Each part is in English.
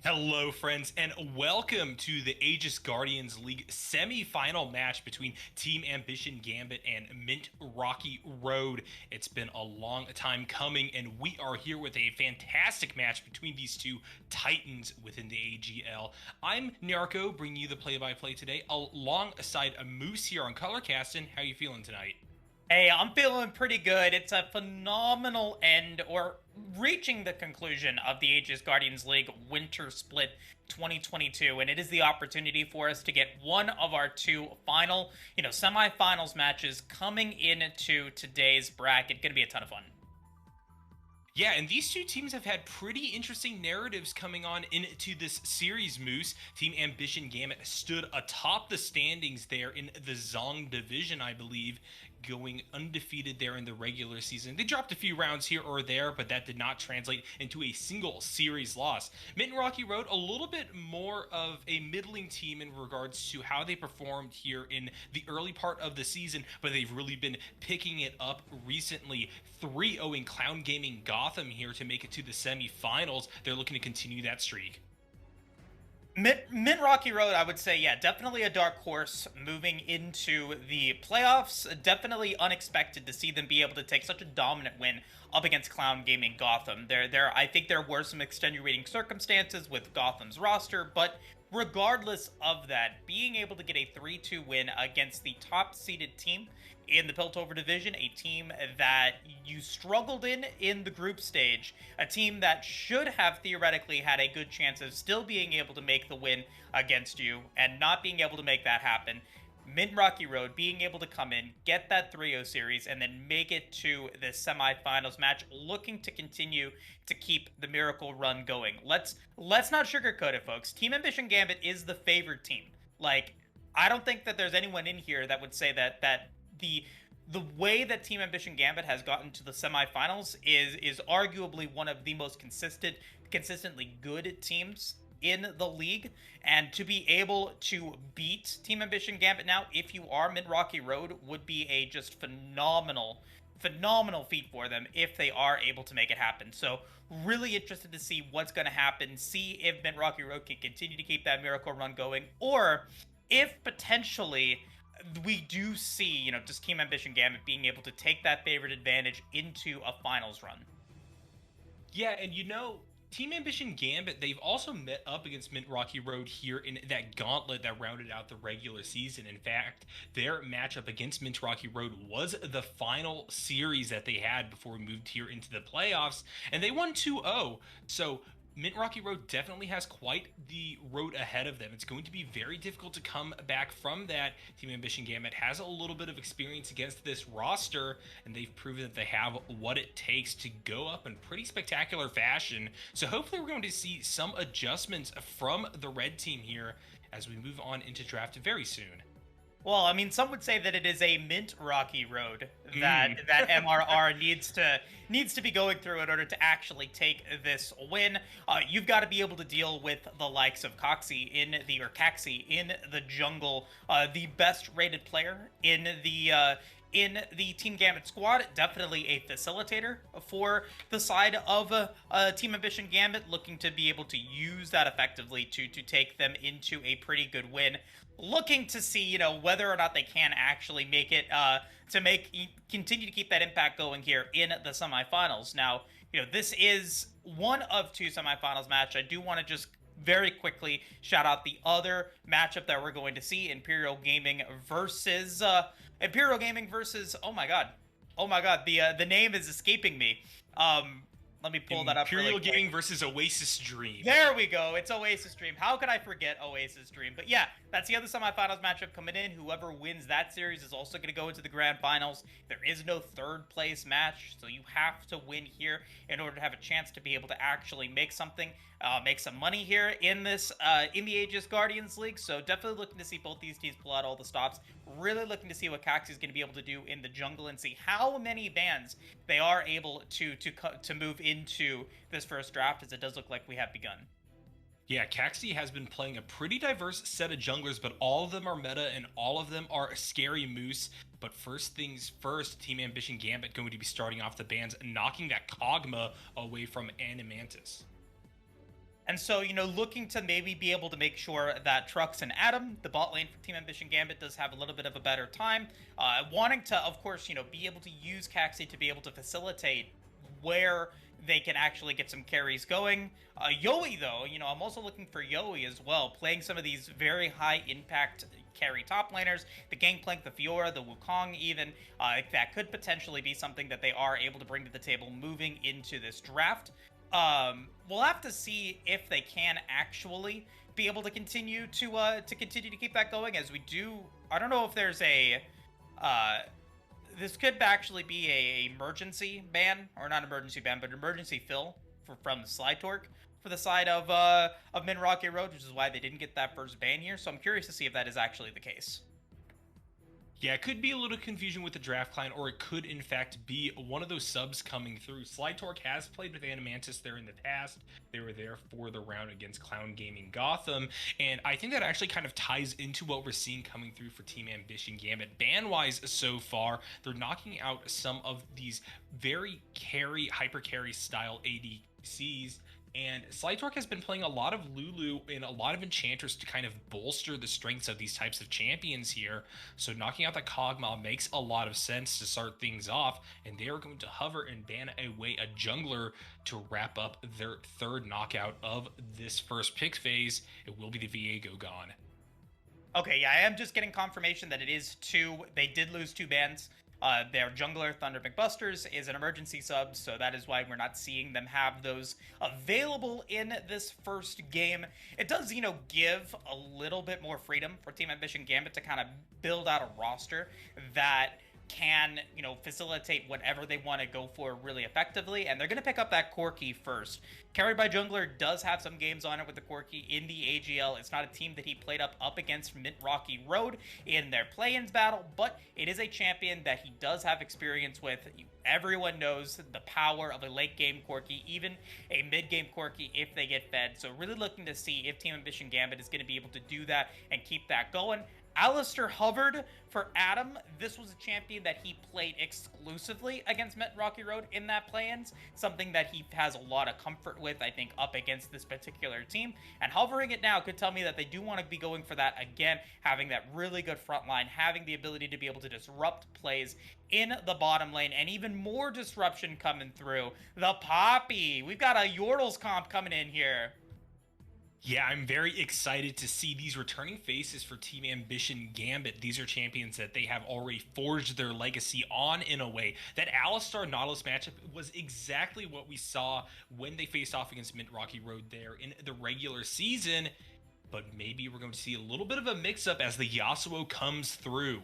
Hello, friends, and welcome to the Aegis Guardians League semi-final match between Team Ambition Gambit and Mint Rocky Road. It's been a long time coming, and we are here with a fantastic match between these two titans within the AGL. I'm Narco, bringing you the play-by-play today, alongside a Moose here on Colorcasting. How you feeling tonight? Hey, I'm feeling pretty good. It's a phenomenal end, or reaching the conclusion of the Aegis Guardians League Winter Split 2022, and it is the opportunity for us to get one of our two final, semifinals matches coming into today's bracket. Gonna be a ton of fun. Yeah, and these two teams have had pretty interesting narratives coming on into this series, Moose. Team Ambition Gambit stood atop the standings there in the Zong division, I believe, going undefeated there in the regular season. They dropped a few rounds here or there, but that did not translate into a single series loss. Mint and Rocky Road, a little bit more of a middling team in regards to how they performed here in the early part of the season, but they've really been picking it up recently. 3-0 Clown Gaming Gotham here to make it to the semifinals. They're looking to continue that streak. Mint Rocky Road, I would say, yeah, definitely a dark horse moving into the playoffs. Definitely unexpected to see them be able to take such a dominant win up against Clown Gaming Gotham. I think there were some extenuating circumstances with Gotham's roster, but regardless of that, being able to get a 3-2 win against the top-seeded team in the Piltover division, a team that you struggled in the group stage, a team that should have theoretically had a good chance of still being able to make the win against you and not being able to make that happen. Mint Rocky Road being able to come in, get that 3-0 series, and then make it to the semifinals match, looking to continue to keep the miracle run going. Let's not sugarcoat it, folks. Team Ambition Gambit is the favored team. Like, I don't think that there's anyone in here that would say that the way that Team Ambition Gambit has gotten to the semifinals is arguably one of the most consistently good teams in the league, and to be able to beat Team Ambition Gambit now, if you are Mid Rocky Road, would be a just phenomenal feat for them if they are able to make it happen. So really interested to see what's going to happen, see if Mid Rocky Road can continue to keep that miracle run going, or if potentially we do see, just Team Ambition Gambit being able to take that favorite advantage into a finals run. Yeah, and Team Ambition Gambit, they've also met up against Mint Rocky Road here in that gauntlet that rounded out the regular season. In fact, their matchup against Mint Rocky Road was the final series that they had before we moved here into the playoffs, and they won 2-0. So Mint Rocky Road definitely has quite the road ahead of them. It's going to be very difficult to come back from that. Team Ambition Gambit has a little bit of experience against this roster, and they've proven that they have what it takes to go up in pretty spectacular fashion. So hopefully we're going to see some adjustments from the red team here as we move on into draft very soon. Well, I mean, some would say that it is a mint rocky road that MRR needs to be going through in order to actually take this win. You've got to be able to deal with the likes of Caxi in the jungle, the best rated player in the Team Gambit squad, definitely a facilitator for the side of Team Ambition Gambit, looking to be able to use that effectively to take them into a pretty good win. Looking to see, whether or not they can actually make it continue to keep that impact going here in the semifinals. Now, this is one of two semifinals match. I do want to just very quickly shout out the other matchup that we're going to see: Imperial Gaming versus oh my god, the name is escaping me. Let me pull that up. Imperial Gaming versus Oasis Dream. There we go. It's Oasis Dream. How could I forget Oasis Dream? But yeah, that's the other semifinals matchup coming in. Whoever wins that series is also going to go into the grand finals. There is no third place match, so you have to win here in order to have a chance to be able to actually make some money here in this in the Aegis Guardians League. So definitely looking to see both these teams pull out all the stops. Really looking to see what Caxi is going to be able to do in the jungle and see how many bans they are able to move into this first draft, as it does look like we have begun. Yeah, Caxi has been playing a pretty diverse set of junglers, but all of them are meta and all of them are scary Moose. But first things first, Team Ambition Gambit going to be starting off the bans, knocking that Kog'Maw away from Animantis. And so, looking to maybe be able to make sure that Trux and Adam, the bot lane for Team Ambition Gambit, does have a little bit of a better time. Wanting to, of course, be able to use Caxi to be able to facilitate where they can actually get some carries going. Yoi, though, I'm also looking for Yoi as well, playing some of these very high impact carry top laners, the Gangplank, the Fiora, the Wukong even. That could potentially be something that they are able to bring to the table moving into this draft. We'll have to see if they can actually be able to continue to keep that going, as we do. I don't know if there's a this could actually be a emergency ban, or not emergency ban, but emergency fill from Slitork for the side of Min Rocky Road, which is why they didn't get that first ban here. So I'm curious to see if that is actually the case. Yeah, it could be a little confusion with the draft client, or it could in fact be one of those subs coming through. Slitork has played with Animantis there in the past. They were there for the round against Clown Gaming Gotham, and I think that actually kind of ties into what we're seeing coming through for Team Ambition Gambit. Ban-wise so far, they're knocking out some of these very hyper carry style ADCs. And Slitork has been playing a lot of Lulu and a lot of Enchantress to kind of bolster the strengths of these types of champions here. So knocking out the Kog'Maw makes a lot of sense to start things off. And they are going to hover and ban away a jungler to wrap up their third knockout of this first pick phase. It will be the Viego gone. Okay, yeah, I am just getting confirmation that it is 2. They did lose 2 bans. Their jungler, Thunder McBusters, is an emergency sub, so that is why we're not seeing them have those available in this first game. It does, give a little bit more freedom for Team Ambition Gambit to kind of build out a roster that can, facilitate whatever they want to go for really effectively, and they're going to pick up that Corki first. Carried by Jungler does have some games on it with the Corki in the AGL. It's not a team that he played up against Mint Rocky Road in their play-ins battle, but it is a champion that he does have experience with. Everyone knows the power of a late-game Corki, even a mid-game Corki if they get fed. So really looking to see if Team Ambition Gambit is going to be able to do that and keep that going. Alistair hovered for Adam. This was a champion that he played exclusively against Met Rocky Road in that play-ins, something that he has a lot of comfort with, I think, up against this particular team. And hovering it now could tell me that they do want to be going for that again, having that really good front line, having the ability to be able to disrupt plays in the bottom lane, and even more disruption coming through. The Poppy! We've got a Yordles comp coming in here. Yeah, I'm very excited to see these returning faces for Team Ambition Gambit. These are champions that they have already forged their legacy on in a way. That Alistar Nautilus matchup was exactly what we saw when they faced off against Mint Rocky Road there in the regular season. But maybe we're going to see a little bit of a mix-up as the Yasuo comes through.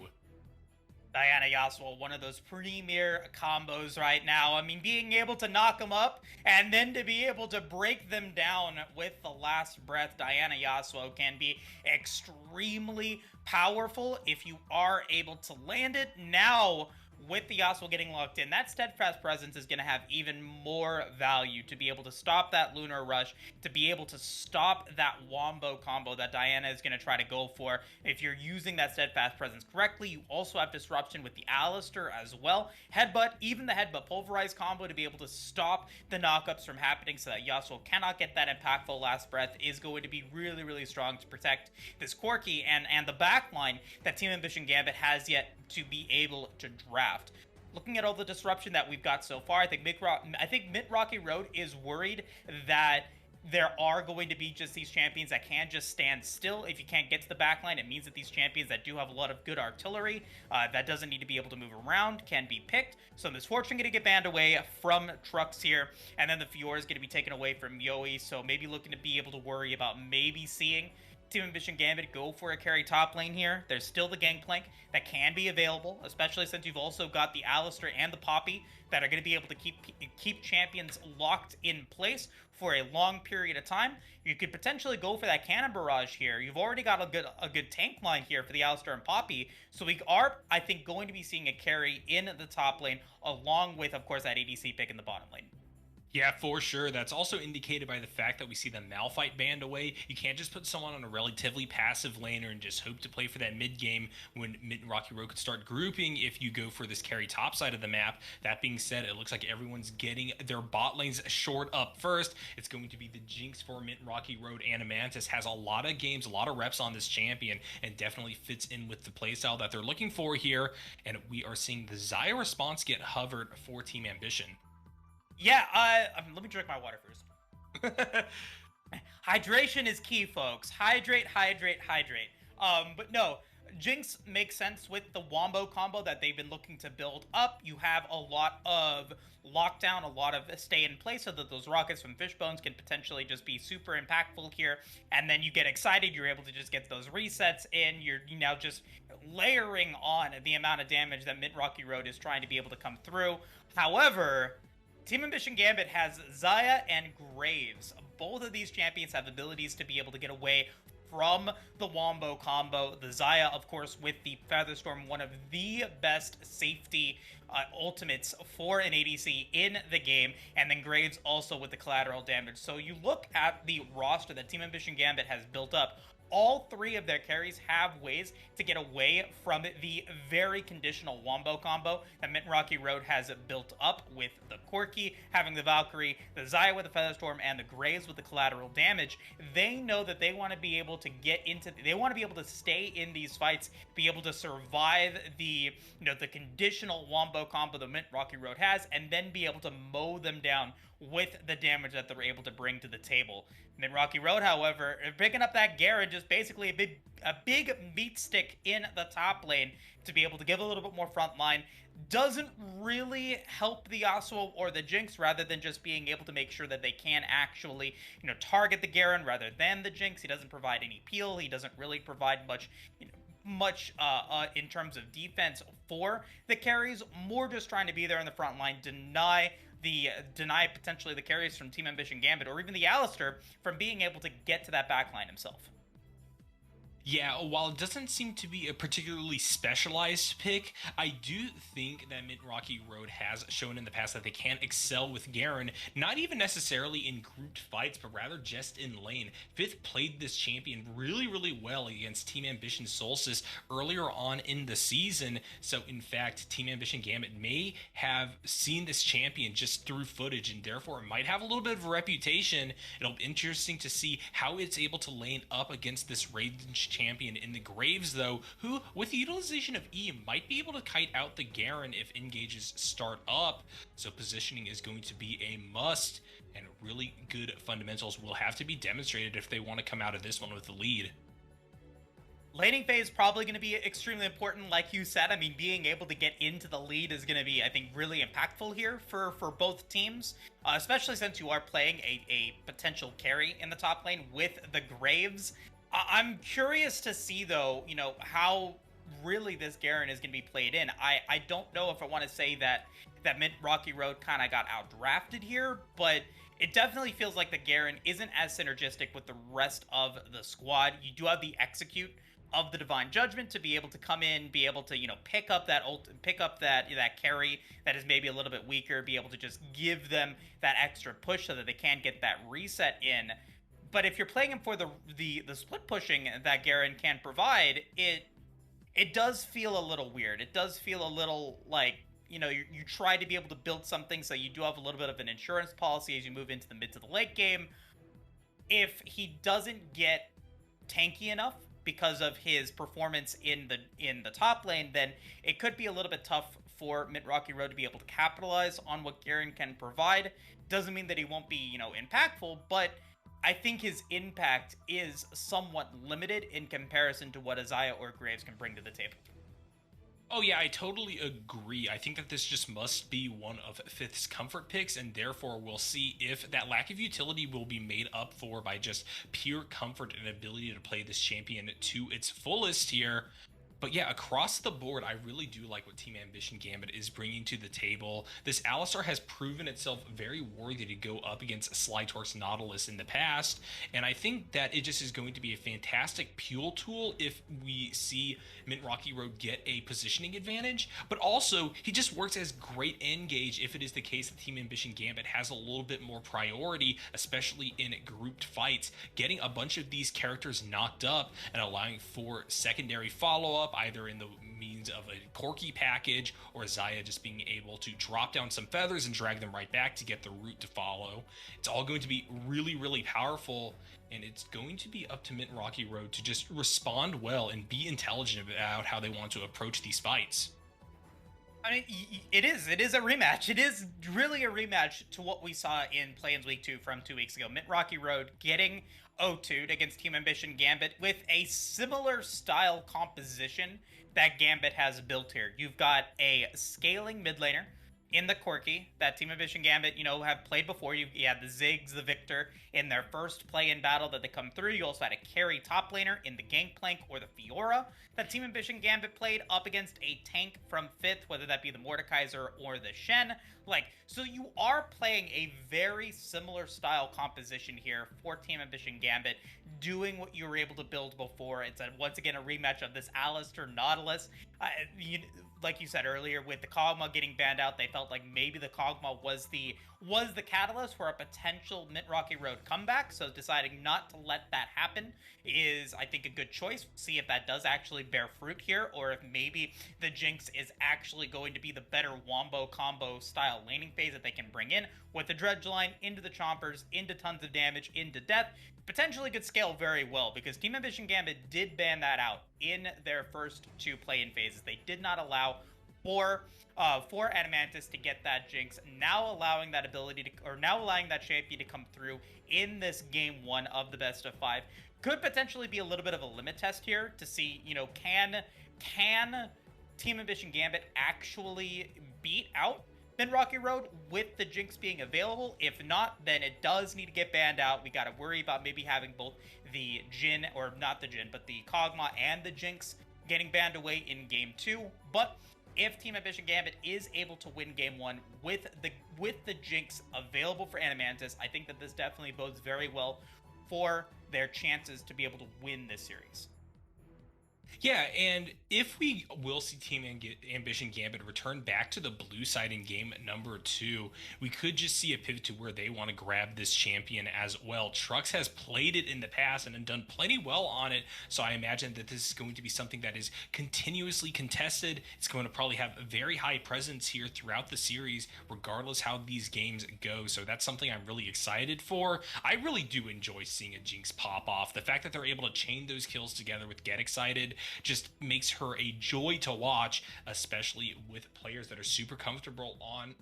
Diana Yasuo, one of those premier combos right now. I mean, being able to knock them up and then to be able to break them down with the last breath, Diana Yasuo can be extremely powerful if you are able to land it. Now, with the Yasuo getting locked in, that Steadfast Presence is going to have even more value to be able to stop that Lunar Rush, to be able to stop that Wombo combo that Diana is going to try to go for. If you're using that Steadfast Presence correctly, you also have disruption with the Alistair as well. Headbutt, even the Headbutt Pulverize combo to be able to stop the knockups from happening so that Yasuo cannot get that impactful last breath is going to be really, really strong to protect this Corki and the backline that Team Ambition Gambit has yet to be able to draft. Looking at all the disruption that we've got so far, I think Mint Rocky Road is worried that there are going to be just these champions that can just stand still. If you can't get to the backline, it means that these champions that do have a lot of good artillery, that doesn't need to be able to move around, can be picked. So Misfortune going to get banned away from Trux here, and then the Fiora is going to be taken away from Yoi, so maybe looking to be able to worry about maybe seeing Team Ambition Gambit go for a carry top lane here. There's still the Gangplank that can be available, especially since you've also got the Alistair and the Poppy that are going to be able to keep champions locked in place for a long period of time. You could potentially go for that Cannon Barrage here. You've already got a good tank line here for the Alistair and Poppy, so we are, I think, going to be seeing a carry in the top lane, along with, of course, that ADC pick in the bottom lane. Yeah, for sure. That's also indicated by the fact that we see the Malphite banned away. You can't just put someone on a relatively passive laner and just hope to play for that mid game when Mid and Rocky Road could start grouping if you go for this carry top side of the map. That being said, it looks like everyone's getting their bot lanes short up first. It's going to be the Jinx for Mid and Rocky Road. Animantis has a lot of games, a lot of reps on this champion, and definitely fits in with the playstyle that they're looking for here. And we are seeing the Xayah response get hovered for Team Ambition. Yeah, let me drink my water first. Hydration is key, folks. Hydrate, hydrate, hydrate. But no, Jinx makes sense with the Wombo combo that they've been looking to build up. You have a lot of lockdown, a lot of stay in place so that those rockets from Fishbones can potentially just be super impactful here. And then you get excited, you're able to just get those resets in. You're now just layering on the amount of damage that Mid Rocky Road is trying to be able to come through. However, Team Ambition Gambit has Xayah and Graves. Both of these champions have abilities to be able to get away from the Wombo combo. The Xayah, of course, with the Featherstorm, one of the best safety ultimates for an ADC in the game, and then Graves also with the collateral damage. So you look at the roster that Team Ambition Gambit has built up. All three of their carries have ways to get away from the very conditional Wombo combo that Mint Rocky Road has built up with the Corki, having the Valkyrie, the Xayah with the Featherstorm, and the Graves with the collateral damage. They know that they want to be able to get into, they want to be able to stay in these fights, be able to survive the, the conditional Wombo combo that Mint Rocky Road has, and then be able to mow them down with the damage that they're able to bring to the table. Mid Rocky Road, however, picking up that Garen, just basically a big meat stick in the top lane to be able to give a little bit more front line, doesn't really help the Yasuo or the Jinx, rather than just being able to make sure that they can actually, target the Garen rather than the Jinx. He doesn't provide any peel. He doesn't really provide much, in terms of defense for the carries. More just trying to be there in the front line, deny potentially the carries from Team Ambition Gambit, or even the Alistar, from being able to get to that backline himself. Yeah, while it doesn't seem to be a particularly specialized pick, I do think that Mid Rocky Road has shown in the past that they can excel with Garen, not even necessarily in grouped fights, but rather just in lane. Fifth played this champion really, really well against Team Ambition Solstice earlier on in the season, so in fact, Team Ambition Gambit may have seen this champion just through footage, and therefore might have a little bit of a reputation. It'll be interesting to see how it's able to lane up against this range champion in the Graves, though, who, with the utilization of E, might be able to kite out the Garen if engages start up. So positioning is going to be a must, and really good fundamentals will have to be demonstrated if they want to come out of this one with the lead. Laning phase probably going to be extremely important, like you said. I mean, being able to get into the lead is going to be, I think, really impactful here for both teams, especially since you are playing a potential carry in the top lane with the Graves. I'm curious to see, though, how really this Garen is going to be played in. I don't know if I want to say that Mid Rocky Road kind of got outdrafted here, but it definitely feels like the Garen isn't as synergistic with the rest of the squad. You do have the execute of the Divine Judgment to be able to come in, be able to, pick up that that carry that is maybe a little bit weaker, be able to just give them that extra push so that they can get that reset in. But if you're playing him for the split pushing that Garen can provide, it does feel a little weird. It does feel a little like, you try to be able to build something so you do have a little bit of an insurance policy as you move into the mid to the late game. If he doesn't get tanky enough because of his performance in the top lane, then it could be a little bit tough for Mid Rocky Road to be able to capitalize on what Garen can provide. Doesn't mean that he won't be, impactful, but I think his impact is somewhat limited in comparison to what Xayah or Graves can bring to the table. Oh yeah, I totally agree. I think that this just must be one of Fifth's comfort picks, and therefore we'll see if that lack of utility will be made up for by just pure comfort and ability to play this champion to its fullest here. But yeah, across the board, I really do like what Team Ambition Gambit is bringing to the table. This Alistar has proven itself very worthy to go up against Slytor's Nautilus in the past, and I think that it just is going to be a fantastic Pule tool if we see Mint Rocky Road get a positioning advantage. But also, he just works as great engage if it is the case that Team Ambition Gambit has a little bit more priority, especially in grouped fights. Getting a bunch of these characters knocked up and allowing for secondary follow-up, either in the means of a Corki package or Zaya just being able to drop down some feathers and drag them right back to get the route to follow. It's all going to be really, really powerful, and it's going to be up to Mint Rocky Road to just respond well and be intelligent about how they want to approach these fights. I mean, it is. It is a rematch. It is really a rematch to what we saw in Play-ins Week 2 from 2 weeks ago. Mint Rocky Road getting 0-2'd against Team Ambition Gambit with a similar style composition that Gambit has built here. You've got a scaling mid laner in the Corki that Team Ambition Gambit, have played before. You had the Ziggs, the Victor in their first play-in battle that they come through. You also had a carry top laner in the Gangplank or the Fiora that Team Ambition Gambit played up against a tank from 5th, whether that be the Mordekaiser or the Shen. So you are playing a very similar style composition here for Team Ambition Gambit, doing what you were able to build before. It's once again a rematch of this Alistar Nautilus. Like you said earlier, with the Kog'Maw getting banned out, they felt like maybe the Kog'Maw was the catalyst for a potential Mint Rocky Road comeback. So deciding not to let that happen is, I think, a good choice. See if that does actually bear fruit here, or if maybe the Jinx is actually going to be the better Wombo combo style laning phase that they can bring in with the Dredge line into the Chompers, into tons of damage, into death. Potentially could scale very well, because Team Ambition Gambit did ban that out in their first 2 play-in phases. They did not allow for Adamantis to get that Jinx, now allowing that champion to come through in this game 1 of the best of 5. Could potentially be a little bit of a limit test here to see, can Team Ambition Gambit actually beat out Mint Rocky Road with the Jinx being available? If not, then it does need to get banned out. We got to worry about maybe having both the Jhin, or not the Jhin, but the Kog'Maw and the Jinx getting banned away in game 2. But if Team Ambition Gambit is able to win game 1 with the Jinx available for Adamantis, I think that this definitely bodes very well for their chances to be able to win this series. Yeah, and if we will see Team Ambition Gambit return back to the blue side in game number 2, we could just see a pivot to where they want to grab this champion as well. Trux has played it in the past and done plenty well on it, so I imagine that this is going to be something that is continuously contested. It's going to probably have a very high presence here throughout the series, regardless how these games go, so that's something I'm really excited for. I really do enjoy seeing a Jinx pop off. The fact that they're able to chain those kills together with Get Excited just makes her a joy to watch, especially with players that are super comfortable on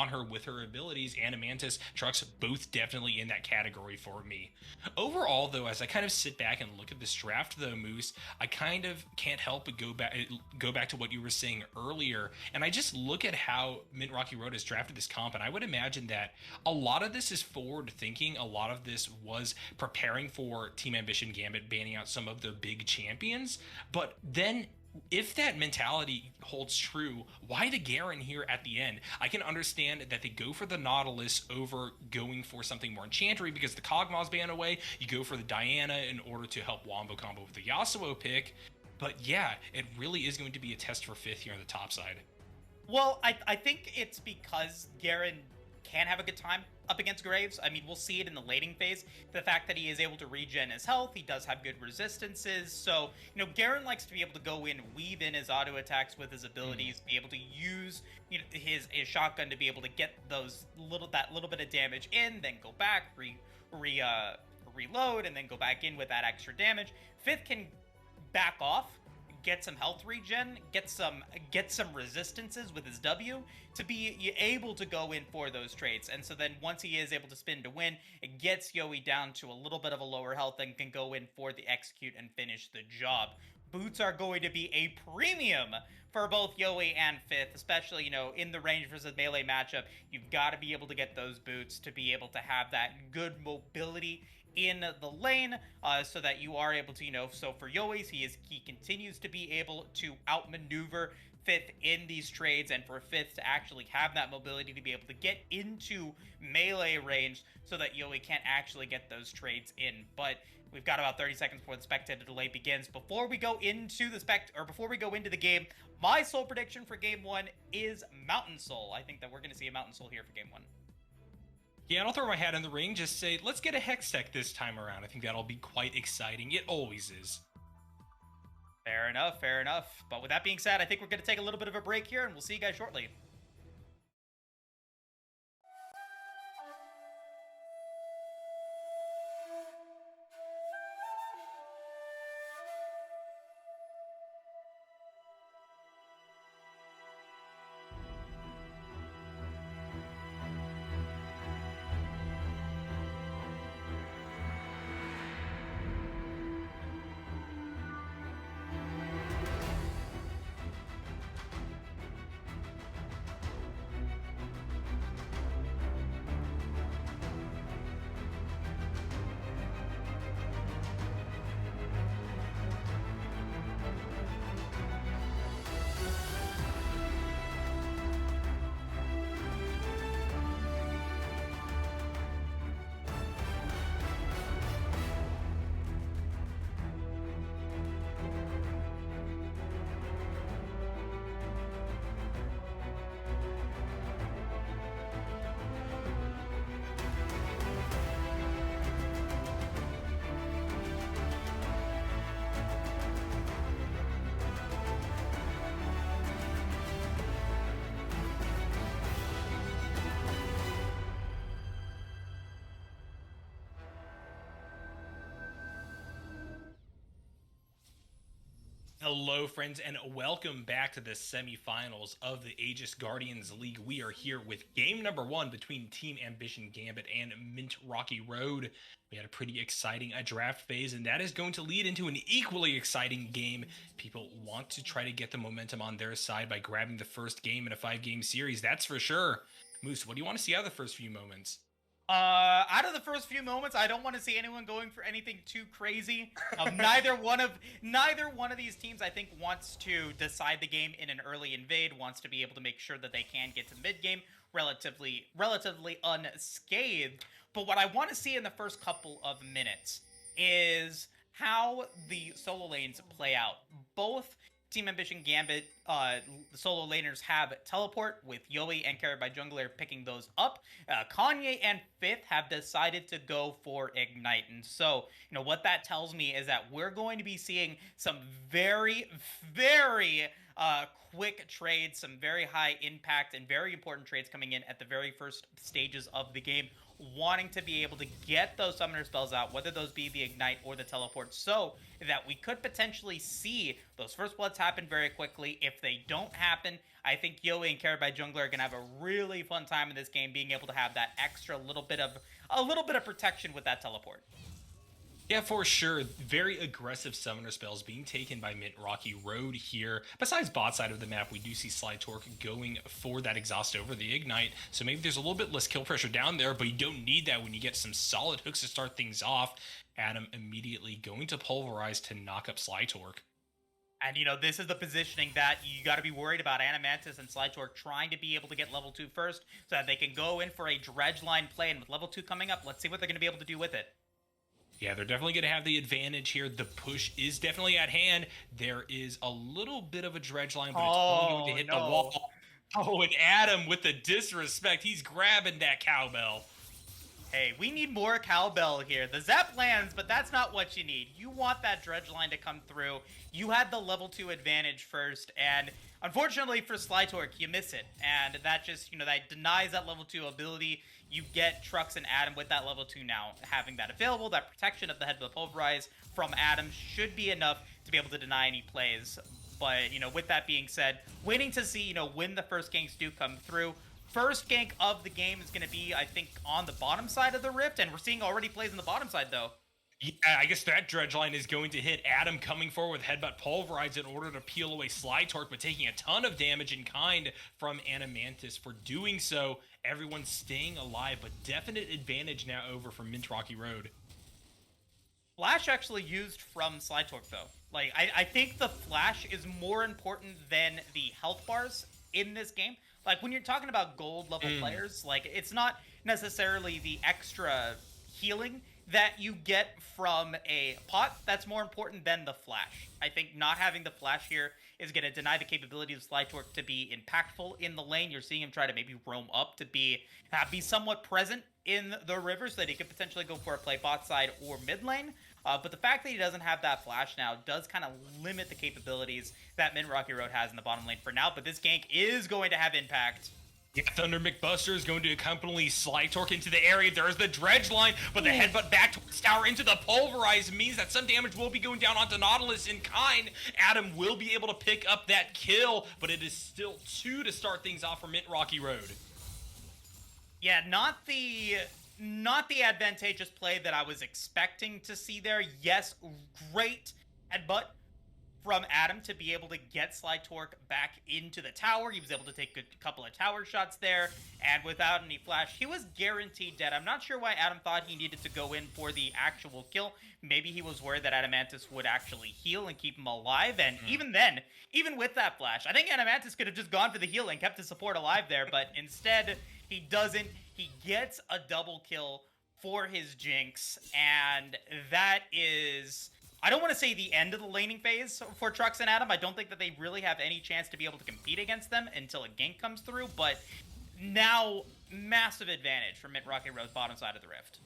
her with her abilities. Adamantis, Trux, both definitely in that category for me. Overall, though, as I kind of sit back and look at this draft, though, Moose, I kind of can't help but go back to what you were saying earlier, and I just look at how Mint Rocky Road has drafted this comp, and I would imagine that a lot of this is forward thinking. A lot of this was preparing for Team Ambition Gambit banning out some of their big champions, but then if that mentality holds true, why the Garen here at the end? I can understand that they go for the Nautilus over going for something more enchantery because the Kog'Maw's ban away. You go for the Diana in order to help Wombo combo with the Yasuo pick. But yeah, it really is going to be a test for 5th here on the top side. Well, I think it's because Garen can have a good time up against Graves. I mean, we'll see it in the laning phase. The fact that he is able to regen his health, he does have good resistances. So, Garen likes to be able to go in, weave in his auto attacks with his abilities, be able to use his shotgun to be able to get that little bit of damage in, then go back, reload, and then go back in with that extra damage. 5th can back off, get some health regen, get some resistances with his W to be able to go in for those traits. And so then once he is able to spin to win, it gets Yowie down to a little bit of a lower health and can go in for the execute and finish the job. Boots are going to be a premium for both Yowie and 5th, especially, in the range versus melee matchup. You've got to be able to get those boots to be able to have that good mobility in the lane, so that you are able to, so for Yoe's, he continues to be able to outmaneuver Fifth in these trades, and for Fifth to actually have that mobility to be able to get into melee range so that Yoe can't actually get those trades in. But we've got about 30 seconds before the spectator delay begins. Before we go into the game, my soul prediction for game one is Mountain Soul. I think that we're going to see a Mountain Soul here for game one. Yeah, and I'll throw my hat in the ring, just say, let's get a Hex Tech this time around. I think that'll be quite exciting. It always is. Fair enough, fair enough. But with that being said, I think we're going to take a little bit of a break here, and we'll see you guys shortly. Hello, friends, and welcome back to the semifinals of the Aegis Guardians League. We are here with game number one between Team Ambition Gambit and Mint Rocky Road. We had a pretty exciting draft phase, and that is going to lead into an equally exciting game. People want to try to get the momentum on their side by grabbing the first game in a 5-game series, that's for sure. Moose, what do you want to see out of the first few moments? Out of the first few moments, I don't want to see anyone going for anything too crazy. Neither one of these teams, I think, wants to decide the game in an early invade. Wants to be able to make sure that they can get to mid game relatively unscathed. But what I want to see in the first couple of minutes is how the solo lanes play out. Both Team Ambition Gambit, the solo laners have teleport, with Yoe and Carried by Jungler picking those up. Kanye and Fifth have decided to go for Ignite. And so, what that tells me is that we're going to be seeing some very, very quick trades, some very high impact and very important trades coming in at the very first stages of the game, wanting to be able to get those summoner spells out, whether those be the Ignite or the teleport, so that we could potentially see those first bloods happen very quickly. If they don't happen, I think Yoe and Carried by Jungler are going to have a really fun time in this game, being able to have that extra little bit of protection with that teleport. Yeah, for sure. Very aggressive summoner spells being taken by Mint Rocky Road here. Besides bot side of the map, we do see Slide Torque going for that exhaust over the Ignite, so maybe there's a little bit less kill pressure down there, but you don't need that when you get some solid hooks to start things off. Adam immediately going to Pulverize to knock up Slide Torque. And, this is the positioning that you got to be worried about. Animantis and Slide Torque trying to be able to get level 2 first, so that they can go in for a dredge line play, and with level 2 coming up, let's see what they're going to be able to do with it. Yeah, they're definitely going to have the advantage here. The push is definitely at hand. There is a little bit of a dredge line, but it's only going to hit the wall. Oh, and Adam with the disrespect. He's grabbing that cowbell. Hey, we need more cowbell here. The zap lands, but that's not what you need. You want that dredge line to come through. You had the level 2 advantage first, and unfortunately for Slide Torque, you miss it. And that just, that denies that level 2 ability. You get Trux and Adam with that level 2 now. Having that available, that protection at the head of the Pulverize from Adam should be enough to be able to deny any plays. But, with that being said, waiting to see, when the first ganks do come through. First gank of the game is going to be, I think, on the bottom side of the Rift, and we're seeing already plays on the bottom side, though. Yeah, I guess that dredge line is going to hit. Adam coming forward with Headbutt Pulverize in order to peel away Slide Torque, but taking a ton of damage in kind from Animantis for doing so. Everyone's staying alive, but definite advantage now over from Mint Rocky Road. Flash actually used from Slide Torque, though. Like, I think the Flash is more important than the health bars in this game. Like, when you're talking about gold level players, like, it's not necessarily the extra healing that you get from a pot that's more important than the Flash. I think not having the Flash here is going to deny the capability of Slide Torque to be impactful in the lane. You're seeing him try to maybe roam up to be somewhat present in the river so that he could potentially go for a play bot side or mid lane. But the fact that he doesn't have that Flash now does kind of limit the capabilities that Min Rocky Road has in the bottom lane for now. But this gank is going to have impact. Yeah, Thunder McBuster is going to accompany Slide Torque into the area. There's the dredge line, but the headbutt back towards tower into the pulverize means that some damage will be going down onto Nautilus in kind. Adam will be able to pick up that kill, but it is still 2 to start things off for Mint Rocky Road. Yeah, not the advantageous play that I was expecting to see there. Yes, great headbutt from Adam to be able to get Slide Torque back into the tower. He was able to take a couple of tower shots there, and without any flash, he was guaranteed dead. I'm not sure why Adam thought he needed to go in for the actual kill. Maybe he was worried that Adamantis would actually heal and keep him alive, and even then, even with that flash, I think Adamantis could have just gone for the heal and kept his support alive there, but instead, he doesn't. He gets a double kill for his Jinx, and that is, I don't want to say the end of the laning phase for Trux and Adam. I don't think that they really have any chance to be able to compete against them until a gank comes through, but now massive advantage for Mint Rocky Road's bottom side of the Rift.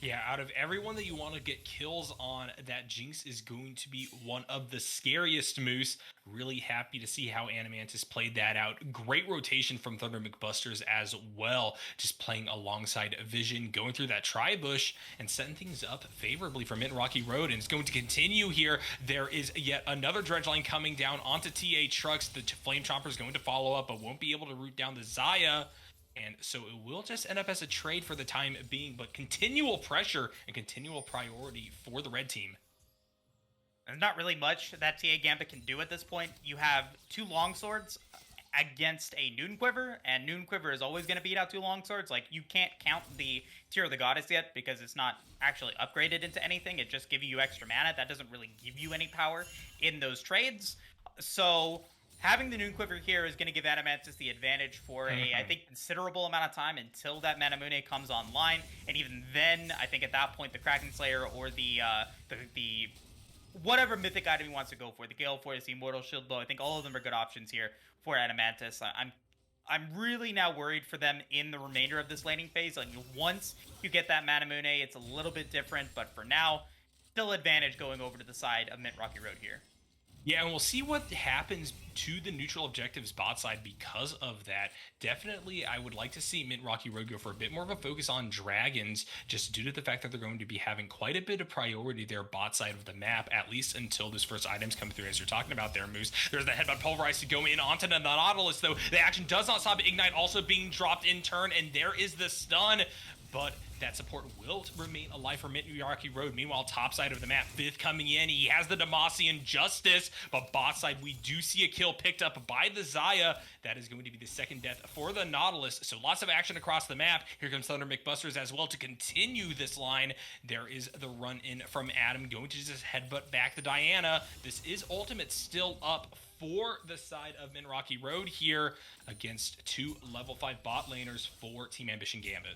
Yeah, out of everyone that you want to get kills on, that Jinx is going to be one of the scariest, Moose. Really happy to see how Animantis played that out. Great rotation from Thunder McBusters as well. Just playing alongside Vision, going through that tri-bush and setting things up favorably for Mint Rocky Road. And it's going to continue here. There is yet another dredge line coming down onto TA Trucks. The Flame Chomper is going to follow up, but won't be able to root down the Xayah. And so it will just end up as a trade for the time being, but continual pressure and continual priority for the red team. There's not really much that TA Gambit can do at this point. You have 2 longswords against a Noon Quiver, and Noon Quiver is always going to beat out 2 longswords. Like, you can't count the Tear of the Goddess yet because it's not actually upgraded into anything. It's just giving you extra mana. That doesn't really give you any power in those trades. So having the Noon Quiver here is going to give Adamantis the advantage for I think, considerable amount of time until that Manamune comes online. And even then, I think at that point, the Kraken Slayer or the whatever mythic item he wants to go for, the Gale Force, the Immortal Shield Bow, I think all of them are good options here for Adamantis. I'm really now worried for them in the remainder of this laning phase. Like, once you get that Manamune, it's a little bit different, but for now, still advantage going over to the side of Mint Rocky Road here. Yeah, and we'll see what happens to the neutral objectives bot side because of that. Definitely, I would like to see Mint Rocky Road go for a bit more of a focus on dragons, just due to the fact that they're going to be having quite a bit of priority there bot side of the map, at least until those first items come through, as you're talking about there, Moose. There's the headbutt pulverize to go in onto the Nautilus, though. The action does not stop. Ignite also being dropped in turn, and there is the stun, but that support will remain alive for Mint Rocky Road. Meanwhile, top side of the map, Fifth coming in. He has the Demacian Justice, but bot side, we do see a kill picked up by the Xayah. That is going to be the second death for the Nautilus. So lots of action across the map. Here comes Thunder McBusters as well to continue this line. There is the run in from Adam, going to just headbutt back the Diana. This is ultimate still up for the side of Mint Rocky Road here against 2 level 5 bot laners for Team Ambition Gambit.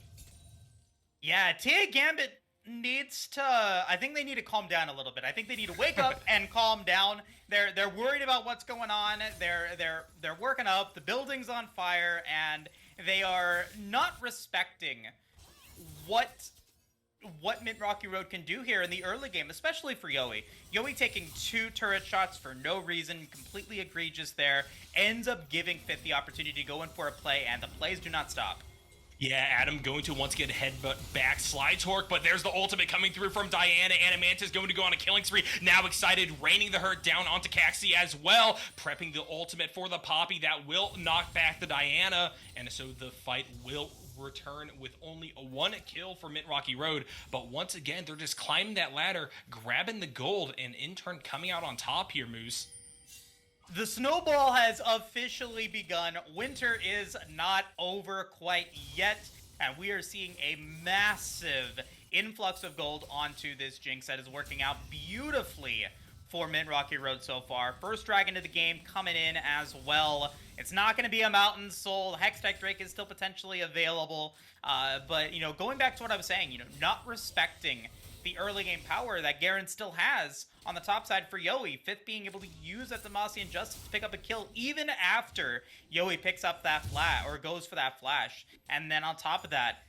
Yeah, TA Gambit needs to, I think they need to calm down a little bit. I think they need to wake up and calm down. They're worried about what's going on. They're working up. The building's on fire, and they are not respecting what Mint Rocky Road can do here in the early game, especially for Yowie. Yowie taking 2 turret shots for no reason, completely egregious there, ends up giving Fifth the opportunity to go in for a play, and the plays do not stop. Yeah, Adam going to once again headbutt back Slide Torque, but there's the ultimate coming through from Diana. Animantis going to go on a killing spree. Now excited, raining the hurt down onto Caxi as well. Prepping the ultimate for the Poppy that will knock back the Diana. And so the fight will return with only 1 kill for Mint Rocky Road. But once again, they're just climbing that ladder, grabbing the gold, and in turn coming out on top here, Moose. The snowball has officially begun. Winter is not over quite yet, and we are seeing a massive influx of gold onto this Jinx that is working out beautifully for Mint Rocky Road so far. First dragon of the game coming in as well. It's not going to be a Mountain Soul. Hextech Drake is still potentially available. But, going back to what I was saying, not respecting the early game power that Garen still has on the top side for Yowie. Fifth being able to use that Demacian Justice to pick up a kill even after Yowie picks up that flash or goes for that flash. And then on top of that,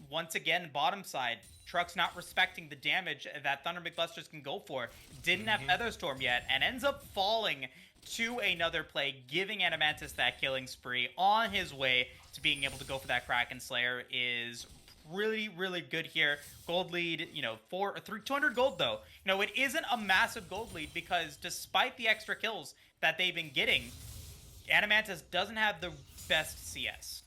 once again, bottom side, Truck's not respecting the damage that Thunder McBusters can go for. Didn't have Featherstorm yet, and ends up falling to another play, giving Adamantis that killing spree on his way to being able to go for that Kraken Slayer is really, really good here. Gold lead, 200 gold though. It isn't a massive gold lead because despite the extra kills that they've been getting, Adamantis doesn't have the best CS.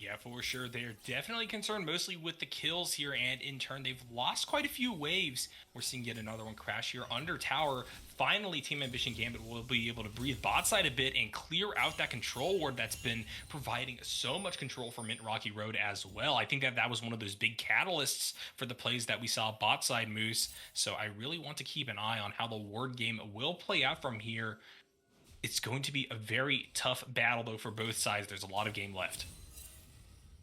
Yeah, for sure. They're definitely concerned mostly with the kills here, and in turn, they've lost quite a few waves. We're seeing yet another one crash here under tower. Finally, Team Ambition Gambit will be able to breathe bot side a bit and clear out that control ward that's been providing so much control for Mint Rocky Road as well. I think that was one of those big catalysts for the plays that we saw bot side Moose. So I really want to keep an eye on how the ward game will play out from here. It's going to be a very tough battle, though, for both sides. There's a lot of game left.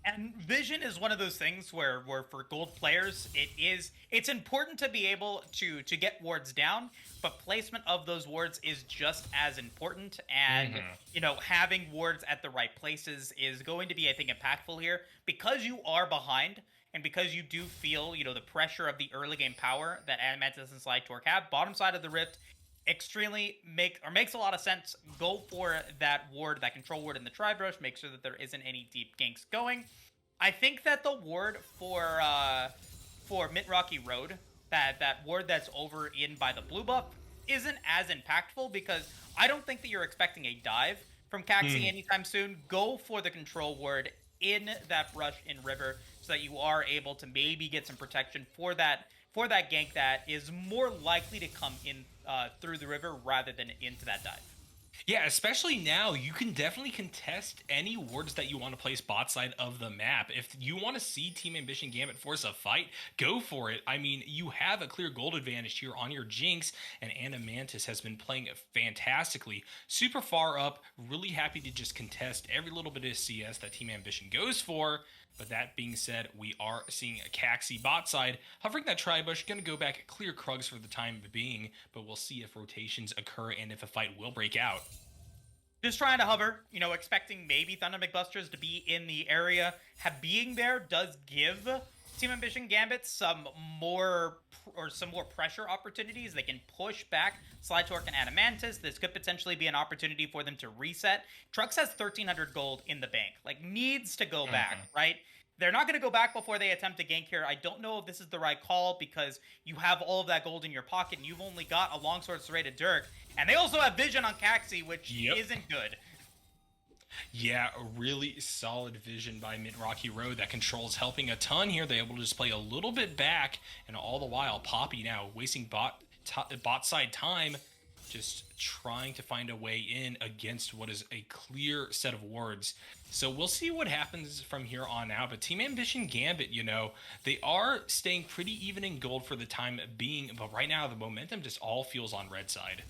And vision is one of those things where for gold players, it's important to be able to get wards down, but placement of those wards is just as important. And, having wards at the right places is going to be, I think, impactful here. Because you are behind, and because you do feel, the pressure of the early game power that Adamantis and Sly Torque have, bottom side of the Rift extremely makes a lot of sense. Go for that ward, that control ward in the Tri-Brush. Make sure that there isn't any deep ganks going. I think that the ward for Mint Rocky Road, that ward that's over in by the blue buff, isn't as impactful because I don't think that you're expecting a dive from Caxi anytime soon. Go for the control ward in that brush in river so that you are able to maybe get some protection for that gank that is more likely to come in through the river rather than into that dive. Yeah, especially now, you can definitely contest any wards that you want to place bot side of the map. If you want to see Team Ambition Gambit force a fight, go for it. I mean, you have a clear gold advantage here on your Jinx, and Adamantis has been playing fantastically. Super far up, really happy to just contest every little bit of CS that Team Ambition goes for. But that being said, we are seeing a Caxi bot side hovering that Tri-Bush, going to go back clear Krugs for the time being, but we'll see if rotations occur and if a fight will break out. Just trying to hover, expecting maybe Thunder McBusters to be in the area. Being there does give Team Ambition Gambit some more pressure opportunities. They can push back Sly Torque and Adamantis. This could potentially be an opportunity for them to reset. Trux has 1,300 gold in the bank. Needs to go back, right? They're not going to go back before they attempt to gank here. I don't know if this is the right call because you have all of that gold in your pocket and you've only got a longsword serrated Dirk. And they also have vision on Caxi, which isn't good. Yeah, a really solid vision by Mint Rocky Road. That control's helping a ton here. They're able to just play a little bit back, and all the while, Poppy now wasting bot side time, just trying to find a way in against what is a clear set of wards. So we'll see what happens from here on out. But Team Ambition Gambit, they are staying pretty even in gold for the time being. But right now, the momentum just all feels on red side.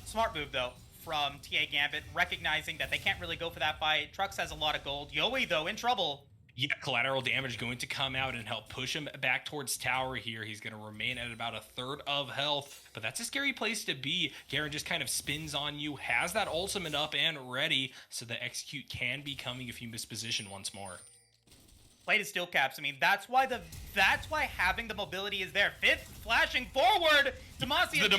Smart move, though, from TA Gambit, recognizing that they can't really go for that fight. Trux has a lot of gold. Yowie, though, in trouble. Yeah, collateral damage going to come out and help push him back towards tower here. He's going to remain at about a third of health, but that's a scary place to be. Garen just kind of spins on you, has that ultimate up and ready, so the execute can be coming if you miss position once more. Play to steel caps. I mean, that's why having the mobility is there. Fifth flashing forward. Demacian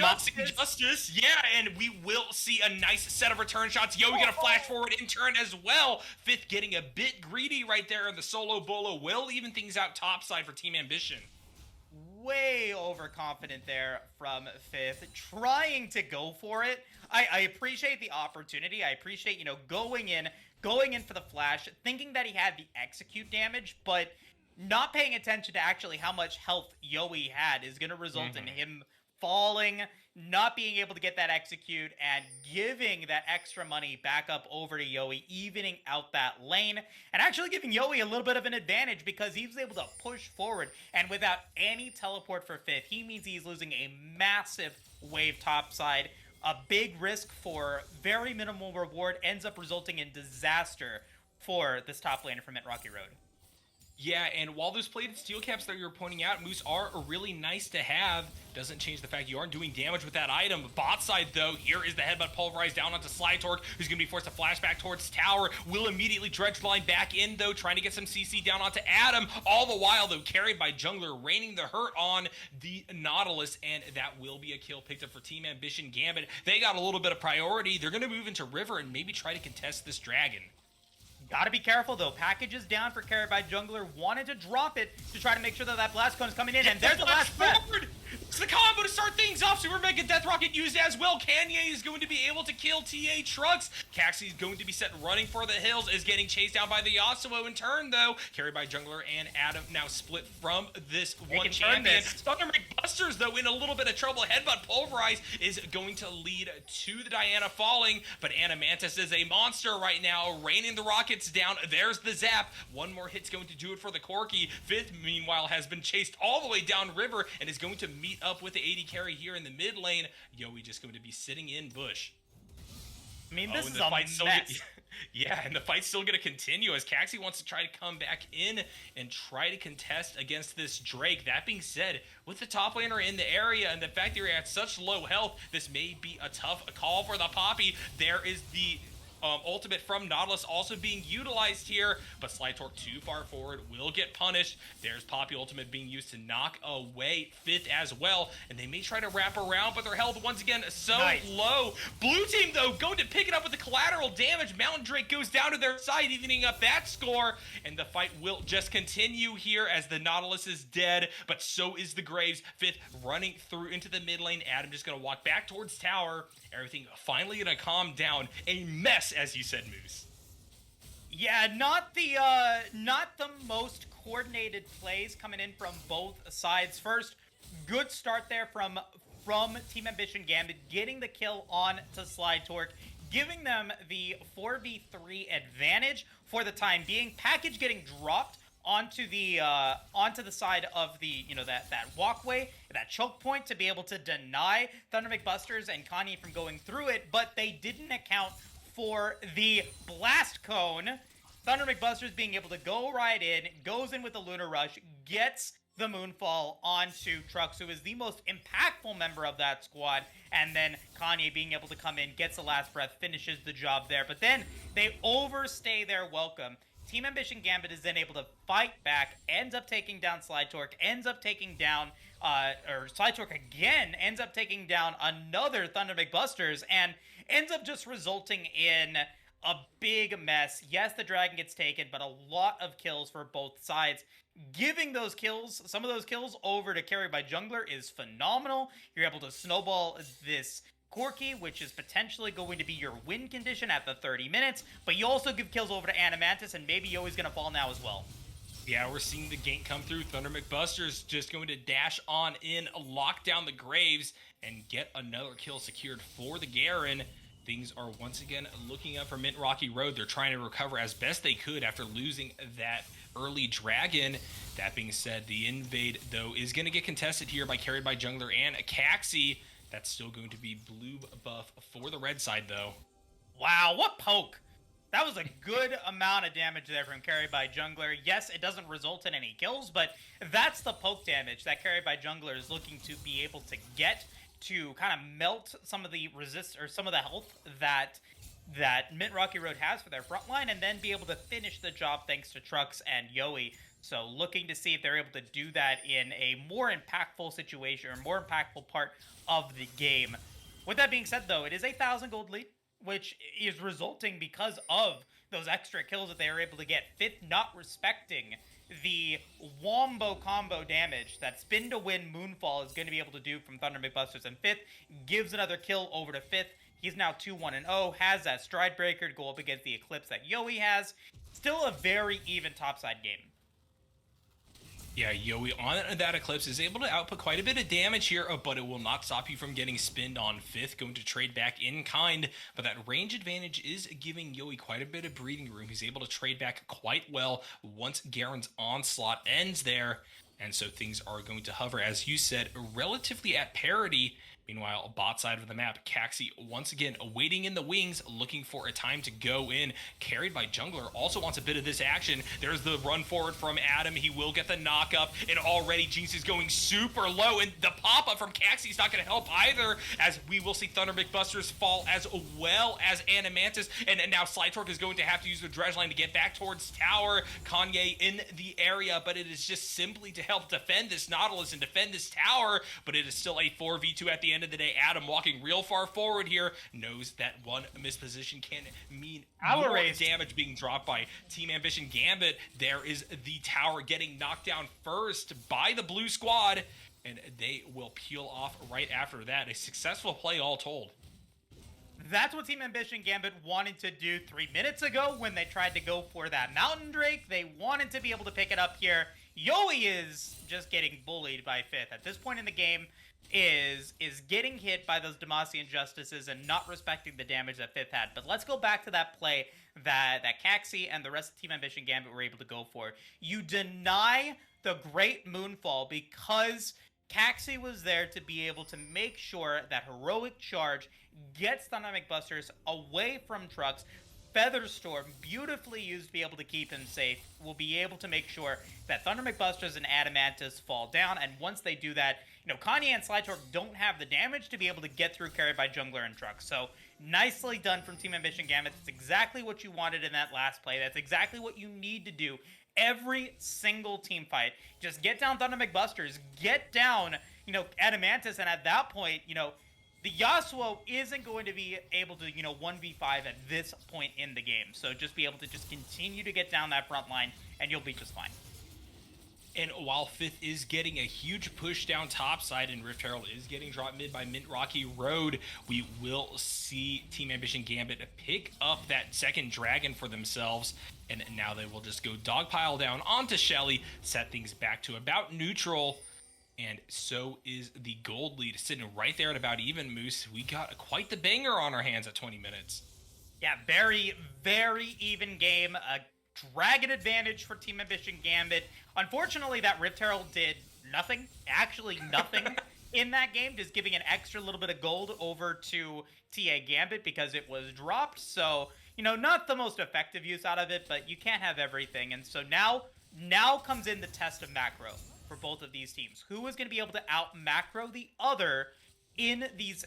Justice. Yeah, and we will see a nice set of return shots. Yo, we got a flash forward in turn as well. Fifth getting a bit greedy right there in the solo bolo. Will even things out topside for Team Ambition. Way overconfident there from Fifth, trying to go for it. I appreciate the opportunity. I appreciate, going in for the flash, thinking that he had the execute damage, but not paying attention to actually how much health Yowie had is going to result in him falling, not being able to get that execute and giving that extra money back up over to Yowie, evening out that lane, and actually giving Yowie a little bit of an advantage because he was able to push forward, and without any teleport for Fifth, he means he's losing a massive wave topside. A big risk for very minimal reward ends up resulting in disaster for this top laner from Rocky Road. Yeah, and while those plated steel caps that you're pointing out, Moose, are really nice to have, doesn't change the fact you aren't doing damage with that item. Bot side, though, here is the headbutt pulverized down onto Slytorque, who's going to be forced to flash back towards tower. Will immediately dredge line back in, though, trying to get some CC down onto Adam. All the while, though, carried by Jungler, raining the hurt on the Nautilus, and that will be a kill picked up for Team Ambition Gambit. They got a little bit of priority. They're going to move into River and maybe try to contest this dragon. Gotta be careful, though. Package is down for Carried by Jungler. Wanted to drop it to try to make sure that that Blast Cone is coming in. And there's the last breath. It's the combo to start things off. Super Mega Death Rocket used as well. Kanye is going to be able to kill TA Trucks. Caxi is going to be set running for the hills. Is getting chased down by the Yasuo in turn, though. Carried by Jungler and Adam now split from this one champion. Thunder McBusters, though, in a little bit of trouble. Headbutt Pulverize is going to lead to the Diana falling. But Anamantis is a monster right now, raining the rockets down. There's the zap. One more hit's going to do it for the Corki. Fifth, meanwhile, has been chased all the way down river and is going to meet up with the AD carry here in the mid lane. Yowie just going to be sitting in bush. I mean, this is a mess. Yeah, and the fight's still going to continue as Caxi wants to try to come back in and try to contest against this Drake. That being said, with the top laner in the area and the fact that you're at such low health, this may be a tough call for the Poppy. There is the ultimate from Nautilus also being utilized here, but Slytorque too far forward will get punished. There's Poppy ultimate being used to knock away Fifth as well, and they may try to wrap around, but their health once again so low. Blue team, though, going to pick it up with the collateral damage. Mountain Drake goes down to their side, evening up that score, and the fight will just continue here as the Nautilus is dead, but so is the Graves. Fifth running through into the mid lane. Adam just going to walk back towards tower. Everything finally going to calm down. A mess, as you said, Moose. Yeah, not the most coordinated plays coming in from both sides. First, good start there from Team Ambition Gambit, getting the kill on to Slytorque, giving them the 4v3 advantage for the time being. Package getting dropped onto the side of the, that walkway, that choke point, to be able to deny Thunder McBusters and Kanye from going through it, but they didn't account for the Blast Cone. Thunder McBusters being able to go right in, goes in with the Lunar Rush, gets the Moonfall onto Trucks, who is the most impactful member of that squad, and then Kanye being able to come in, gets the last breath, finishes the job there, but then they overstay their welcome. Team Ambition Gambit is then able to fight back, ends up taking down Slytorque, ends up taking down, Slytorque again, ends up taking down another Thunder McBusters, and ends up just resulting in a big mess. Yes, the dragon gets taken, but a lot of kills for both sides. Giving those kills, some of those kills over to Carried by Jungler is phenomenal. You're able to snowball this Corki, which is potentially going to be your win condition at the 30 minutes, but you also give kills over to Anamantis, and maybe Yoey's going to fall now as well. Yeah, we're seeing the gank come through. Thunder McBusters just going to dash on in, lock down the Graves, and get another kill secured for the Garen. Things are once again looking up for Mint Rocky Road. They're trying to recover as best they could after losing that early dragon. That being said, the invade, though, is going to get contested here by Carried by Jungler and Caxi. That's still going to be blue buff for the red side, though. Wow, what poke! That was a good amount of damage there from Carried by Jungler. Yes, it doesn't result in any kills, but that's the poke damage that Carried by Jungler is looking to be able to get to kind of melt some of the some of the health that Mint Rocky Road has for their front line, and then be able to finish the job thanks to Trucks and Yoey. So looking to see if they're able to do that in a more impactful situation, or more impactful part of the game. With that being said, though, it is a 1,000 gold lead, which is resulting because of those extra kills that they are able to get. Fifth not respecting the wombo combo damage that Spin to Win Moonfall is going to be able to do from Thunder McBusters, and Fifth gives another kill over to Fifth. He's now 2-1-0, has that Stride Breaker to go up against the Eclipse that Yoey has. Still a very even topside game. Yeah, Yowie on that Eclipse is able to output quite a bit of damage here, but it will not stop you from getting spinned on 5th, going to trade back in kind. But that range advantage is giving Yowie quite a bit of breathing room. He's able to trade back quite well once Garen's onslaught ends there. And so things are going to hover, as you said, relatively at parity. Meanwhile, bot side of the map, Caxi once again waiting in the wings, looking for a time to go in. Carried by Jungler, also wants a bit of this action. There's the run forward from Adam. He will get the knock up, and already Jinx is going super low, and the pop-up from Caxi is not going to help either, as we will see Thunder McBusters fall as well as Animantis, and now Slytorque is going to have to use the dredge line to get back towards tower. Kanye in the area, but it is just simply to help defend this Nautilus and defend this tower, but it is still a 4v2 at the end of the day. Adam, walking real far forward here, knows that one misposition can mean more damage being dropped by Team Ambition Gambit. There is the tower getting knocked down first by the blue squad, and they will peel off right after that. A successful play all told. That's what Team Ambition Gambit wanted to do 3 minutes ago when they tried to go for that Mountain Drake. They wanted to be able to pick it up here. Yowie is just getting bullied by 5th. At this point in the game, is getting hit by those Demacian Justices and not respecting the damage that 5th had. But let's go back to that play that Caxi and the rest of Team Ambition Gambit were able to go for. You deny the Great Moonfall because Caxi was there to be able to make sure that Heroic Charge gets Dynamic Busters away from trucks. Featherstorm, beautifully used to be able to keep him safe, will be able to make sure that Thunder McBusters and Adamantis fall down, and once they do that, Kanye and Slytorque don't have the damage to be able to get through carried by Jungler and Truck. So, nicely done from Team Ambition Gambit. That's exactly what you wanted in that last play. That's exactly what you need to do every single team fight. Just get down Thunder McBusters, get down, Adamantis, and at that point, the Yasuo isn't going to be able to, 1v5 at this point in the game. So just be able to just continue to get down that front line, and you'll be just fine. And while 5th is getting a huge push down top side and Rift Herald is getting dropped mid by Mint Rocky Road, we will see Team Ambition Gambit pick up that second dragon for themselves. And now they will just go dogpile down onto Shelly, set things back to about neutral. And so is the gold lead sitting right there at about even, Moose. We got quite the banger on our hands at 20 minutes. Yeah, very, very even game. A dragon advantage for Team Ambition Gambit. Unfortunately, that Rift Herald did nothing. Actually nothing in that game. Just giving an extra little bit of gold over to TA Gambit because it was dropped. So, not the most effective use out of it, but you can't have everything. And so now comes in the test of macro for both of these teams. Who is going to be able to out macro the other in these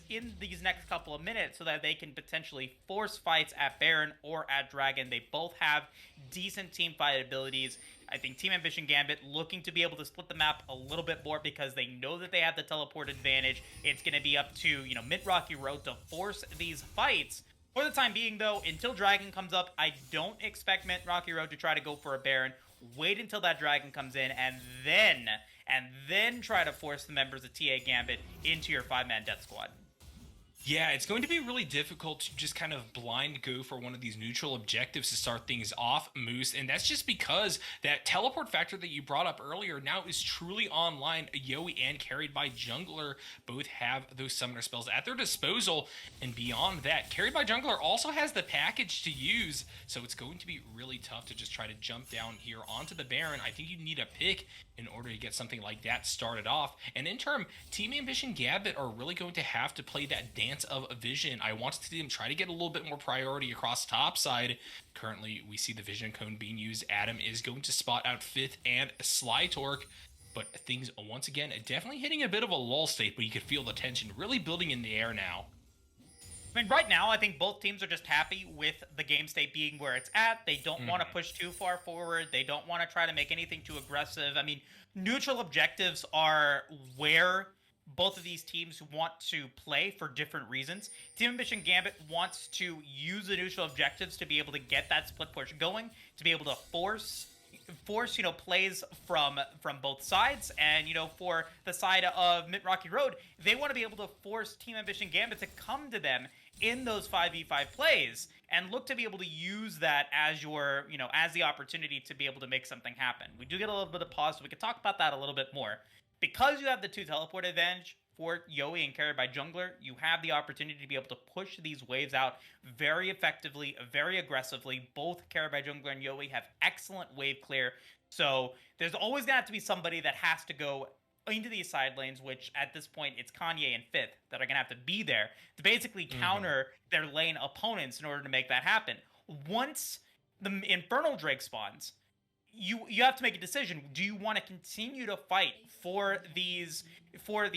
next couple of minutes so that they can potentially force fights at Baron or at Dragon? They both have decent team fight abilities. I think Team Ambition Gambit looking to be able to split the map a little bit more because they know that they have the teleport advantage. It's going to be up to, Mid Rocky Road to force these fights. For the time being, though, until Dragon comes up, I don't expect Mid Rocky Road to try to go for a Baron. Wait until that Dragon comes in, and then try to force the members of TA Gambit into your 5-man death squad. Yeah, it's going to be really difficult to just kind of blind go for one of these neutral objectives to start things off, Moose, and that's just because that teleport factor that you brought up earlier now is truly online. Yowie and carried by Jungler both have those summoner spells at their disposal, and beyond that, carried by Jungler also has the package to use, so it's going to be really tough to just try to jump down here onto the Baron. I think you need a pick in order to get something like that started off, and in turn, Team Ambition Gambit are really going to have to play that dance of vision. I want to see them try to get a little bit more priority across top side. Currently, we see the vision cone being used. Adam is going to spot out 5th and Slytorque, but things, once again, definitely hitting a bit of a lull state, but you could feel the tension really building in the air now. I mean, right now, I think both teams are just happy with the game state being where it's at. They don't want to push too far forward. They don't want to try to make anything too aggressive. I mean, neutral objectives are where both of these teams want to play for different reasons. Team Ambition Gambit wants to use the neutral objectives to be able to get that split push going, to be able to force plays from both sides. And for the side of Mid Rocky Road, they want to be able to force Team Ambition Gambit to come to them in those 5v5 plays and look to be able to use that as your, as the opportunity to be able to make something happen. We do get a little bit of pause, so we could talk about that a little bit more. Because you have the 2 teleport advantage for Yowie and carried by jungler, you have the opportunity to be able to push these waves out very effectively, very aggressively. Both carried by jungler and Yowie have excellent wave clear. So there's always going to have to be somebody that has to go into these side lanes, which at this point it's Kanye and Fifth that are going to have to be there to basically counter their lane opponents in order to make that happen. Once the Infernal Drake spawns, you have to make a decision. Do you want to continue to fight for these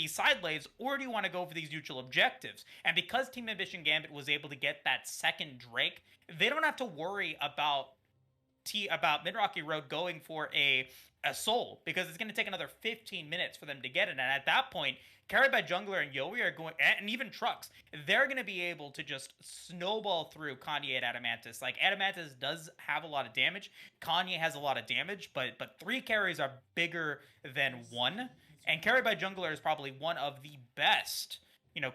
side lanes, or do you want to go for these neutral objectives? And because Team Ambition Gambit was able to get that second Drake, they don't have to worry about Mid Rocky Road going for a soul, because it's going to take another 15 minutes for them to get it. And at that point, carried by jungler and Yowie are going, and even Trucks, they're going to be able to just snowball through Kanye and Adamantis. Like, Adamantis does have a lot of damage. Kanye has a lot of damage, but 3 carries are bigger than 1. And carried by jungler is probably one of the best.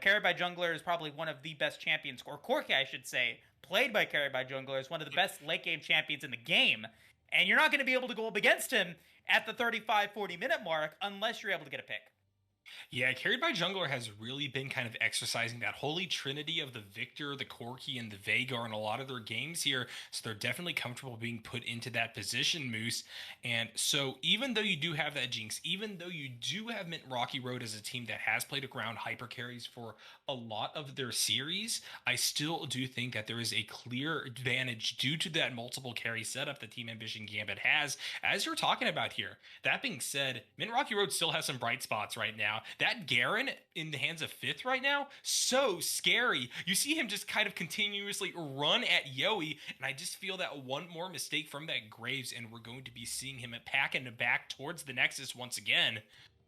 Carried by jungler is probably one of the best champions, or Corki, I should say, played by carried by jungler, is one of the best late game champions in the game. And you're not going to be able to go up against him at the 35-40 minute mark unless you're able to get a pick. Yeah, carried by jungler has really been kind of exercising that holy trinity of the Victor, the Corki, and the Veigar in a lot of their games here. So they're definitely comfortable being put into that position, Moose. And so even though you do have that Jinx, even though you do have Mint Rocky Road as a team that has played around hyper carries for a lot of their series, I still do think that there is a clear advantage due to that multiple carry setup that Team Ambition Gambit has, as you're talking about here. That being said, Mint Rocky Road still has some bright spots right now. That Garen in the hands of Fifth right now, so scary. You see him just kind of continuously run at Yowie, and I just feel that one more mistake from that Graves, and we're going to be seeing him packing back towards the Nexus once again.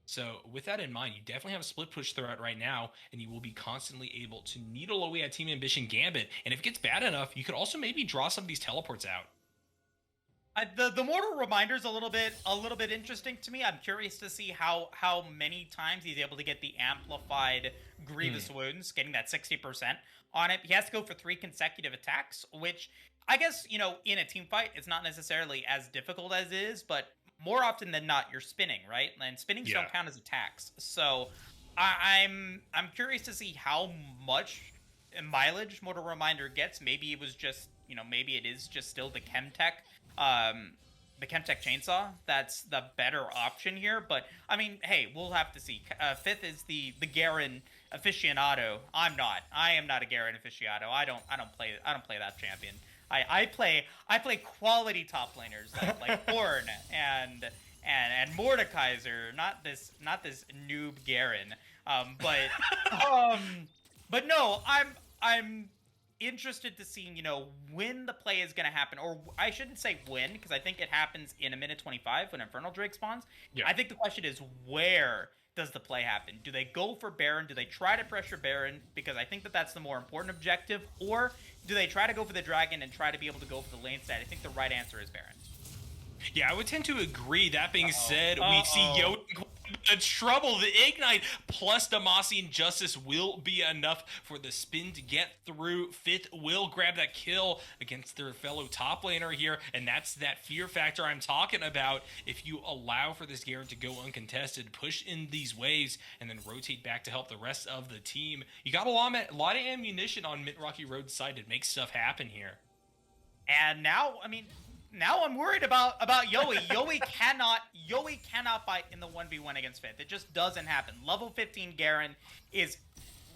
So with that in mind, you definitely have a split push threat right now, and you will be constantly able to needle away at Team Ambition Gambit. And if it gets bad enough, you could also maybe draw some of these teleports out. The mortal reminder's a little bit interesting to me. I'm curious to see how many times he's able to get the amplified grievous wounds, getting that 60% on it. He has to go for 3 consecutive attacks, which I guess, in a team fight, it's not necessarily as difficult as it is, but more often than not, you're spinning, right? And spinnings don't count as attacks. So I'm curious to see how much mileage mortal reminder gets. Maybe it was just, maybe it is just still the Chemtech chainsaw that's the better option here, but I mean, hey, we'll have to see. Fifth is the Garen aficionado. I am not a Garen aficionado. I don't play that champion. I play quality top laners like Horn and Mordekaiser, not this noob Garen. But no, I'm interested to see, when the play is going to happen, or I shouldn't say when, because I think it happens in a minute 25 when Infernal Drake spawns. Yeah. I think the question is, where does the play happen? Do they go for Baron? Do they try to pressure Baron? Because I think that's the more important objective. Or do they try to go for the Dragon and try to be able to go for the lane side? I think the right answer is Baron. Yeah, I would tend to agree. That being said, we see Yoda in trouble. The Ignite plus Demacian Justice will be enough for the spin to get through. Fifth will grab that kill against their fellow top laner here, and that's that fear factor I'm talking about. If you allow for this Garen to go uncontested, push in these waves, and then rotate back to help the rest of the team, you got a lot of ammunition on Mint Rocky Road's side to make stuff happen here. And now I'm worried about Yowie. Yowie cannot fight in the 1v1 against Fifth. It just doesn't happen. Level 15 Garen is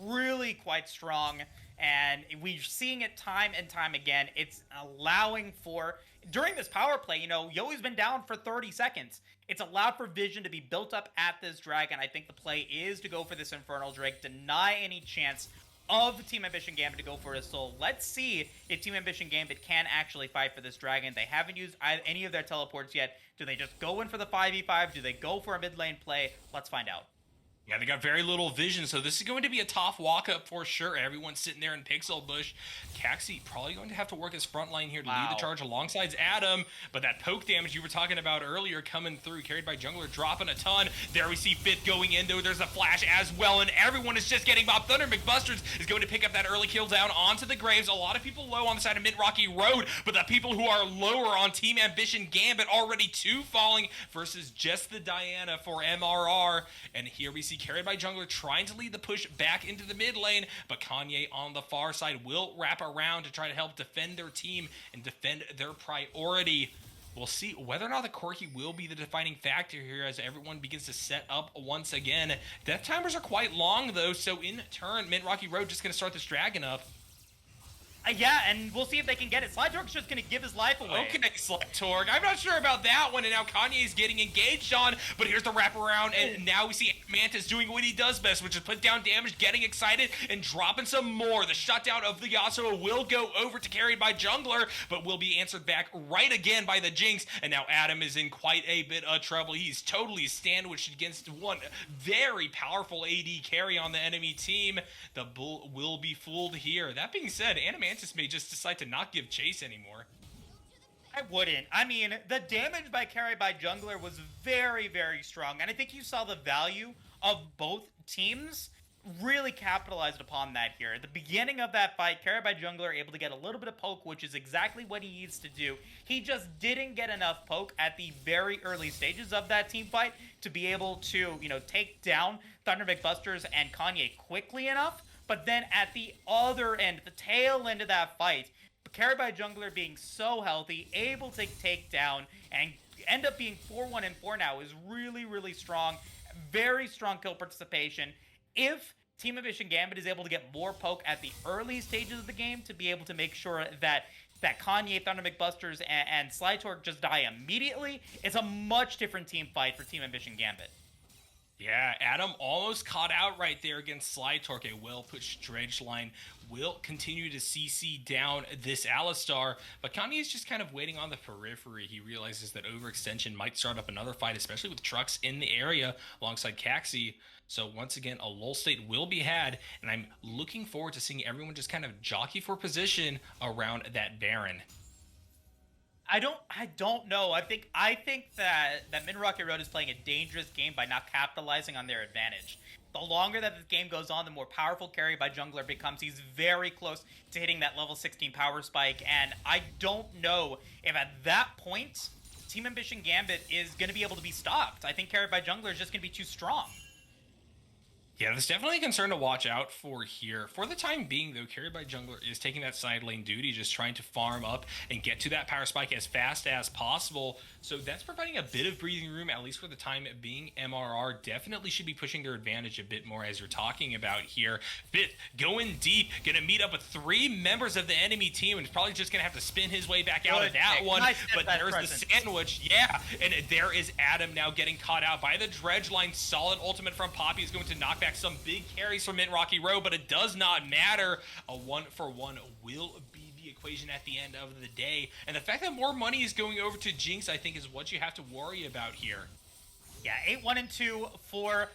really quite strong, and we're seeing it time and time again. It's allowing for, during this power play, Yoey's been down for 30 seconds. It's allowed for vision to be built up at this dragon. I think the play is to go for this Infernal Drake, deny any chance of Team Ambition Gambit to go for a soul. Let's see if Team Ambition Gambit can actually fight for this dragon. They haven't used any of their teleports yet. Do they just go in for the 5v5? Do they go for a mid lane play? Let's find out. Yeah, they got very little vision, so this is going to be a tough walk-up for sure. Everyone's sitting there in Pixel Bush. Caxi probably going to have to work his front line here to lead the charge alongside Adam, but that poke damage you were talking about earlier coming through, carried by Jungler, dropping a ton. There we see Fifth going in, though. There's a flash as well, and everyone is just getting Bob. Thunder McBusters is going to pick up that early kill down onto the Graves. A lot of people low on the side of Mid Rocky Road, but the people who are lower on Team Ambition Gambit already two falling versus just the Diana for MRR. And here we see carried by Jungler trying to lead the push back into the mid lane, but Kanye on the far side will wrap around to try to help defend their team and defend their priority. We'll see whether or not the Corki will be the defining factor here as everyone begins to set up once again. Death timers are quite long though, so in turn, Mid Rocky Road just going to start this dragon up. Yeah, and we'll see if they can get it. Slytorg's just going to give his life away. Okay, Slytorg. I'm not sure about that one, and now Kanye's getting engaged on, but here's the wraparound, and now we see Mantis doing what he does best, which is put down damage, getting excited, and dropping some more. The shutdown of the Yasuo will go over to carried by Jungler, but will be answered back right again by the Jinx, and now Adam is in quite a bit of trouble. He's totally sandwiched against one very powerful AD carry on the enemy team. The Bull will be fooled here. That being said, Animantis may just decide to not give chase anymore. I wouldn't. I mean, the damage by carry by Jungler was very, very strong, and I think you saw the value of both teams really capitalized upon that here. At the beginning of that fight, carry by Jungler able to get a little bit of poke, which is exactly what he needs to do. He just didn't get enough poke at the very early stages of that team fight to be able to, take down Thunder McBusters and Kanye quickly enough. But then at the other end, the tail end of that fight, carried by Jungler being so healthy, able to take down and end up being 4-1 and 4 now is really, really strong. Very strong kill participation. If Team Ambition Gambit is able to get more poke at the early stages of the game to be able to make sure that Kanye, Thunder McBusters, and Slytorg just die immediately, it's a much different team fight for Team Ambition Gambit. Yeah, Adam almost caught out right there against Slytorg. A well-pushed dredge line will continue to CC down this Alistar, but Kanye is just kind of waiting on the periphery. He realizes that overextension might start up another fight, especially with trucks in the area alongside Caxi. So once again, a lull state will be had, and I'm looking forward to seeing everyone just kind of jockey for position around that Baron. I don't know. I think that Mid Rocky Road is playing a dangerous game by not capitalizing on their advantage. The longer that the game goes on, the more powerful carry by Jungler becomes. He's very close to hitting that level 16 power spike, and I don't know if at that point Team Ambition Gambit is going to be able to be stopped. I think carry by Jungler is just going to be too strong. Yeah, there's definitely a concern to watch out for here. For the time being, though, carried by Jungler is taking that side lane duty, just trying to farm up and get to that power spike as fast as possible. So that's providing a bit of breathing room, at least for the time being. MRR definitely should be pushing their advantage a bit more, as you're talking about here. Fifth, going deep, going to meet up with 3 members of the enemy team, and probably just going to have to spin his way back out of that one. Nice, but there's the sandwich, yeah. And there is Adam now getting caught out by the dredge line. Solid ultimate from Poppy is going to knock back some big carries from Mid Rocky Road, but it does not matter. A 1-for-1 will be the equation at the end of the day. And the fact that more money is going over to Jinx, I think, is what you have to worry about here. Yeah, 8-1 and 2 for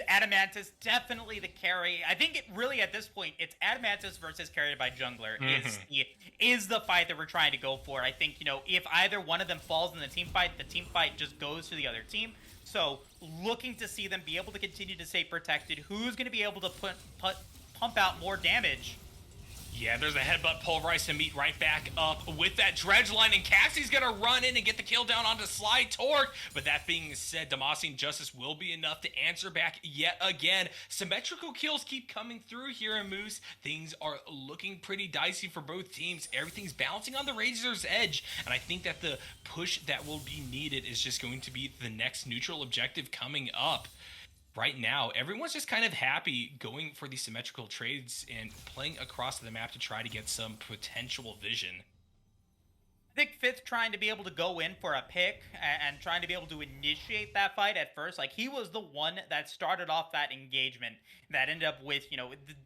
Adamantis, definitely the carry. I think it really, at this point, it's Adamantis versus carried by Jungler is the fight that we're trying to go for. I think, if either one of them falls in the team fight just goes to the other team. So, looking to see them be able to continue to stay protected. Who's going to be able to pump out more damage? Yeah, there's a headbutt pulverized to meet right back up with that dredge line, and Cassie's gonna run in and get the kill down onto Slytorg. But that being said, Damascene Justice will be enough to answer back yet again. Symmetrical kills keep coming through here in Moose. Things are looking pretty dicey for both teams. Everything's balancing on the Razor's edge, and I think that the push that will be needed is just going to be the next neutral objective coming up. Right now, everyone's just kind of happy going for these symmetrical trades and playing across the map to try to get some potential vision. I think Fifth trying to be able to go in for a pick and trying to be able to initiate that fight at first. Like, he was the one that started off that engagement that ended up with,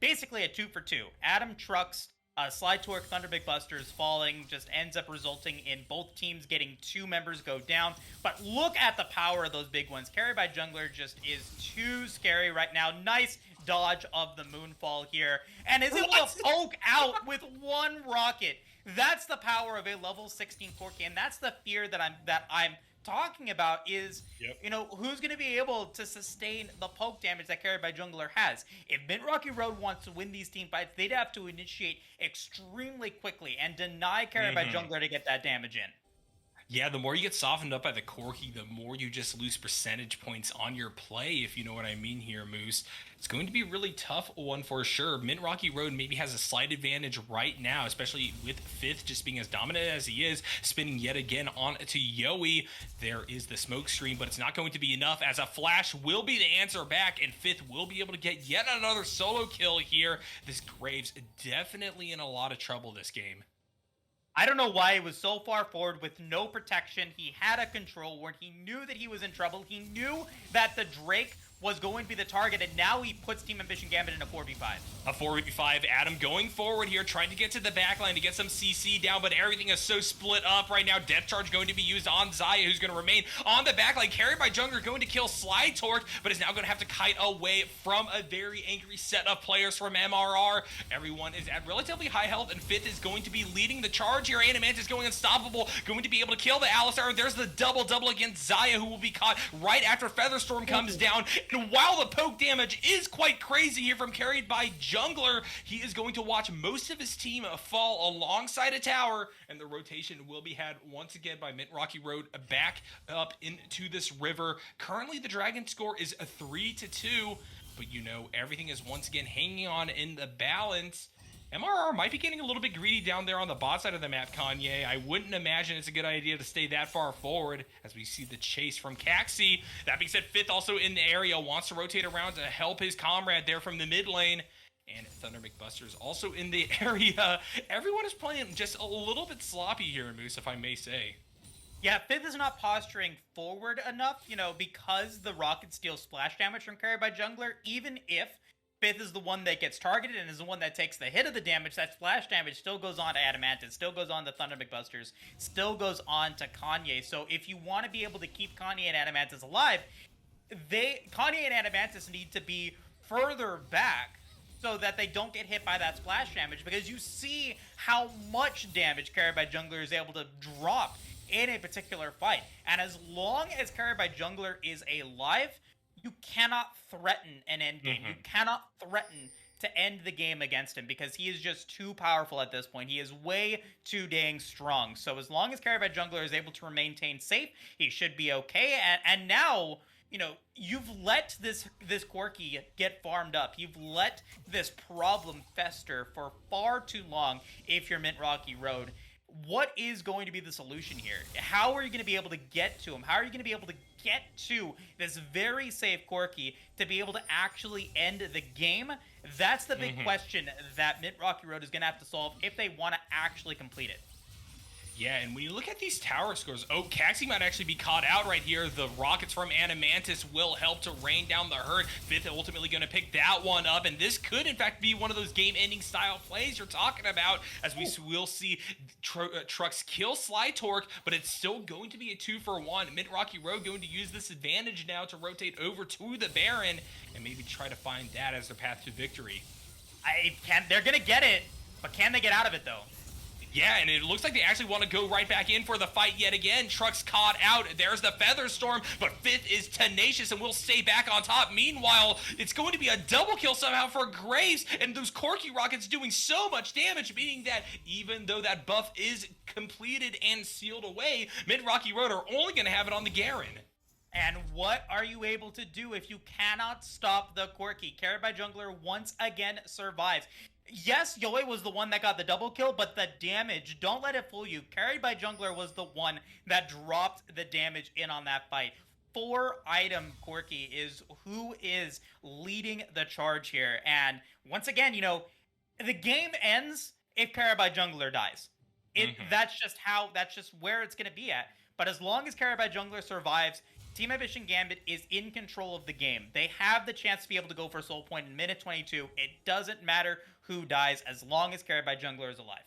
basically a 2-for-2. Adam trucks Slide Torque, Thunder McBusters falling just ends up resulting in both teams getting 2 members go down. But look at the power of those big ones. Carry by Jungler just is too scary right now. Nice dodge of the Moonfall here. And is able to poke out with 1 rocket. That's the power of a level 16 Corki, and that's the fear that I'm talking about is, who's going to be able to sustain the poke damage that Carried by Jungler has. If Mint Rocky Road wants to win these team fights, they'd have to initiate extremely quickly and deny Carried by Jungler to get that damage in. Yeah, the more you get softened up by the Corki, the more you just lose percentage points on your play, if you know what I mean here, Moose. It's going to be a really tough one for sure. Mint Rocky Road maybe has a slight advantage right now, especially with Fifth just being as dominant as he is, spinning yet again on to Yowie. There is the smoke screen, but it's not going to be enough, as a flash will be the answer back, and Fifth will be able to get yet another solo kill here. This Graves definitely in a lot of trouble this game. I don't know why he was so far forward with no protection. He had a control ward. He knew that he was in trouble. He knew that the Drake was going to be the target, and now he puts Team Ambition Gambit in a 4v5. A 4v5, Adam going forward here, trying to get to the backline to get some CC down, but everything is so split up right now. Death Charge going to be used on Xayah, who's going to remain on the backline. Carried by Jungler, going to kill Slide Torque, but is now going to have to kite away from a very angry set of players from MRR. Everyone is at relatively high health, and Fifth is going to be leading the charge here. Animant is going unstoppable, going to be able to kill the Alistar. There's the double against Xayah, who will be caught right after Featherstorm comes down. And while the poke damage is quite crazy here from Carried by Jungler, he is going to watch most of his team fall alongside a tower, and the rotation will be had once again by Mint Rocky Road back up into this river. Currently, the Dragon score is a 3-2, but everything is once again hanging on in the balance. MRR might be getting a little bit greedy down there on the bot side of the map, Kanye. I wouldn't imagine it's a good idea to stay that far forward as we see the chase from Caxi. That being said, Fifth also in the area, wants to rotate around to help his comrade there from the mid lane. And Thunder McBusters also in the area. Everyone is playing just a little bit sloppy here, Moose, if I may say. Yeah, Fifth is not posturing forward enough, because the rockets deal splash damage from Carried by Jungler. Even if Fifth is the one that gets targeted and is the one that takes the hit of the damage, that splash damage still goes on to Adamantid, still goes on to Thunder McBusters, still goes on to Kanye. So if you want to be able to keep Kanye and Adamantis alive, Kanye and Adamantis need to be further back so that they don't get hit by that splash damage, because you see how much damage Carried by Jungler is able to drop in a particular fight. And as long as Carried by Jungler is alive, you cannot threaten an end game. You cannot threaten to end the game against him, because he is just too powerful at this point. He is way too dang strong. So as long as Carried by Jungler is able to maintain safe, he should be okay. And now, you've let this Corki get farmed up. You've let this problem fester for far too long if you're Mint Rocky Road. What is going to be the solution here? How are you going to be able to get to him? How are you going to be able to get to this very safe Corki to be able to actually end the game? That's the big question that Mint Rocky Road is going to have to solve if they want to actually complete it. Yeah, and when you look at these tower scores, Caxi might actually be caught out right here. The rockets from Animantis will help to rain down the herd. Fifth ultimately going to pick that one up, and this could, in fact, be one of those game-ending style plays you're talking about, as we will see Trucks kill Slide Torque, but it's still going to be a 2-for-1. Mint Rocky Road going to use this advantage now to rotate over to the Baron and maybe try to find that as their path to victory. They're going to get it, but can they get out of it, though? Yeah, and it looks like they actually want to go right back in for the fight yet again. Truck's caught out. There's the Featherstorm, but Fifth is tenacious and will stay back on top. Meanwhile, it's going to be a double kill somehow for Graves, and those Corki rockets doing so much damage, meaning that even though that buff is completed and sealed away, Mint Rocky Road are only going to have it on the Garen. And what are you able to do if you cannot stop the Corki? Carried by Jungler once again survives. Yes, Yowie was the one that got the double kill, but the damage, don't let it fool you. Carried by Jungler was the one that dropped the damage in on that fight. 4-item Corki is who is leading the charge here. And once again, the game ends if Carried by Jungler dies. That's just where it's going to be at. But as long as Carried by Jungler survives, Team Ambition Gambit is in control of the game. They have the chance to be able to go for a soul point in minute 22. It doesn't matter who dies as long as Carried by Jungler is alive.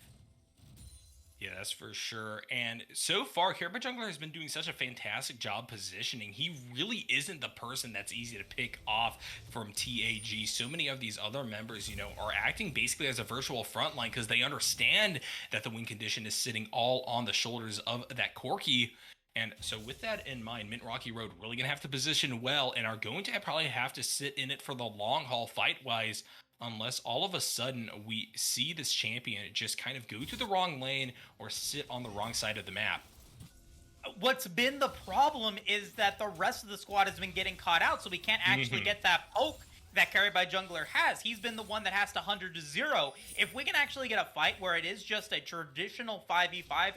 Yeah, that's for sure. And so far, Caribou Jungler has been doing such a fantastic job positioning. He really isn't the person that's easy to pick off from TAG. So many of these other members, are acting basically as a virtual frontline because they understand that the win condition is sitting all on the shoulders of that Corki. And so with that in mind, Mint Rocky Road really going to have to position well and are going to probably have to sit in it for the long haul fight-wise, unless all of a sudden we see this champion just kind of go to the wrong lane or sit on the wrong side of the map. What's been the problem is that the rest of the squad has been getting caught out, so we can't actually get that poke that Carried by Jungler has. He's been the one that has to 100-0. If we can actually get a fight where it is just a traditional 5v5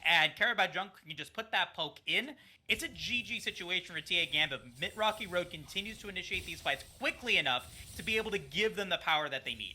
and Carried by Jungler can just put that poke in, it's a GG situation for TA Gambit. Mint Rocky Road continues to initiate these fights quickly enough to be able to give them the power that they need.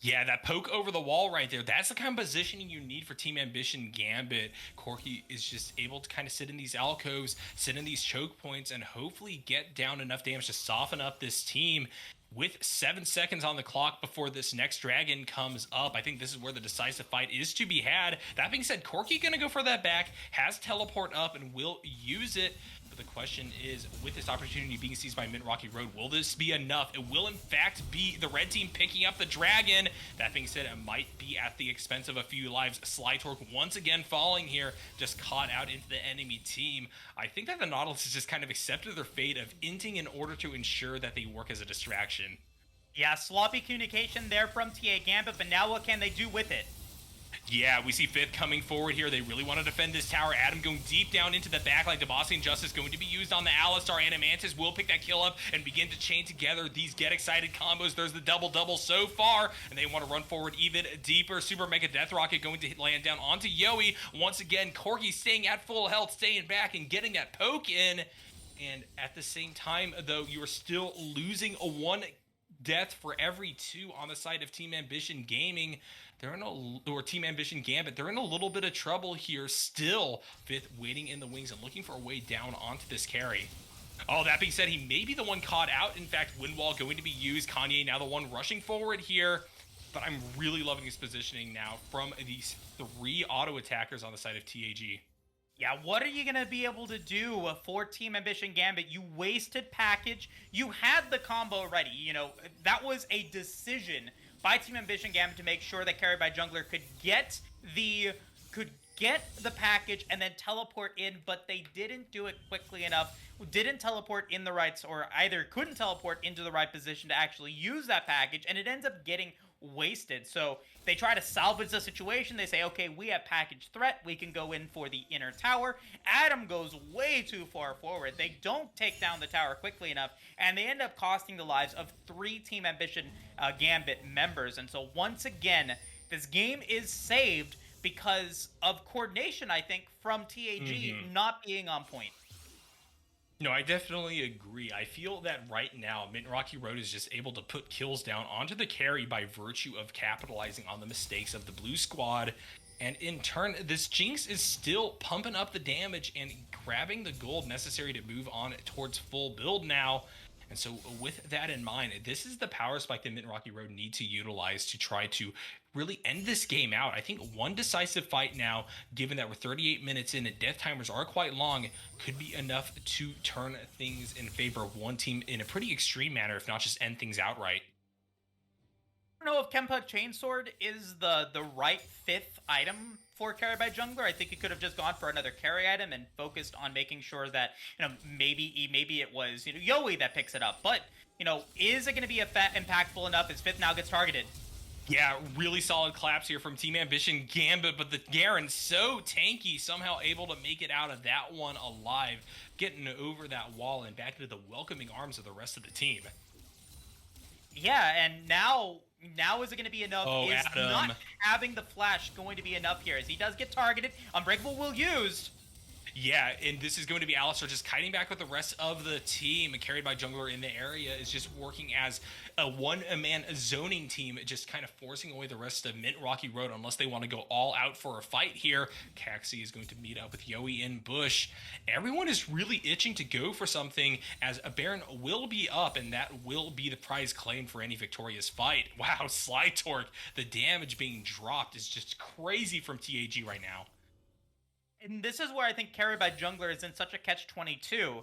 Yeah, that poke over the wall right there, that's the kind of positioning you need for Team Ambition Gambit. Corki is just able to kind of sit in these alcoves, sit in these choke points, and hopefully get down enough damage to soften up this team. With 7 seconds on the clock before this next dragon comes up, I think this is where the decisive fight is to be had. That being said, Corki going to go for that back, has teleport up, and will use it. But the question is, with this opportunity being seized by Mint Rocky Road, will this be enough? It will, in fact, be the red team picking up the dragon. That being said, it might be at the expense of a few lives. Slytorque once again falling here, just caught out into the enemy team. I think that the Nautilus has just kind of accepted their fate of inting in order to ensure that they work as a distraction. Yeah, sloppy communication there from TA Gambit, but now what can they do with it? Yeah, we see Fifth coming forward here. They really want to defend this tower. Adam going deep down into the back like Debasi and Justice going to be used on the Alistar. Animantis will pick that kill up and begin to chain together these get excited combos. There's the double-double so far, and they want to run forward even deeper. Super Mega Death Rocket going to land down onto Yowie. Once again, Corki staying at full health, staying back and getting that poke in. And at the same time, though, you are still losing a one death for every 2 on the side of Team Ambition Gaming. Or Team Ambition Gambit, they're in a little bit of trouble here still. Fifth waiting in the wings and looking for a way down onto this carry. Oh, that being said, he may be the one caught out. In fact, Windwall going to be used. Kanye now the one rushing forward here. But I'm really loving his positioning now from these 3 auto attackers on the side of TAG. Yeah, what are you going to be able to do for Team Ambition Gambit? You wasted package. You had the combo ready. That was a decision by Team Ambition Gambit to make sure that Carried by Jungler could get the package and then teleport in, but they didn't do it quickly enough. Didn't teleport in the right, or either couldn't teleport into the right position to actually use that package, and it ends up getting wasted. So they try to salvage the situation. They say, okay, we have package threat. We can go in for the inner tower. Adam goes way too far forward. They don't take down the tower quickly enough, and they end up costing the lives of 3 Team Ambition Gambit members. And so once again, this game is saved because of coordination, I think, from TAG not being on point. No, I definitely agree. I feel that right now, Mint Rocky Road is just able to put kills down onto the carry by virtue of capitalizing on the mistakes of the blue squad. And in turn, this Jinx is still pumping up the damage and grabbing the gold necessary to move on towards full build now. And so with that in mind, this is the power spike that Mint Rocky Road need to utilize to try to really end this game out. I think one decisive fight now, given that we're 38 minutes in and death timers are quite long, could be enough to turn things in favor of one team in a pretty extreme manner, if not just end things outright. I don't know if Kempa Chainsword is the right 5th item for Carry by Jungler. I think he could have just gone for another carry item and focused on making sure that, maybe it was, Yowie that picks it up. But, is it going to be impactful enough as 5th now gets targeted? Yeah, really solid claps here from Team Ambition Gambit, but the Garen so tanky, somehow able to make it out of that one alive, getting over that wall and back into the welcoming arms of the rest of the team. Yeah, and now is it going to be enough? Oh, is Adam. Not having the flash going to be enough here? As he does get targeted, Unbreakable will use. Yeah, and this is going to be Alistar just kiting back with the rest of the team, carried by jungler in the area, is just working as a one-man zoning team, just kind of forcing away the rest of Mint Rocky Road unless they want to go all out for a fight here. Caxi is going to meet up with Yowie in Bush. Everyone is really itching to go for something as a Baron will be up, and that will be the prize claim for any victorious fight. Wow, Sly Torque, the damage being dropped is just crazy from TAG right now. And this is where I think carried by jungler is in such a catch-22.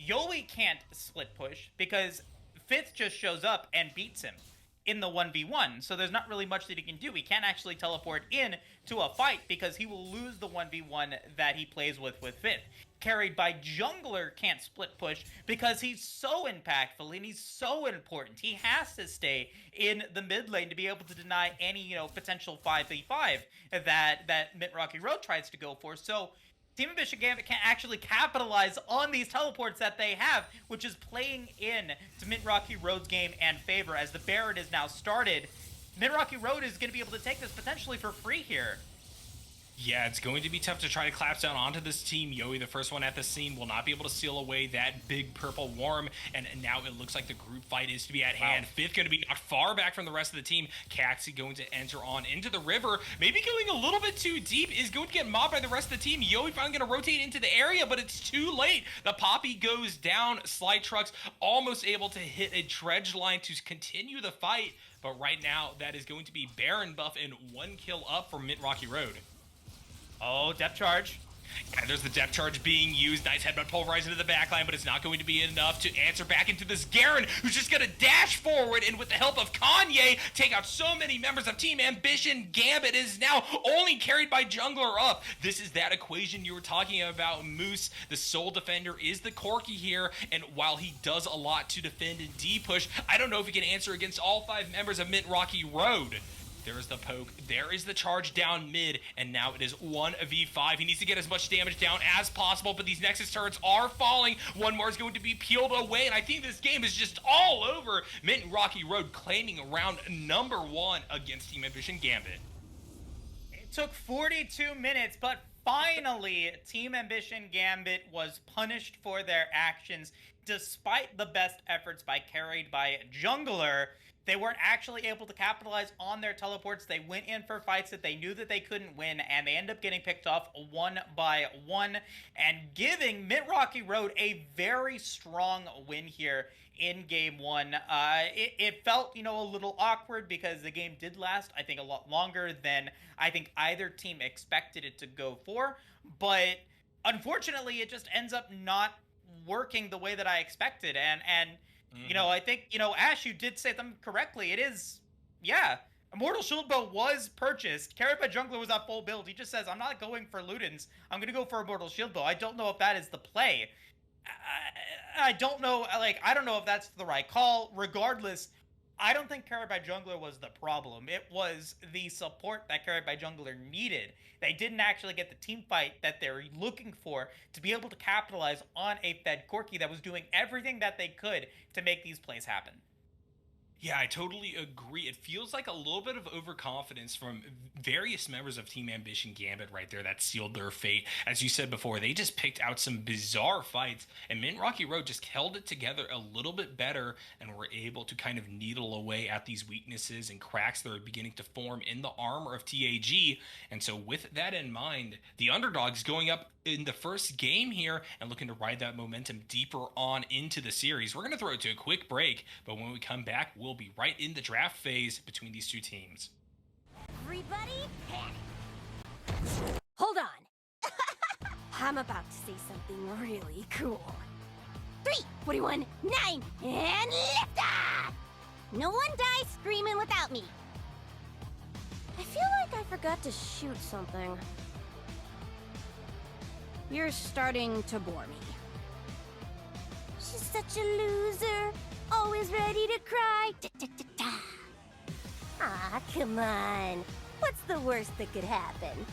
Yoli can't split push because Fifth just shows up and beats him in the 1v1. So there's not really much that he can do. He can't actually teleport in to a fight because he will lose the 1v1 that he plays with Fifth. Carried by jungler can't split push because he's so impactful and he's so important. He has to stay in the mid lane to be able to deny any, potential 5v5 that Mint Rocky Road tries to go for. So Team Ambition Gambit can't actually capitalize on these teleports that they have, which is playing in to Mint Rocky Road's game and favor. As the Baron is now started, Mint Rocky Road is going to be able to take this potentially for free here. Yeah, it's going to be tough to try to collapse down onto this team. Yowie, the first one at the scene, will not be able to seal away that big purple worm, and now it looks like the group fight is to be at hand. Fifth going to be knocked far back from the rest of the team. Caxi going to enter on into the river, maybe going a little bit too deep, is going to get mobbed by the rest of the team. Yowie finally going to rotate into the area, but it's too late. The Poppy goes down. Slide Trucks almost able to hit a dredge line to continue the fight, but right now that is going to be Baron buff and 1 kill up for Mint Rocky Road. Oh, depth charge. Yeah, there's the depth charge being used. Nice headbutt pulverized into the backline, but it's not going to be enough to answer back into this Garen, who's just going to dash forward, and with the help of Kanye, take out so many members of Team Ambition. Gambit is now only carried by jungler up. This is that equation you were talking about, Moose. The sole defender is the Corki here, and while he does a lot to defend and D-push, I don't know if he can answer against all 5 members of Mint Rocky Road. There is the poke, there is the charge down mid, and now it is 1v5. He needs to get as much damage down as possible, but these Nexus turrets are falling. One more is going to be peeled away, and I think this game is just all over. Mint Rocky Road claiming round number 1 against Team Ambition Gambit. It took 42 minutes, but finally, Team Ambition Gambit was punished for their actions. Despite the best efforts carried by jungler, they weren't actually able to capitalize on their teleports. They went in for fights that they knew that they couldn't win, and they end up getting picked off 1 by 1 and giving Mint Rocky Road a very strong win here in Game 1. It felt, a little awkward because the game did last, I think, a lot longer than I think either team expected it to go for, but unfortunately, it just ends up not working the way that I expected, and I think, Ash, you did say them correctly. It is, Immortal Shield Bow was purchased. Carried by jungler was at full build. He just says, I'm not going for Ludens. I'm going to go for Immortal Shield Bow. I don't know if that is the play. I don't know, I don't know if that's the right call. Regardless, I don't think carried by jungler was the problem. It was the support that carried by jungler needed. They didn't actually get the team fight that they're looking for to be able to capitalize on a fed Corki that was doing everything that they could to make these plays happen. Yeah, I totally agree. It feels like a little bit of overconfidence from various members of Team Ambition Gambit right there that sealed their fate. As you said before, they just picked out some bizarre fights, and Mint Rocky Road just held it together a little bit better and were able to kind of needle away at these weaknesses and cracks that are beginning to form in the armor of TAG. And so with that in mind, the underdogs going up in the first game here and looking to ride that momentum deeper on into the series. We're going to throw it to a quick break, but when we come back, we'll be right in the draft phase between these 2 teams. Everybody panic! Hold on. I'm about to say something really cool. 3, 41, 9, and lift off! No one dies screaming without me. I feel like I forgot to shoot something. You're starting to bore me. She's such a loser. Always ready to cry. Da-da-da-da. Aw, come on. What's the worst that could happen?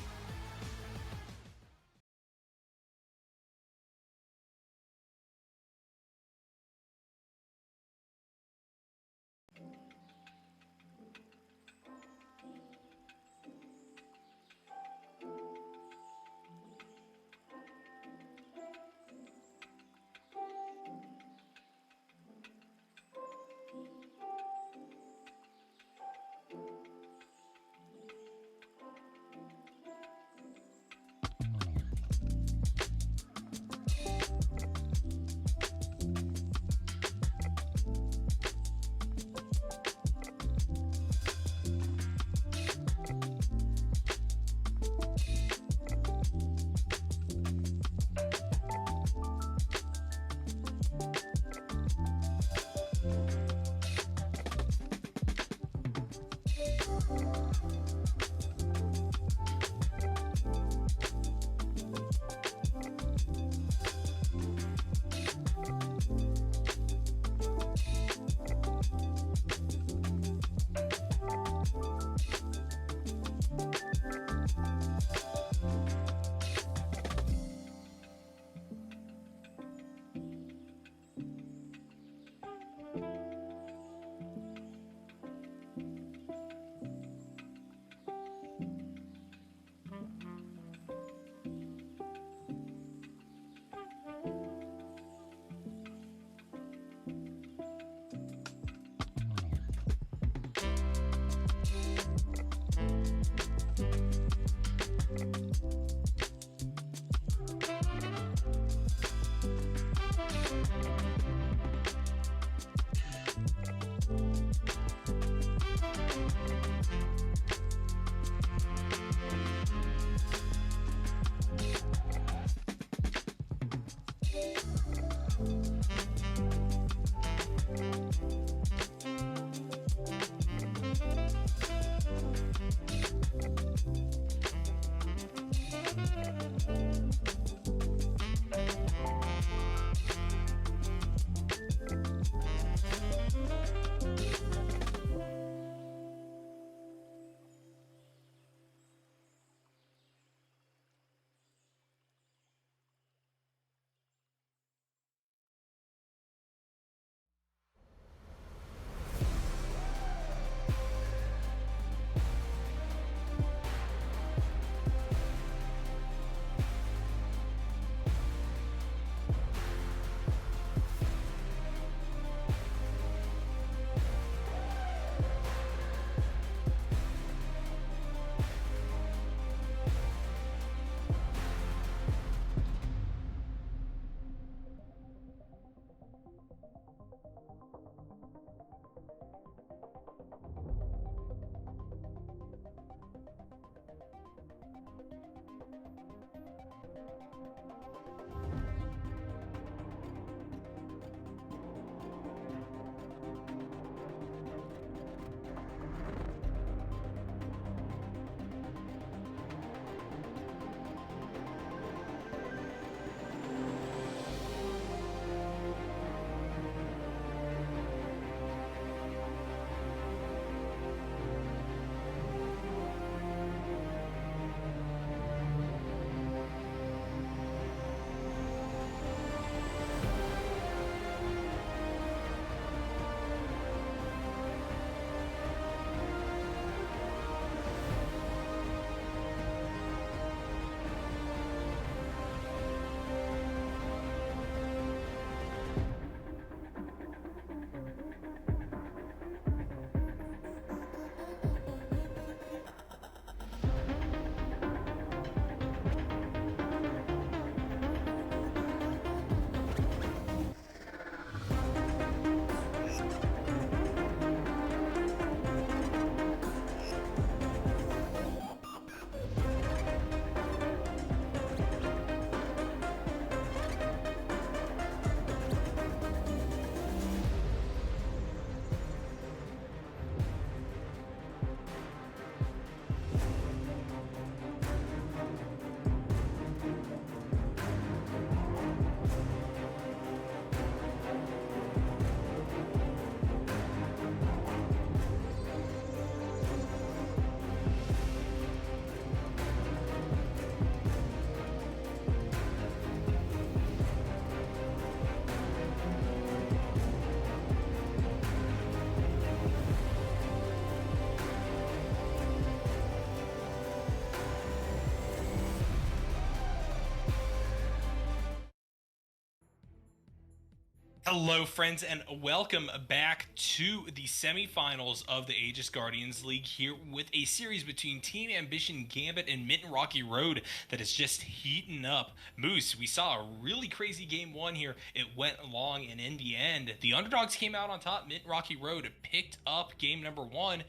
Hello, friends, and welcome back to the semifinals of the Aegis Guardians League here with a series between Team Ambition Gambit and Mint and Rocky Road that is just heating up. Moose, we saw a really crazy game one here. It went long, and in the end, the underdogs came out on top. Mint and Rocky Road picked up game number one,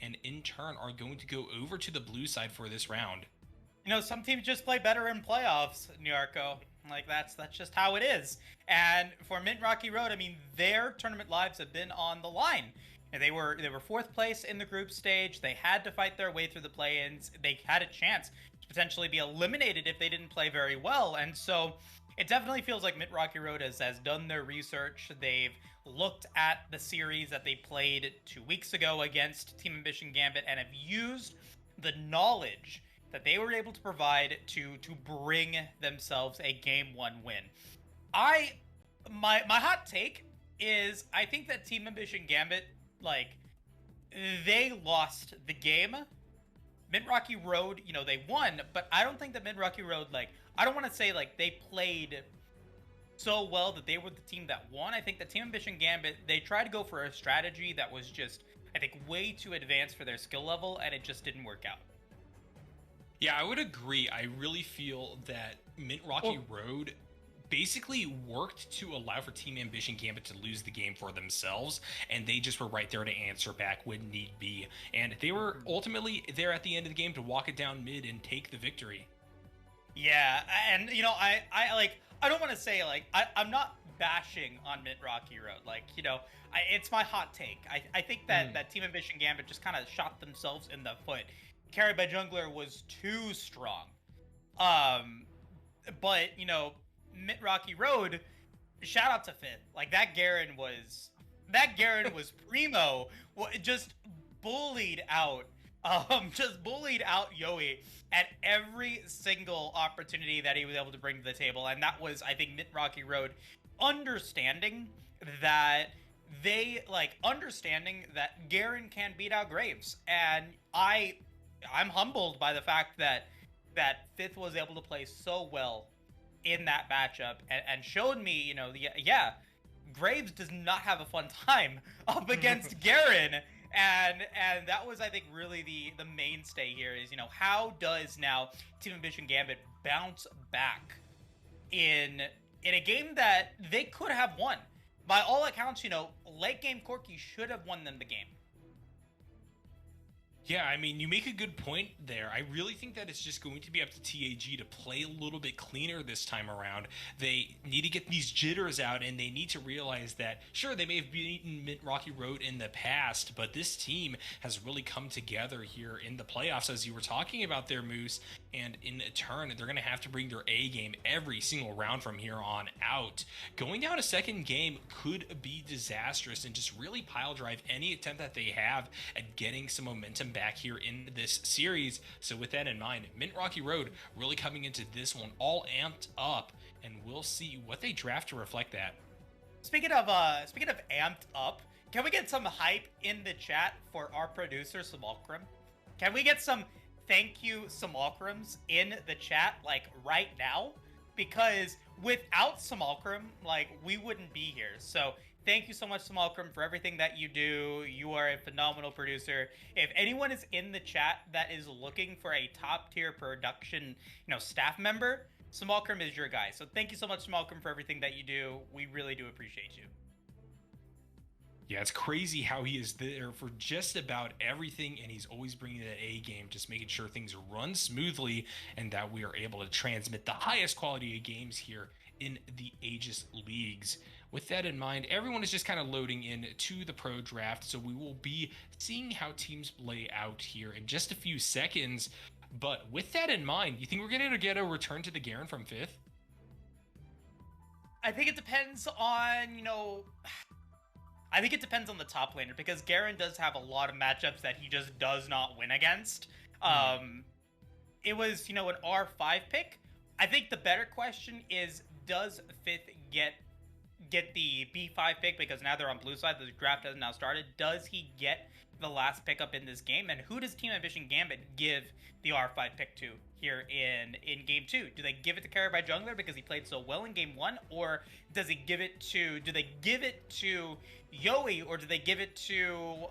and in turn are going to go over to the blue side for this round. You know, some teams just play better in playoffs, Nyarko. Like, that's just how it is. And for Mint Rocky Road, I mean, their tournament lives have been on the line. And they were fourth place in the group stage. They had to fight their way through the play-ins. They had a chance to potentially be eliminated if they didn't play very well. And so it definitely feels like Mint Rocky Road has done their research. They've looked at the series that they played 2 weeks ago against Team Ambition Gambit and have used the knowledge that they were able to provide to bring themselves a game one win. My hot take is I think that Team Ambition Gambit, like, they lost the game. Mint Rocky Road, you know, they won, but I don't think that Mint Rocky Road, like, I don't want to say, like, they played so well that they were the team that won. I think that Team Ambition Gambit, they tried to go for a strategy that was just, I think, way too advanced for their skill level, and it just didn't work out. Yeah, I would agree. I really feel that Mint Rocky Road basically worked to allow for Team Ambition Gambit to lose the game for themselves, and they just were right there to answer back when need be. And they were ultimately there at the end of the game to walk it down mid and take the victory. Yeah, and, you know, I don't want to say, like, I'm not bashing on Mint Rocky Road. Like, you know, it's my hot take. I think that Team Ambition Gambit just kind of shot themselves in the foot. Carried by jungler was too strong. But, you know, Mint Rocky Road, shout out to Fifth. Like, that Garen was primo. Just bullied out Yoi at every single opportunity that he was able to bring to the table. And that was, I think, Mint Rocky Road understanding that Garen can beat out Graves. And I'm humbled by the fact that Fifth was able to play so well in that matchup and showed me, you know, Graves does not have a fun time up against Garen. And that was, I think, really the mainstay here is, you know, how does now Team Ambition Gambit bounce back in a game that they could have won? By all accounts, you know, late game Corki should have won them the game. Yeah, I mean, you make a good point there. I really think that it's just going to be up to TAG to play a little bit cleaner this time around. They need to get these jitters out, and they need to realize that, sure, they may have beaten Mint Rocky Road in the past, but this team has really come together here in the playoffs, as you were talking about there, Moose, and in turn, they're going to have to bring their A game every single round from here on out. Going down a second game could be disastrous and just really pile drive any attempt that they have at getting some momentum back here in this series. So with that in mind, Mint Rocky Road really coming into this one all amped up, and we'll see what they draft to reflect that. Speaking of amped up, can we get some hype in the chat for our producer Simulcrum? Can we get some thank you Simulcrums in the chat, like, right now? Because without Simulcrum, like, we wouldn't be here. So thank you so much, Simulcrum, for everything that you do. You are a phenomenal producer. If anyone is in the chat that is looking for a top-tier production, you know, staff member, Simulcrum is your guy. So thank you so much, Simulcrum, for everything that you do. We really do appreciate you. Yeah, it's crazy how he is there for just about everything, and he's always bringing that A game, just making sure things run smoothly and that we are able to transmit the highest quality of games here in the Aegis leagues. With that in mind, everyone is just kind of loading in to the pro draft, so we will be seeing how teams play out here in just a few seconds. But with that in mind, you think we're going to get a return to the Garen from Fifth? I think it depends on, you know, I think it depends on the top laner, because Garen does have a lot of matchups that he just does not win against. It was, you know, an R5 pick. I think the better question is, does Fifth get get the B5 pick because now they're on blue side. The draft has now started. Does he get the last pickup in this game? And who does Team Ambition Gambit give the R5 pick to here in game 2? Do they give it to Carry by Jungler because he played so well in game 1, or does he give it to? Do they give it to Yoi, or do they give it to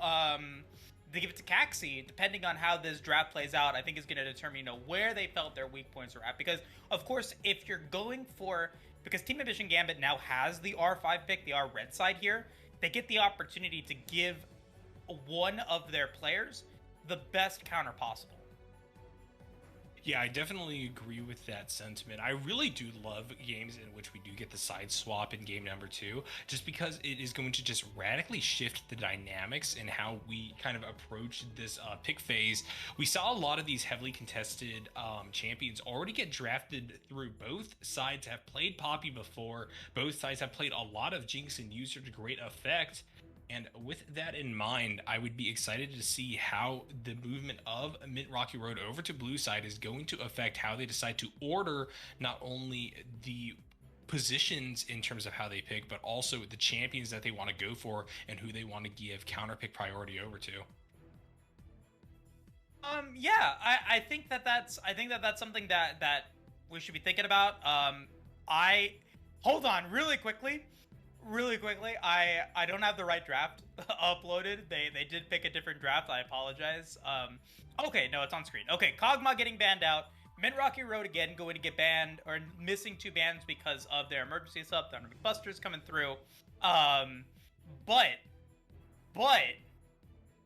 they give it to Caxi? Depending on how this draft plays out, I think is going to determine where they felt their weak points were at. Because of course, if you're going for, because Team Ambition Gambit now has the R5 pick, the R red side here, they get the opportunity to give one of their players the best counter possible. Yeah, I definitely agree with that sentiment. I really do love games in which we do get the side swap in game number 2, just because it is going to just radically shift the dynamics and how we kind of approach this pick phase. We saw a lot of these heavily contested champions already get drafted through. Both sides have played Poppy before. Both sides have played a lot of Jinx and used her to great effect. And with that in mind, I would be excited to see how the movement of Mint Rocky Road over to blue side is going to affect how they decide to order not only the positions in terms of how they pick, but also the champions that they want to go for and who they want to give counter pick priority over to. Yeah, I think that's something that we should be thinking about. Hold on really quickly, I don't have the right draft uploaded. They did pick a different draft. I apologize. Okay, no, it's on screen. Okay, Kog'Maw getting banned out. Mint Rocky Road again going to get banned, or missing 2 bans because of their emergency sub. Thunderbolt Busters coming through. But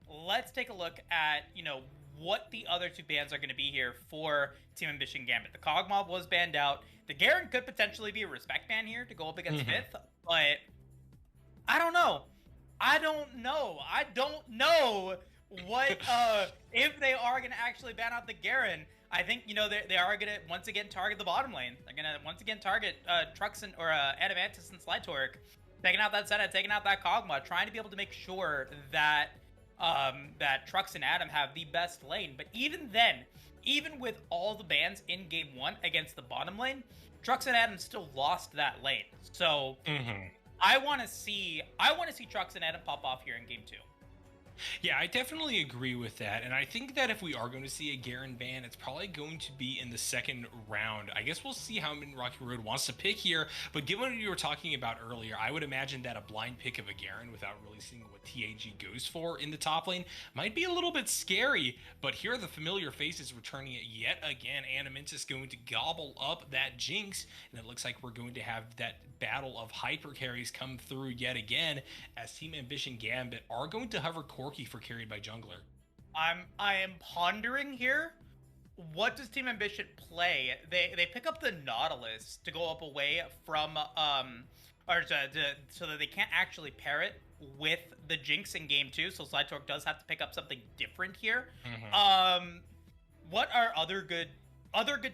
let's take a look at what the other 2 bans are going to be here for Team Ambition Gambit. The Kog'Maw was banned out. The Garen could potentially be a respect ban here to go up against Myth, but I don't know. I don't know what if they are going to actually ban out the Garen. I think they are going to once again target the bottom lane. They're going to once again target Trux and or Adamantis and Slitork, taking out that Senna, taking out that Kog'Maw, trying to be able to make sure that that Trux and Adam have the best lane. But even then, even with all the bans in game 1 against the bottom lane, Trux and Adam still lost that lane. So I want to see Trux and Adam pop off here in game 2. Yeah, I definitely agree with that, and I think that if we are going to see a Garen ban, it's probably going to be in the second round. I guess we'll see how Mint Rocky Road wants to pick here, but given what you were talking about earlier, I would imagine that a blind pick of a Garen without really seeing what TAG goes for in the top lane might be a little bit scary, but here are the familiar faces returning it yet again. Adamantis going to gobble up that Jinx, and it looks like we're going to have that battle of hyper carries come through yet again, as Team Ambition Gambit are going to hover Corki for Carried by Jungler. I am pondering here. What does Team Ambition play? They pick up the Nautilus to go up away from so that they can't actually pair it with the Jinx in game 2. So Slitork does have to pick up something different here. What are other good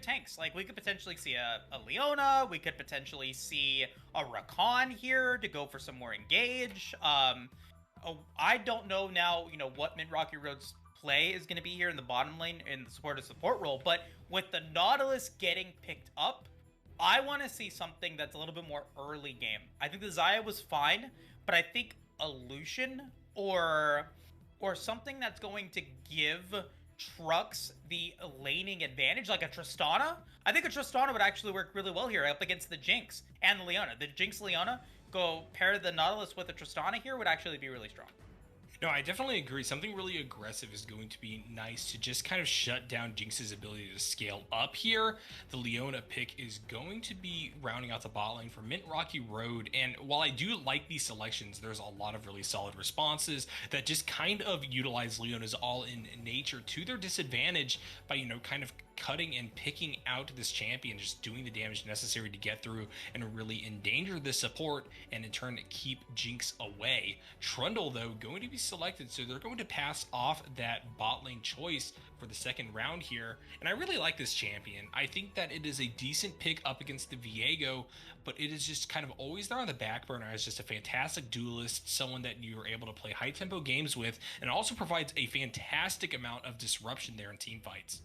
tanks? Like, we could potentially see a Leona. We could potentially see a Rakan here to go for some more engage. I don't know now, what Mint Rocky Road's play is going to be here in the bottom lane in the support role. But with the Nautilus getting picked up, I want to see something that's a little bit more early game. I think the Xayah was fine, but I think a Lucian or something that's going to give Trux the laning advantage, like a Tristana. I think a Tristana would actually work really well here up against the Jinx and the Leona. The Jinx Leona, go pair the Nautilus with a Tristana here would actually be really strong. No, I definitely agree. Something really aggressive is going to be nice to just kind of shut down Jinx's ability to scale up here. The Leona pick is going to be rounding out the bot lane for Mint Rocky Road. And while I do like these selections, there's a lot of really solid responses that just kind of utilize Leona's all-in nature to their disadvantage by, kind of cutting and picking out this champion, just doing the damage necessary to get through and really endanger the support and in turn keep Jinx away. Trundle, though, going to be selected, so they're going to pass off that bot lane choice for the second round here. And I really like this champion. I think that it is a decent pick up against the Viego, but it is just kind of always there on the back burner as just a fantastic duelist, someone that you are able to play high tempo games with, and also provides a fantastic amount of disruption there in team fights.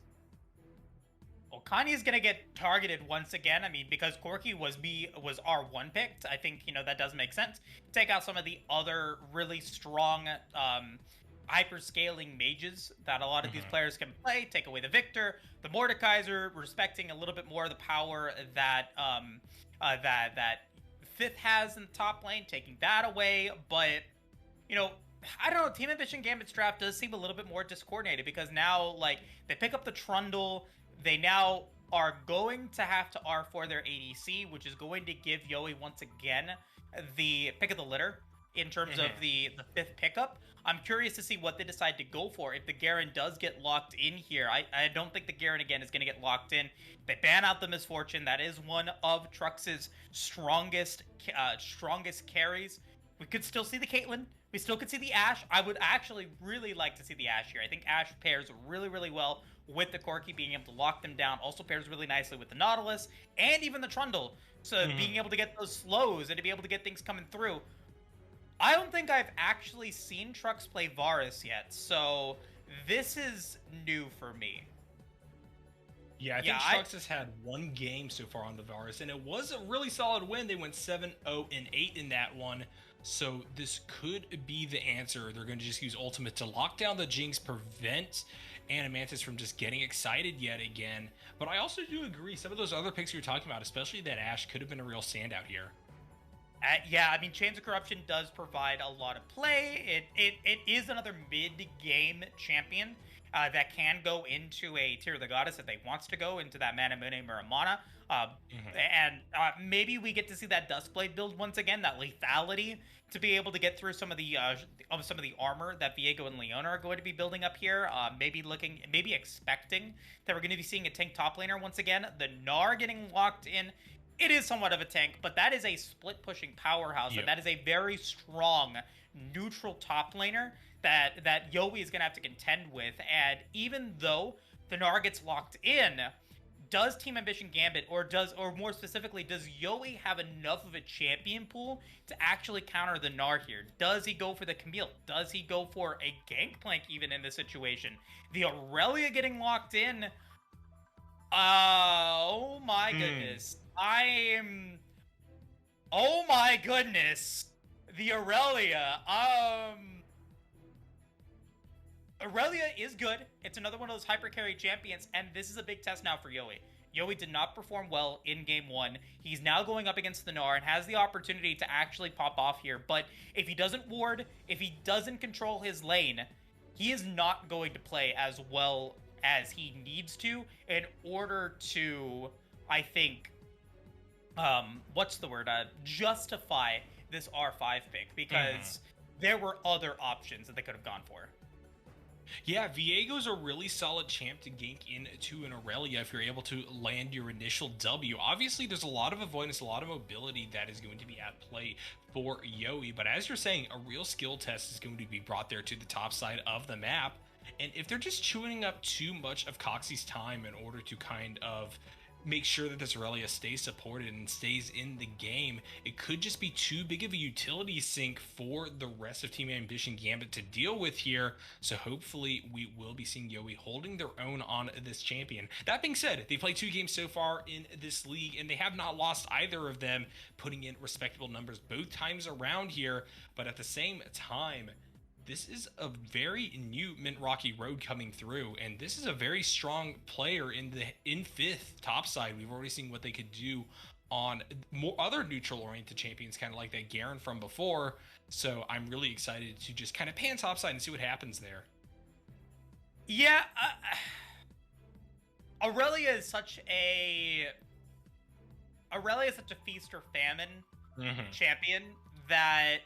Well, Kanye's gonna get targeted once again. I mean, because Corki was R1 picked. I think, you know, that does make sense. Take out some of the other really strong hyper-scaling mages that a lot of these players can play. Take away the Victor, the Mordekaiser, respecting a little bit more of the power that that Fifth has in the top lane, taking that away. But, you know, I don't know, Team Ambition Gambit's draft does seem a little bit more discoordinated, because now, like, they pick up the Trundle, they now are going to have to R4 their ADC, which is going to give Yowie once again the pick of the litter in terms of the fifth pickup. I'm curious to see what they decide to go for. If the Garen does get locked in here, I don't think the Garen again is going to get locked in. They ban out the Misfortune. That is one of Trux's strongest carries. We could still see the Caitlyn. We still could see the Ashe. I would actually really like to see the Ashe here. I think Ashe pairs really, really well with the Corki, being able to lock them down. Also pairs really nicely with the Nautilus and even the Trundle. So being able to get those slows and to be able to get things coming through. I don't think I've actually seen Trux play Varus yet, so this is new for me. Yeah, I think Trux has had one game so far on the Varus, and it was a really solid win. They went 7-0-8 in that one, so this could be the answer. They're going to just use Ultimate to lock down the Jinx, prevent Animantis from just getting excited yet again. But I also do agree, some of those other picks you're talking about, especially that Ashe, could have been a real standout here. Yeah, I mean, Chains of Corruption does provide a lot of play. It is another mid-game champion that can go into a Tear of the Goddess if they wants to go into that Mana Mune Muramana. And maybe we get to see that Duskblade build once again, that lethality to be able to get through some of the armor that Viego and Leona are going to be building up here. Maybe expecting that we're going to be seeing a tank top laner once again. The Gnar getting locked in. It is somewhat of a tank, but that is a split-pushing powerhouse, and that is a very strong neutral top laner that Yowie is going to have to contend with. And even though the Gnar gets locked in, does Team Ambition Gambit, or more specifically, does Yowie have enough of a champion pool to actually counter the Gnar here? Does he go for the Camille? Does he go for a Gangplank even in this situation? The Aurelia getting locked in. Oh my goodness. Oh my goodness. The Aurelia. Aurelia is good. It's another one of those hyper carry champions, and this is a big test now for Yowie. Yowie did not perform well in game one. He's now going up against the Gnar and has the opportunity to actually pop off here. But if he doesn't ward, if he doesn't control his lane, he is not going to play as well as he needs to in order to, I think, justify this R5 pick, because there were other options that they could have gone for. Yeah, Viego's a really solid champ to gank into an Aurelia if you're able to land your initial W. Obviously, there's a lot of avoidance, a lot of mobility that is going to be at play for Yowie, but as you're saying, a real skill test is going to be brought there to the top side of the map. And if they're just chewing up too much of Coxie's time in order to kind of make sure that this Aurelia stays supported and stays in the game, it could just be too big of a utility sink for the rest of Team Ambition Gambit to deal with here. So hopefully we will be seeing Yowie holding their own on this champion. That being said, they played 2 games so far in this league, and they have not lost either of them, putting in respectable numbers both times around here. But at the same time, this is a very new Mint Rocky Road coming through, and this is a very strong player in 5th topside. We've already seen what they could do on more other neutral-oriented champions, kind of like that Garen from before. So I'm really excited to just kind of pan topside and see what happens there. Yeah, Aurelia is such a feast or famine champion that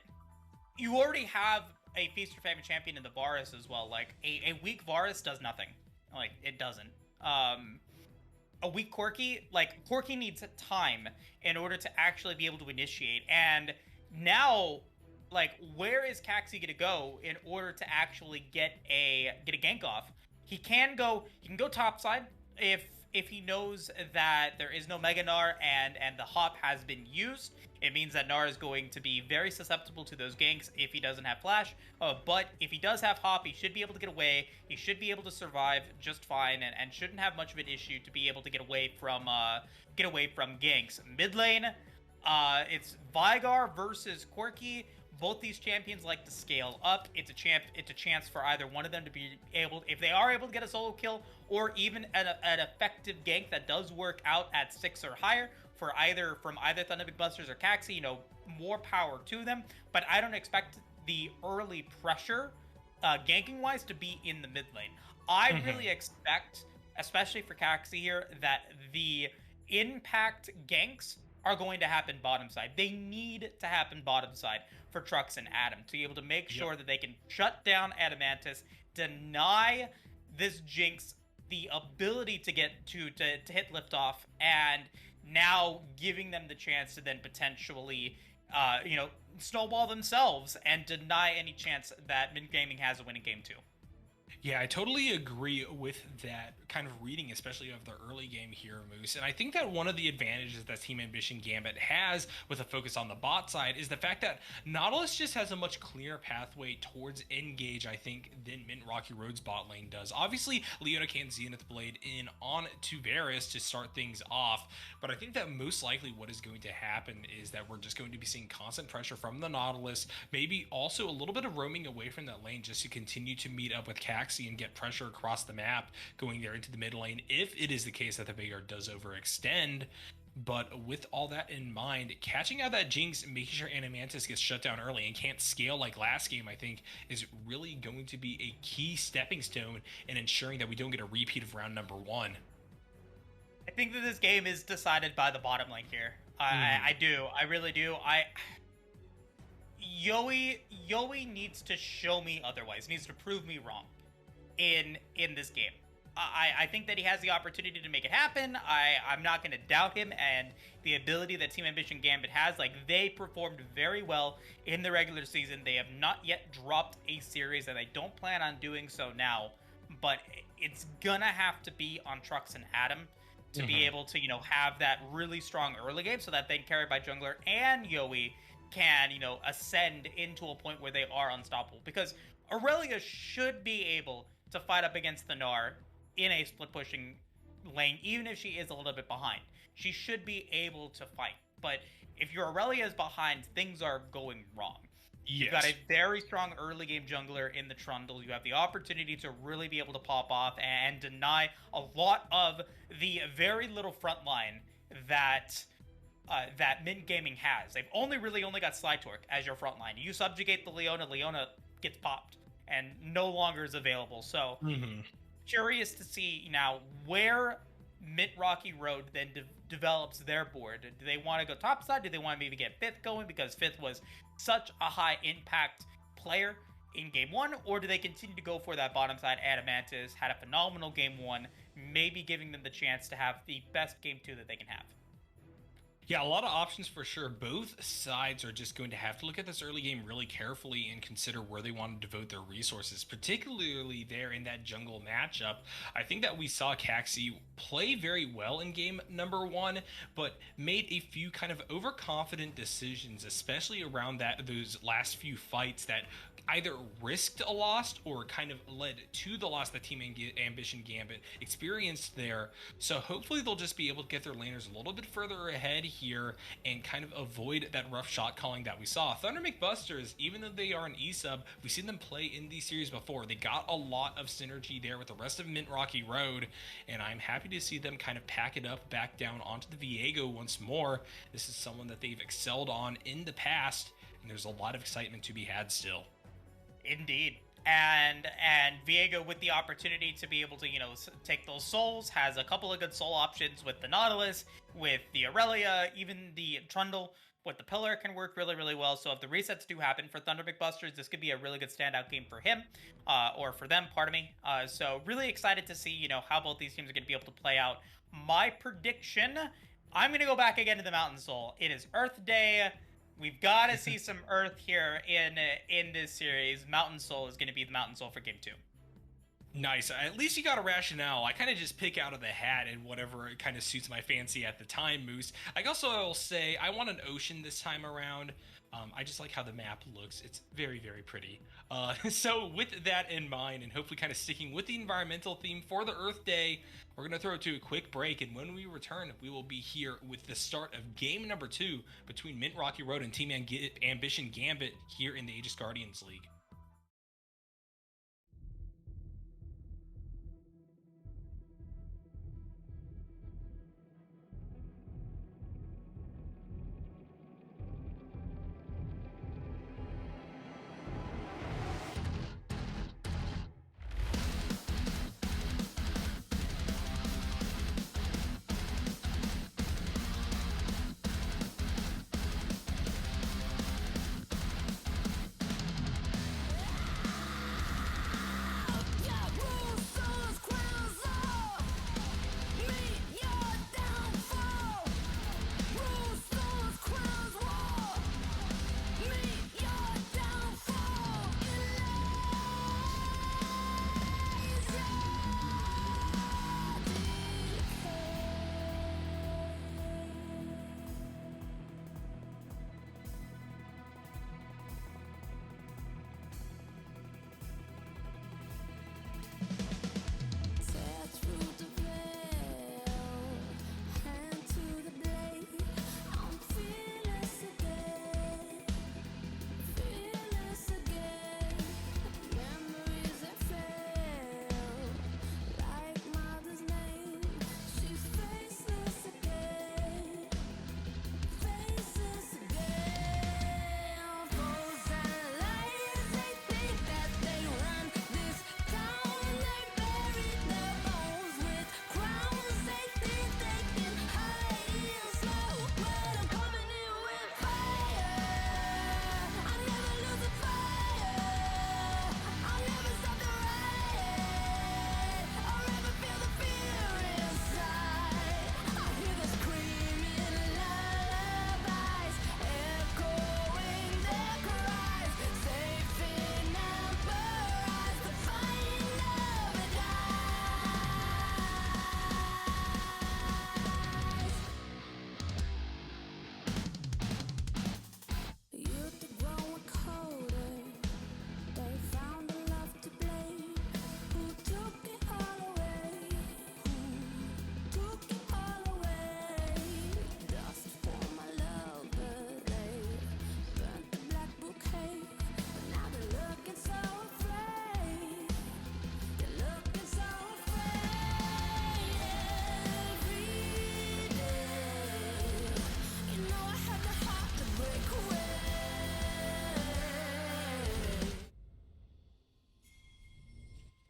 you already have a feast or famine champion in the Varus as well. Like, a weak Varus does nothing. Like, it doesn't. A weak Corki, like, Corki needs time in order to actually be able to initiate. And now, like, where is Caxi gonna go in order to actually get a gank off? He can go topside if if he knows that there is no Mega Gnar and the hop has been used, it means that Gnar is going to be very susceptible to those ganks if he doesn't have Flash. But if he does have hop, he should be able to get away. He should be able to survive just fine and shouldn't have much of an issue to be able to get away from ganks. Mid lane, it's Vigar versus Quirky. Both these champions like to scale up. It's a chance for either one of them to be able, if they are able to get a solo kill, or even an effective gank that does work out at 6 or higher from either Thunder Busters or Caxi. More power to them. But I don't expect the early pressure, ganking wise, to be in the mid lane. I really expect, especially for Caxi here, that the impact ganks are going to happen bottom side. They need to happen bottom side for Trux and Adam to be able to make sure that they can shut down Adamantis, deny this Jinx the ability to get to hit liftoff, and now giving them the chance to then potentially snowball themselves and deny any chance that Mint Gaming has a winning game too. Yeah, I totally agree with that kind of reading, especially of the early game here, Moose. And I think that one of the advantages that Team Ambition Gambit has with a focus on the bot side is the fact that Nautilus just has a much clearer pathway towards engage, I think, than Mint Rocky Road's bot lane does. Obviously, Leona can Zenith Blade in on to Varus to start things off, but I think that most likely what is going to happen is that we're just going to be seeing constant pressure from the Nautilus, maybe also a little bit of roaming away from that lane just to continue to meet up with Cax and get pressure across the map going there into the mid lane if it is the case that the Vanguard does overextend. But with all that in mind, catching out that Jinx and making sure Adamantis gets shut down early and can't scale like last game, I think, is really going to be a key stepping stone in ensuring that we don't get a repeat of round number 1. I think that this game is decided by the bottom lane here. I do. I really do. Yowie needs to show me otherwise. Needs to prove me wrong in this game. I think that he has the opportunity to make it happen. I'm not going to doubt him and the ability that Team Ambition Gambit has. Like, they performed very well in the regular season. They have not yet dropped a series, and they don't plan on doing so now. But it's gonna have to be on Trux and Adam to be able to, have that really strong early game so that they, carried by jungler and Yowie, can, ascend into a point where they are unstoppable. Because Aurelia should be able to fight up against the Gnar in a split pushing lane, even if she is a little bit behind. She should be able to fight. But if your Aurelia is behind, things are going wrong. Yes. You've got a very strong early game jungler in the Trundle. You have the opportunity to really be able to pop off and deny a lot of the very little front line that Mint Gaming has. They've only got Slytorque as your front line. You subjugate the Leona gets popped and no longer is available. So curious to see now where Mint Rocky Road then develops their board. Do they want to go top side? Do they want to maybe get Fifth going because Fifth was such a high impact player in game 1? Or do they continue to go for that bottom side? Adamantis had a phenomenal game 1, maybe giving them the chance to have the best game 2 that they can have. Yeah, a lot of options for sure. Both sides are just going to have to look at this early game really carefully and consider where they want to devote their resources, particularly there in that jungle matchup. I think that we saw Caxi play very well in game number 1, but made a few kind of overconfident decisions, especially around those last few fights that either risked a loss or kind of led to the loss that Team Ambition Gambit experienced there. So hopefully they'll just be able to get their laners a little bit further ahead here and kind of avoid that rough shot calling that we saw. Thunder Busters, even though they are an E-sub, we've seen them play in these series before. They got a lot of synergy there with the rest of Mint Rocky Road, and I'm happy to see them kind of pack it up back down onto the Viego once more. This is someone that they've excelled on in the past, and there's a lot of excitement to be had still. Indeed. And Viego, with the opportunity to be able to, take those souls, has a couple of good soul options with the Nautilus, with the Aurelia, even the Trundle with the Pillar can work really, really well. So if the resets do happen for Thunder Busters, this could be a really good standout game for him, or for them, pardon me. So really excited to see, how both these teams are going to be able to play out. My prediction, I'm going to go back again to the Mountain Soul. It is Earth Day. We've got to see some Earth here in this series. Mountain Soul is going to be the Mountain Soul for game 2. Nice. At least you got a rationale. I kind of just pick out of the hat and whatever it kind of suits my fancy at the time, Moose. I also will say I want an ocean this time around. I just like how the map looks. It's very, very pretty. So with that in mind, and hopefully kind of sticking with the environmental theme for the Earth Day, we're going to throw it to a quick break. And when we return, we will be here with the start of game number 2 between Mint Rocky Road and Team Ambition Gambit here in the Aegis Guardians League.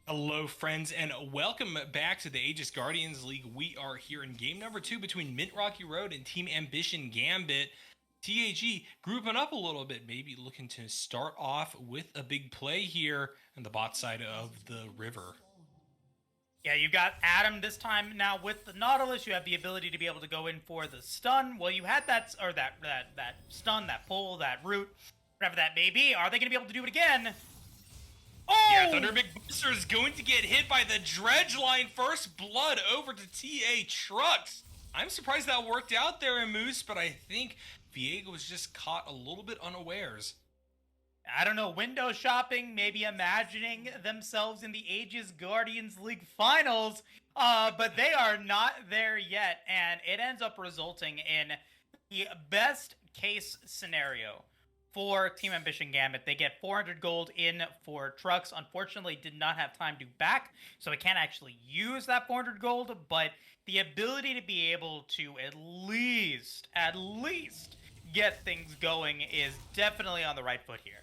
Hello, friends, and welcome back to the Aegis Guardians League. We are here in game number 2 between Mint Rocky Road and Team Ambition Gambit. TAG grouping up a little bit, maybe looking to start off with a big play here on the bot side of the river. Yeah, you got Adam this time. Now with the Nautilus, you have the ability to be able to go in for the stun. Well, you had that stun, that pull, that root, whatever that may be. Are they going to be able to do it again? Oh! Yeah, Thunder Big Booster is going to get hit by the dredge line. First blood over to TA Trucks. I'm surprised that worked out there in Moose, but I think Viego was just caught a little bit unawares. I don't know, window shopping, maybe imagining themselves in the Aegis Guardians League finals, but they are not there yet, and it ends up resulting in the best case scenario for Team Ambition Gambit. They get 400 gold in for Trucks. Unfortunately, did not have time to back, so I can't actually use that 400 gold, but the ability to be able to at least get things going is definitely on the right foot here.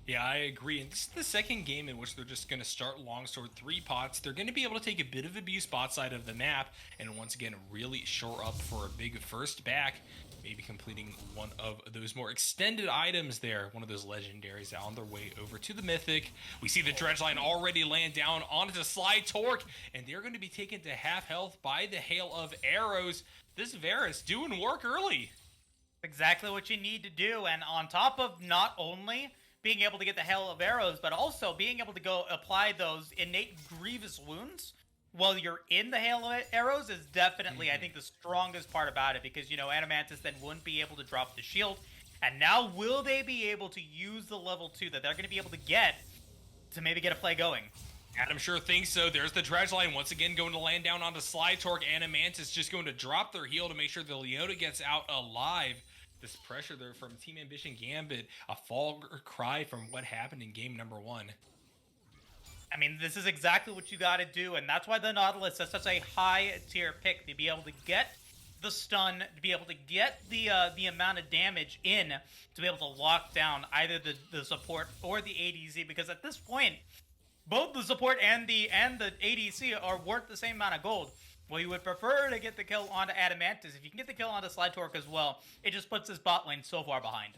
Yeah, I agree. And this is the second game in which they're just going to start Longsword 3 pots. They're going to be able to take a bit of abuse bot side of the map and once again really shore up for a big first back. Maybe completing one of those more extended items there. One of those legendaries on their way over to the Mythic. We see the dredge line already land down onto Sly Torque, and they're going to be taken to half health by the hail of arrows. This Varus doing work early. Exactly what you need to do, and on top of not only being able to get the hail of arrows, but also being able to go apply those innate grievous wounds while you're in the hail of arrows is definitely, I think, the strongest part about it, because, you know, Adamantis then wouldn't be able to drop the shield. And now will they be able to use the level 2 that they're going to be able to get to maybe get a play going? Adam sure thinks so. There's the dredge line once again going to land down onto Slide Torque. Adamantis just going to drop their heal to make sure the Leota gets out alive. This pressure there from Team Ambition Gambit, a fall cry from what happened in game number 1. I mean, this is exactly what you got to do, and that's why the Nautilus is such a high-tier pick, to be able to get the stun, to be able to get the amount of damage in, to be able to lock down either the support or the ADC, because at this point, both the support and the ADC are worth the same amount of gold. Well, you would prefer to get the kill onto Adamantis. If you can get the kill onto Slide Torque as well, it just puts his bot lane so far behind.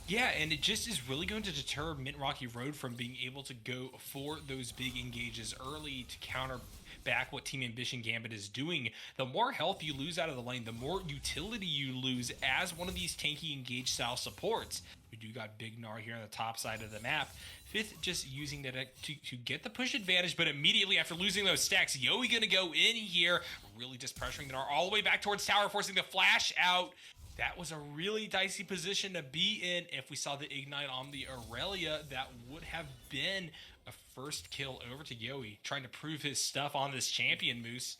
Yeah, and it just is really going to deter Mint Rocky Road from being able to go for those big engages early to counter back what Team Ambition Gambit is doing. The more health you lose out of the lane, the more utility you lose as one of these tanky engage style supports. We do got Big Gnar here on the top side of the map. Fifth just using that to get the push advantage, but immediately after losing those stacks, Yowie gonna go in here, really just pressuring the Gnar all the way back towards tower, forcing the flash out. That was a really dicey position to be in. If we saw the Ignite on the Aurelia, that would have been a first kill over to Yowie, trying to prove his stuff on this champion, Moose.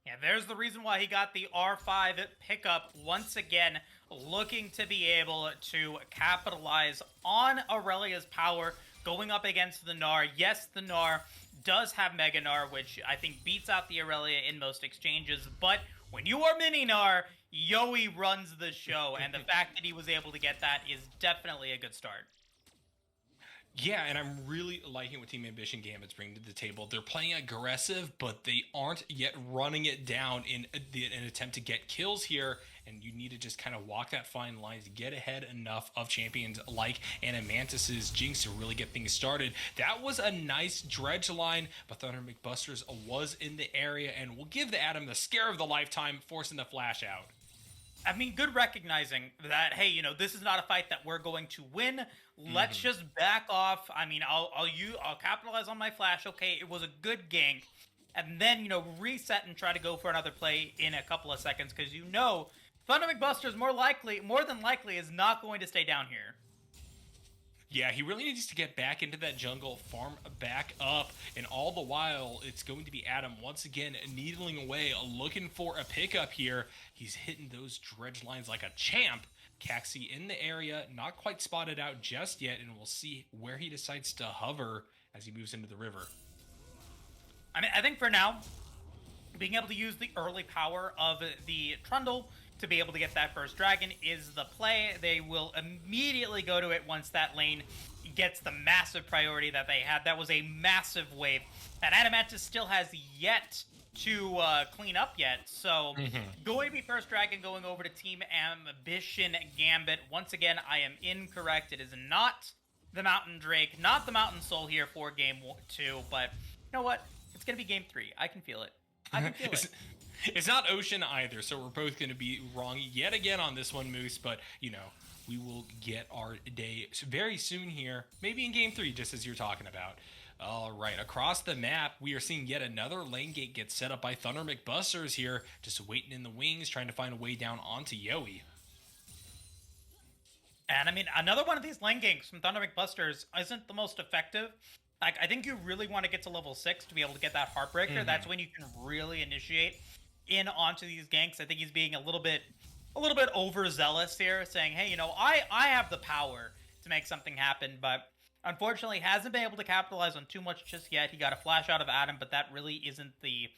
Yeah, there's the reason why he got the R5 pickup once again, looking to be able to capitalize on Aurelia's power going up against the Gnar. Yes, the Gnar does have Mega Gnar, which I think beats out the Aurelia in most exchanges, but when you are Mini Gnar, Yowie runs the show, and the fact that he was able to get that is definitely a good start. Yeah, and I'm really liking what Team Ambition Gambit's bringing to the table. They're playing aggressive, but they aren't yet running it down in an attempt to get kills here, and you need to just kind of walk that fine line to get ahead enough of champions like Adamantis' Jinx to really get things started. That was a nice dredge line, but Thunder McBusters was in the area, and will give the Adam the scare of the lifetime, forcing the flash out. I mean, good recognizing that, hey, you know, this is not a fight that we're going to win. Let's just back off. I mean, I'll capitalize on my flash. Okay, it was a good gank. And then, you know, reset and try to go for another play in a couple of seconds, because you know Thunder McBusters more than likely is not going to stay down here. Yeah, he really needs to get back into that jungle, farm back up, and all the while, it's going to be Adam once again needling away, looking for a pickup here. He's hitting those dredge lines like a champ. Caxi in the area, not quite spotted out just yet, and we'll see where he decides to hover as he moves into the river. I mean, I think for now, being able to use the early power of the Trundle to be able to get that first dragon is the play. They will immediately go to it once that lane gets the massive priority that they had. That was a massive wave that Adamantis still has yet to clean up yet. So going to be first dragon going over to Team Ambition Gambit. Once again, I am incorrect. It is not the Mountain Drake, not the Mountain Soul here for game 2, but you know what? It's going to be game 3. I can feel it. I can feel it. It's not Ocean either, so we're both going to be wrong yet again on this one, Moose, but, you know, we will get our day very soon here, maybe in Game 3, just as you're talking about. All right, across the map, we are seeing yet another lane gate get set up by Thunder McBusters here, just waiting in the wings, trying to find a way down onto Yowie. And, I mean, another one of these lane ganks from Thunder McBusters isn't the most effective. Like, I think you really want to get to level 6 to be able to get that Heartbreaker. That's when you can really initiate in onto these ganks. I think he's being a little bit overzealous here, saying, hey, you know, I have the power to make something happen, but unfortunately hasn't been able to capitalize on too much just yet. He got a flash out of Adam, but that really isn't the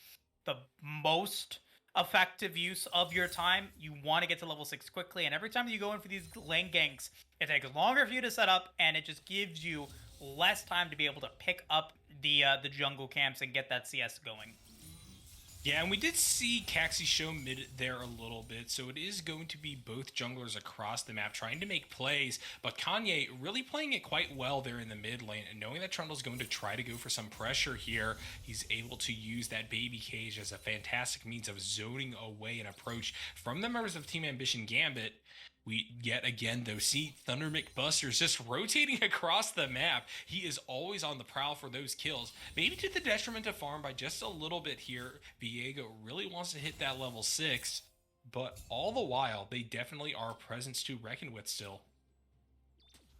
most effective use of your time. You want to get to level 6 quickly, and every time you go in for these lane ganks, it takes longer for you to set up, and it just gives you less time to be able to pick up the jungle camps and get that CS going. Yeah, and we did see Caxi show mid there a little bit, so it is going to be both junglers across the map trying to make plays, but Kanye really playing it quite well there in the mid lane, and knowing that Trundle's going to try to go for some pressure here, he's able to use that baby cage as a fantastic means of zoning away an approach from the members of Team Ambition Gambit. We yet again, though, see Thunder McBusters just rotating across the map. He is always on the prowl for those kills. Maybe to the detriment of Farm by just a little bit here. Viego really wants to hit that level 6, but all the while, they definitely are a presence to reckon with still.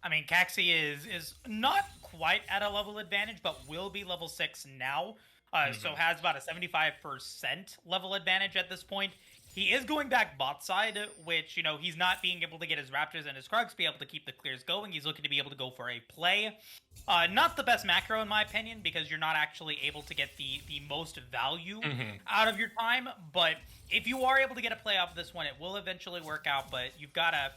I mean, Caxi is not quite at a level advantage, but will be level 6 now. So has about a 75% level advantage at this point. He is going back bot side, which, he's not being able to get his Raptors and his Krugs to be able to keep the clears going. He's looking to be able to go for a play. Not the best macro, in my opinion, because you're not actually able to get the most value out of your time. But if you are able to get a play off this one, it will eventually work out. But you gotta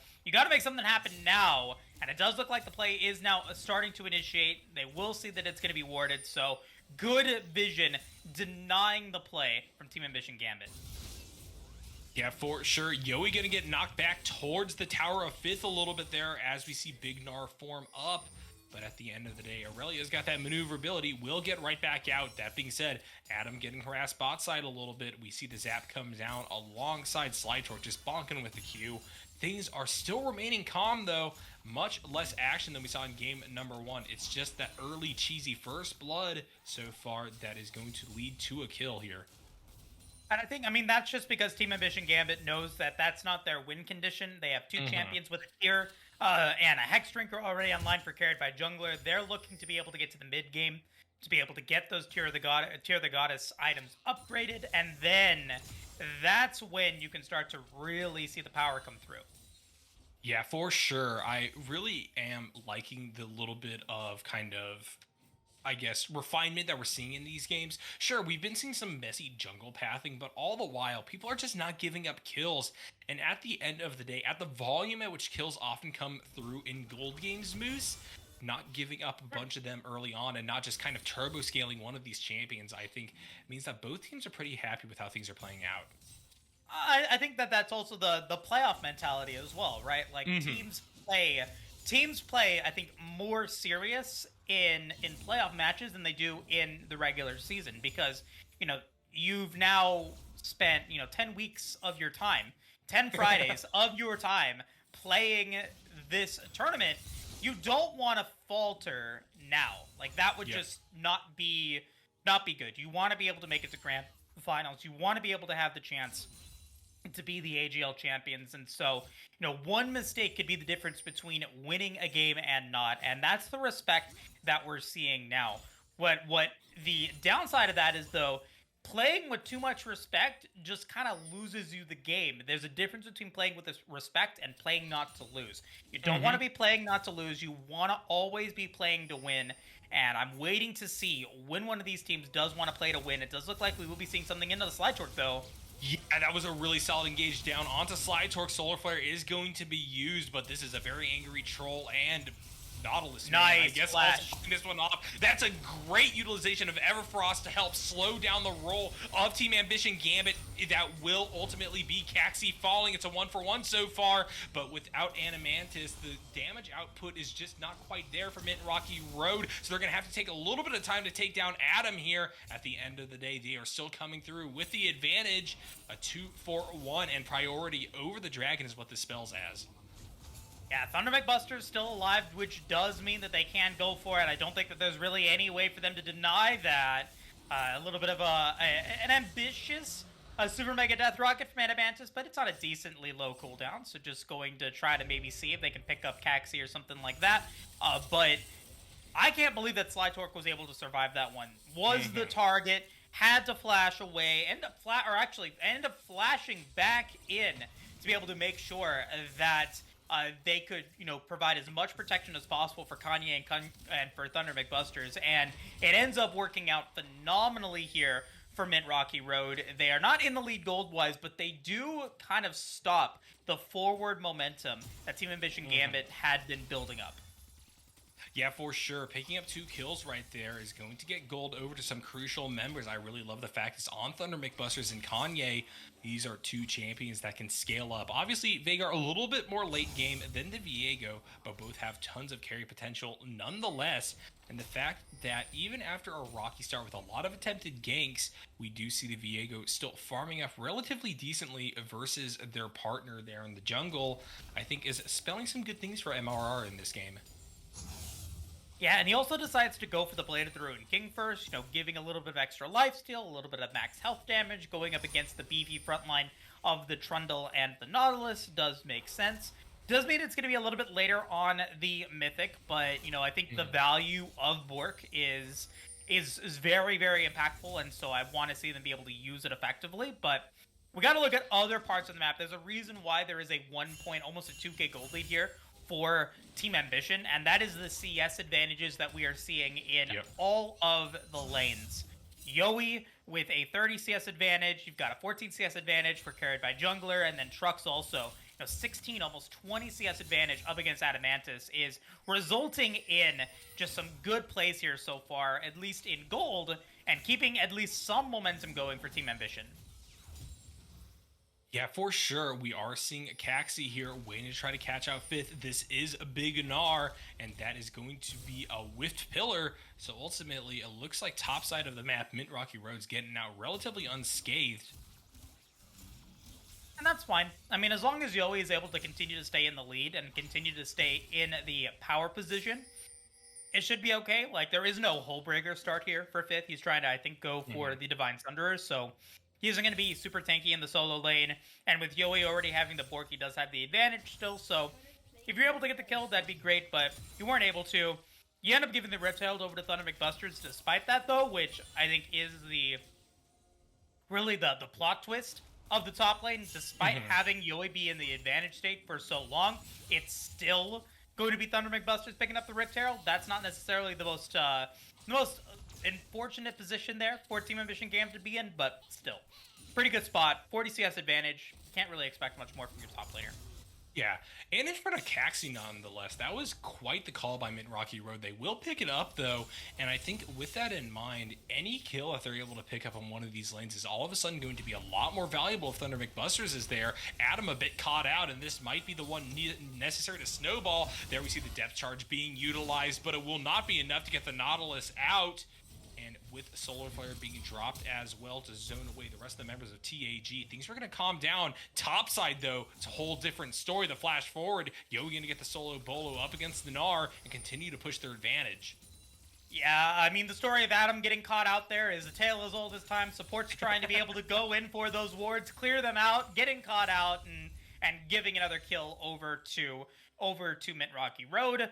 make something happen now. And it does look like the play is now starting to initiate. They will see that it's going to be warded. So good vision denying the play from Team Ambition Gambit. Yeah, for sure. Yoey going to get knocked back towards the Tower of Fifth a little bit there as we see Big Gnar form up. But at the end of the day, Aurelia's got that maneuverability, will get right back out. That being said, Adam getting harassed bot side a little bit. We see the zap come down alongside Slytorch just bonking with the Q. Things are still remaining calm, though. Much less action than we saw in game number 1. It's just that early cheesy first blood so far that is going to lead to a kill here. And I mean, that's just because Team Ambition Gambit knows that that's not their win condition. They have 2 champions with here, and a Hex Drinker already online for carried by Jungler. They're looking to be able to get to the mid game, to be able to get those Tear of the Goddess items upgraded, and then that's when you can start to really see the power come through. Yeah, for sure. I really am liking the little bit of kind of, I guess, refinement that we're seeing in these games. Sure, we've been seeing some messy jungle pathing, but all the while, people are just not giving up kills. And at the end of the day, at the volume at which kills often come through in gold games, Moose, not giving up a bunch of them early on and not just kind of turbo scaling one of these champions, I think means that both teams are pretty happy with how things are playing out. I think that's also the playoff mentality as well, right? Like teams play, I think, more serious in playoff matches than they do in the regular season, because you've now spent 10 weeks of your time, 10 Fridays of your time playing this tournament. You don't want to falter now. Like, that would just not be good. You want to be able to make it to grand finals. You want to be able to have the chance to be the AGL champions. And so, one mistake could be the difference between winning a game and not. And that's the respect that we're seeing now. What the downside of that is, though, playing with too much respect just kind of loses you the game. There's a difference between playing with this respect and playing not to lose. You don't want to be playing not to lose. You want to always be playing to win. And I'm waiting to see when one of these teams does want to play to win. It does look like we will be seeing something into the Slytorch, though. Yeah, that was a really solid engage down onto Slytorch. Solar Flare is going to be used, but this is a very angry Troll and Nautilus. Nice, I guess flash. also this one off. That's a great utilization of Everfrost to help slow down the roll of Team Ambition Gambit. That will ultimately be Caxi falling. It's a 1-for-1 so far, but without Animantis, the damage output is just not quite there for Mint Rocky Road, so they're going to have to take a little bit of time to take down Adam here. At the end of the day, they are still coming through with the advantage. A 2-for-1 and priority over the Dragon is what this spells as. Yeah, Thunder McBuster's still alive, which does mean that they can go for it. I don't think that there's really any way for them to deny that. A little bit of an ambitious Super Mega Death Rocket from Adamantis, but it's on a decently low cooldown, so just going to try to maybe see if they can pick up Caxi or something like that. But I can't believe that Slytorch was able to survive that one. Was the target, had to flash away, end up flashing back in to be able to make sure that they could, provide as much protection as possible for Kanye and for Thunder McBusters, and it ends up working out phenomenally here for Mint Rocky Road. They are not in the lead gold-wise, but they do kind of stop the forward momentum that Team Ambition Gambit had been building up. Yeah, for sure. Picking up 2 kills right there is going to get gold over to some crucial members. I really love the fact it's on Thunder McBusters and Kanye. These are 2 champions that can scale up. Obviously, Veigar a little bit more late game than the Viego, but both have tons of carry potential nonetheless. And the fact that even after a rocky start with a lot of attempted ganks, we do see the Viego still farming up relatively decently versus their partner there in the jungle, I think is spelling some good things for MRR in this game. Yeah, and he also decides to go for the Blade of the Ruined King first, giving a little bit of extra lifesteal, a little bit of max health damage, going up against the beefy frontline of the Trundle and the Nautilus does make sense. Does mean it's going to be a little bit later on the Mythic, but, I think the value of Bork is very, very impactful, and so I want to see them be able to use it effectively, but we got to look at other parts of the map. There's a reason why there is a 1 point, almost a 2k gold lead here for Team Ambition, and that is the CS advantages that we are seeing in all of the lanes. Yowie with a 30 CS advantage, you've got a 14 CS advantage for carried by Jungler, and then Trux also, 16, almost 20 CS advantage up against Adamantis is resulting in just some good plays here so far, at least in gold, and keeping at least some momentum going for Team Ambition. Yeah, for sure. We are seeing Caxi here waiting to try to catch out Fifth. This is a big Gnar, and that is going to be a whiffed pillar. So ultimately, it looks like top side of the map, Mint Rocky Road's getting out relatively unscathed. And that's fine. I mean, as long as Yowie is able to continue to stay in the lead and continue to stay in the power position, it should be okay. Like, there is no Hullbreaker start here for Fifth. He's trying to, I think, go for the Divine Thunderers, so he isn't going to be super tanky in the solo lane, and with Yowie already having the Bork, he does have the advantage still, so if you're able to get the kill, that'd be great, but if you weren't able to, you end up giving the Riptailed over to Thunder McBusters despite that, though, which I think is really the plot twist of the top lane. Despite having Yowie be in the advantage state for so long, it's still going to be Thunder McBusters picking up the Riptail. That's not necessarily the most unfortunate position there for Team Ambition Gambit to be in, but still, pretty good spot. 40 CS advantage. Can't really expect much more from your top laner. Yeah, and in front of Caxi nonetheless. That was quite the call by Mint Rocky Road. They will pick it up, though, and I think with that in mind, any kill, if they're able to pick up on one of these lanes, is all of a sudden going to be a lot more valuable if Thunder McBusters is there. Adam a bit caught out, and this might be the one necessary to snowball. There we see the depth charge being utilized, but it will not be enough to get the Nautilus out. And with Solar Flare being dropped as well to zone away the rest of the members of TAG, things are going to calm down. Topside, though, it's a whole different story. The flash forward, Yowie going to get the solo bolo up against the Gnar and continue to push their advantage. Yeah, I mean, the story of Adam getting caught out there is a tale as old as time. Support's trying to be able to go in for those wards, clear them out, getting caught out, and giving another kill over to Mint Rocky Road.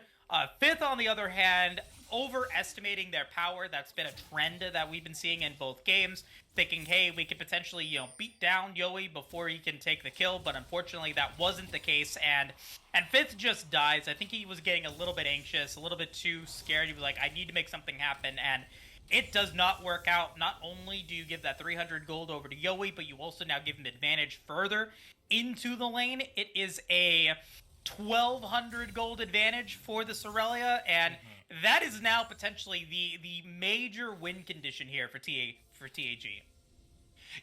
Fifth, on the other hand, overestimating their power. That's been a trend that we've been seeing in both games. Thinking, hey, we could potentially, beat down Yowie before he can take the kill, but unfortunately that wasn't the case, and Fifth just dies. I think he was getting a little bit anxious, a little bit too scared. He was like, I need to make something happen, and it does not work out. Not only do you give that 300 gold over to Yowie, but you also now give him advantage further into the lane. It is a 1,200 gold advantage for the Sorelia, and that is now potentially the major win condition here for TAG.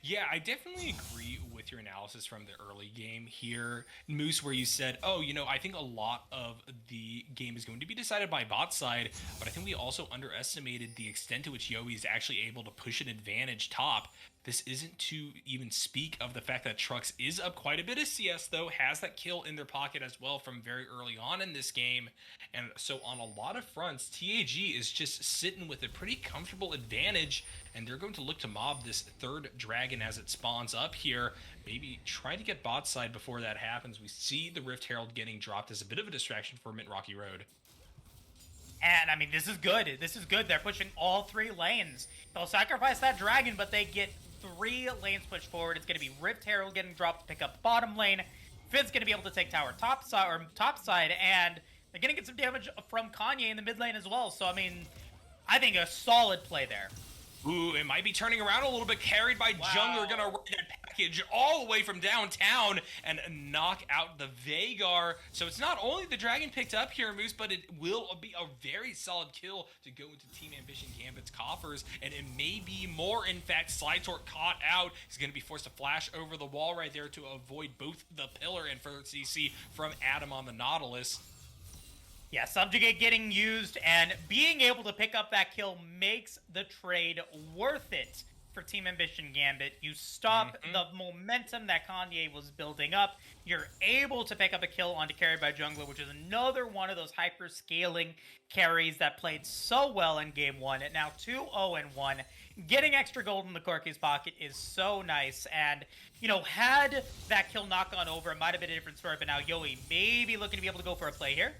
Yeah, I definitely agree with your analysis from the early game here, Moose, where you said, I think a lot of the game is going to be decided by bot side, but I think we also underestimated the extent to which Yowie is actually able to push an advantage top. This isn't to even speak of the fact that Trux is up quite a bit of CS, though, has that kill in their pocket as well from very early on in this game. And so on a lot of fronts, TAG is just sitting with a pretty comfortable advantage, and they're going to look to mob this third dragon as it spawns up here. Maybe try to get bot side before that happens. We see the Rift Herald getting dropped as a bit of a distraction for Mint Rocky Road. And, I mean, this is good. This is good. They're pushing all 3 lanes. They'll sacrifice that dragon, but they get 3 lanes pushed forward. It's going to be Rift Herald getting dropped to pick up bottom lane. Finn's going to be able to take tower top side, and they're going to get some damage from Kanye in the mid lane as well. So, I mean, I think a solid play there. Ooh, it might be turning around a little bit, carried by Jungler, gonna run that package all the way from downtown and knock out the Veigar. So it's not only the dragon picked up here, Moose, but it will be a very solid kill to go into Team Ambition Gambit's coffers, and it may be more. In fact, Slytorque caught out. He's going to be forced to flash over the wall right there to avoid both the pillar and further CC from Adam on the Nautilus. Yeah, Subjugate getting used, and being able to pick up that kill makes the trade worth it for Team Ambition Gambit. You stop the momentum that Kanye was building up. You're able to pick up a kill onto Carry by Jungler, which is another one of those hyper-scaling carries that played so well in Game 1. And now 2-0-1. Getting extra gold in the Corki's pocket is so nice. And, you know, had that kill not gone over, it might have been a different story. But now Yoey maybe looking to be able to go for a play here.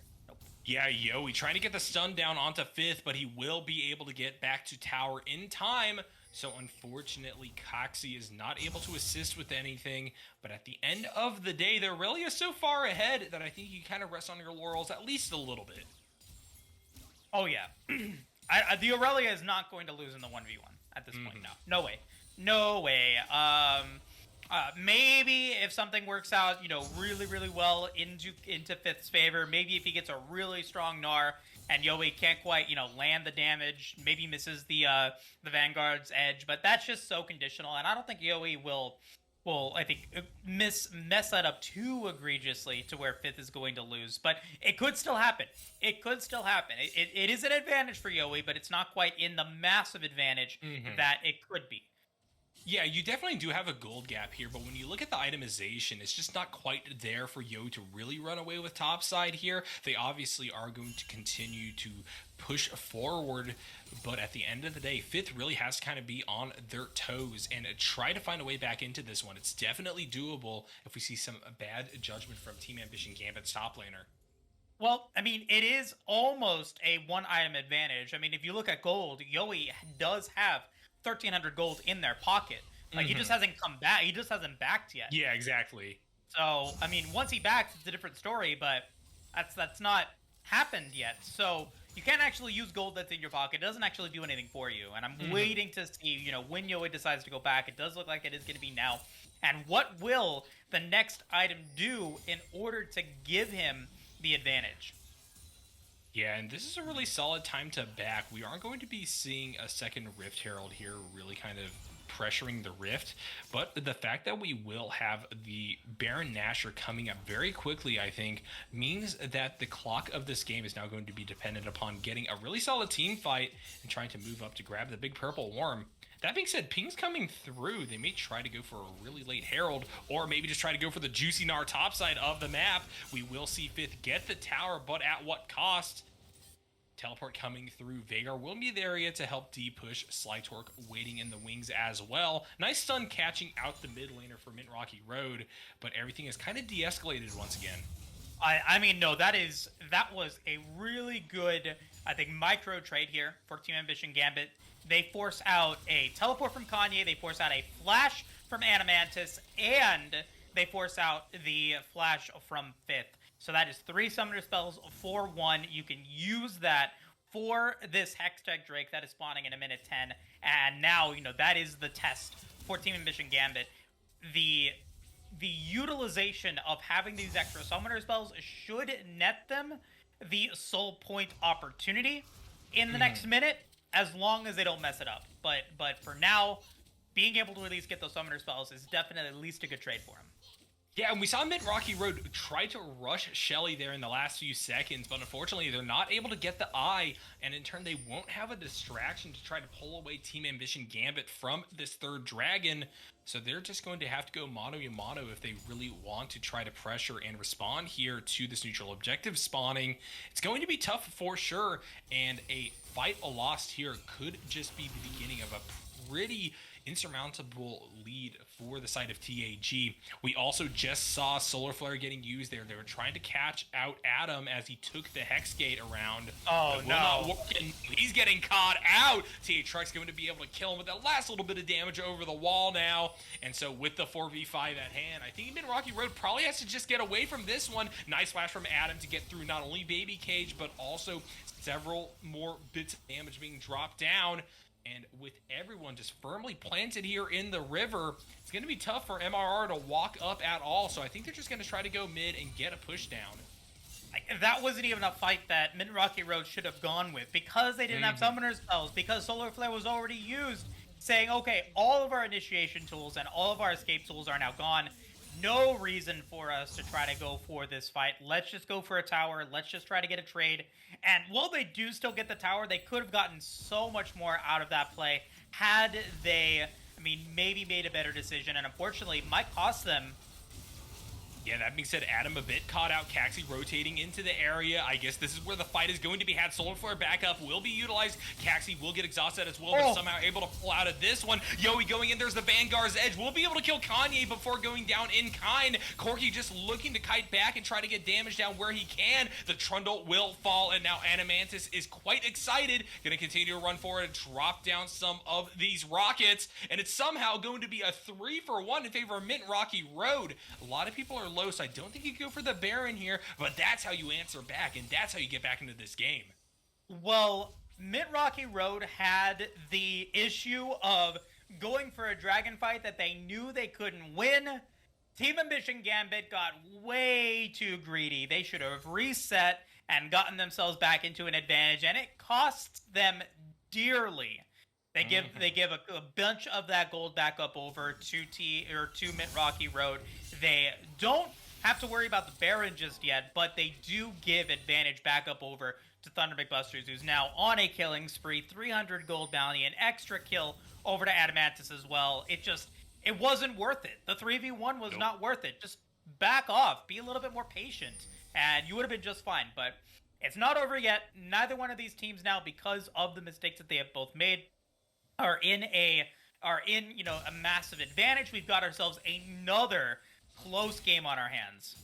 Yeah, Yoey trying to get the stun down onto 5th, but he will be able to get back to tower in time. So unfortunately, Coxie is not able to assist with anything. But at the end of the day, the Aurelia is so far ahead that I think you kind of rest on your laurels at least a little bit. Oh, yeah. The Aurelia is not going to lose in the 1v1 at this point. No way. No way. Maybe if something works out, you know, really, really well into 5th's favor, maybe if he gets a really strong Gnar and Yoey can't quite, you know, land the damage, maybe misses the Vanguard's edge, but that's just so conditional, and I don't think Yoey will I think mess that up too egregiously to where 5th is going to lose, but it could still happen. It could still happen. It is an advantage for Yoey, but it's not quite in the massive advantage that it could be. Yeah, you definitely do have a gold gap here, but when you look at the itemization, it's just not quite there for Yo to really run away with topside here. They obviously are going to continue to push forward, but at the end of the day, 5th really has to kind of be on their toes and try to find a way back into this one. It's definitely doable if we see some bad judgment from Team Ambition Gambit's top laner. Well, I mean, it is almost a one-item advantage. I mean, if you look at gold, Yoey does have 1,300 gold in their pocket. Like, he just hasn't come back. He just hasn't backed yet. Yeah, exactly. So, I mean, once he backs, it's a different story, but that's not happened yet. So, you can't actually use gold that's in your pocket. It doesn't actually do anything for you. And I'm waiting to see, you know, when Yoey decides to go back. It does look like it is going to be now. And what will the next item do in order to give him the advantage? Yeah, and this is a really solid time to back. We aren't going to be seeing a second Rift Herald here really kind of pressuring the Rift, but the fact that we will have the Baron Nashor coming up very quickly, I think, means that the clock of this game is now going to be dependent upon getting a really solid team fight and trying to move up to grab the big purple worm. That being said, Ping's coming through. They may try to go for a really late Herald, or maybe just try to go for the juicy Gnar topside of the map. We will see 5th get the tower, but at what cost? Teleport coming through. Veigar will be the area to help D-push. Slytorque waiting in the wings as well. Nice stun catching out the mid laner for Mint Rocky Road, but everything is kind of de-escalated once again. I mean, no, that was a really good, I think, micro trade here for Team Ambition Gambit. They force out a teleport from Kanye, they force out a flash from Animantis, and they force out the flash from 5th. So that is 3 summoner spells for 1. You can use that for this Hextech Drake that is spawning in a minute 10. And now, you know, that is the test for Team Ambition Gambit. The utilization of having these extra summoner spells should net them the soul point opportunity in the next minute, as long as they don't mess it up. But for now, being able to at least get those summoner spells is definitely at least a good trade for him. Yeah, and we saw Mint Rocky Road try to rush Shelly there in the last few seconds, but unfortunately they're not able to get the eye, and in turn they won't have a distraction to try to pull away Team Ambition Gambit from this third dragon, so they're just going to have to go mano-a-mano if they really want to try to pressure and respond here to this neutral objective spawning. It's going to be tough for sure, and a fight lost here could just be the beginning of a pretty insurmountable lead for the side of TAG. We also just saw Solar Flare getting used there. They were trying to catch out Adam as he took the Hex Gate around. Oh, no. He's getting caught out. TA Truck's going to be able to kill him with that last little bit of damage over the wall now. And so with the 4v5 at hand, I think Mint Rocky Road probably has to just get away from this one. Nice flash from Adam to get through not only Baby Cage, but also several more bits of damage being dropped down. And with everyone just firmly planted here in the river, it's going to be tough for MRR to walk up at all. So I think they're just going to try to go mid and get a push down. That wasn't even a fight that Mint Rocky Road should have gone with, because they didn't have summoner spells, because Solar Flare was already used, saying, okay, all of our initiation tools and all of our escape tools are now gone. No reason for us to try to go for this fight. Let's just go for a tower. Let's just try to get a trade. And while they do still get the tower, they could have gotten so much more out of that play had they, maybe made a better decision. And unfortunately, might cost them. Yeah, that being said, Adam a bit caught out. Caxi rotating into the area. I guess this is where the fight is going to be had. Solar Flare backup will be utilized. Caxi will get exhausted as well, but somehow able to pull out of this one. Yoey going in. There's the Vanguard's Edge. We'll be able to kill Kanye before going down in kind. Corki just looking to kite back and try to get damage down where he can. The Trundle will fall, and now Animantis is quite excited. Going to continue to run forward and drop down some of these rockets, and it's somehow going to be a 3-for-1 in favor of Mint Rocky Road. A lot of people are low, so I don't think you go for the Baron here, but that's how you answer back, and that's how you get back into this game. Well, Mint Rocky Road had the issue of going for a dragon fight that they knew they couldn't win. Team Ambition Gambit got way too greedy. They should have reset and gotten themselves back into an advantage, and it costs them dearly. They give a bunch of that gold back up over to Mint Rocky Road. They don't have to worry about the Baron just yet, but they do give advantage back up over to Thunder McBusters, who's now on a killing spree, 300 gold bounty, an extra kill over to Adamantis as well. It wasn't worth it. The 3v1 was not worth it. Just back off, be a little bit more patient, and you would have been just fine. But it's not over yet. Neither one of these teams now, because of the mistakes that they have both made, are in a massive advantage. We've got ourselves another close game on our hands.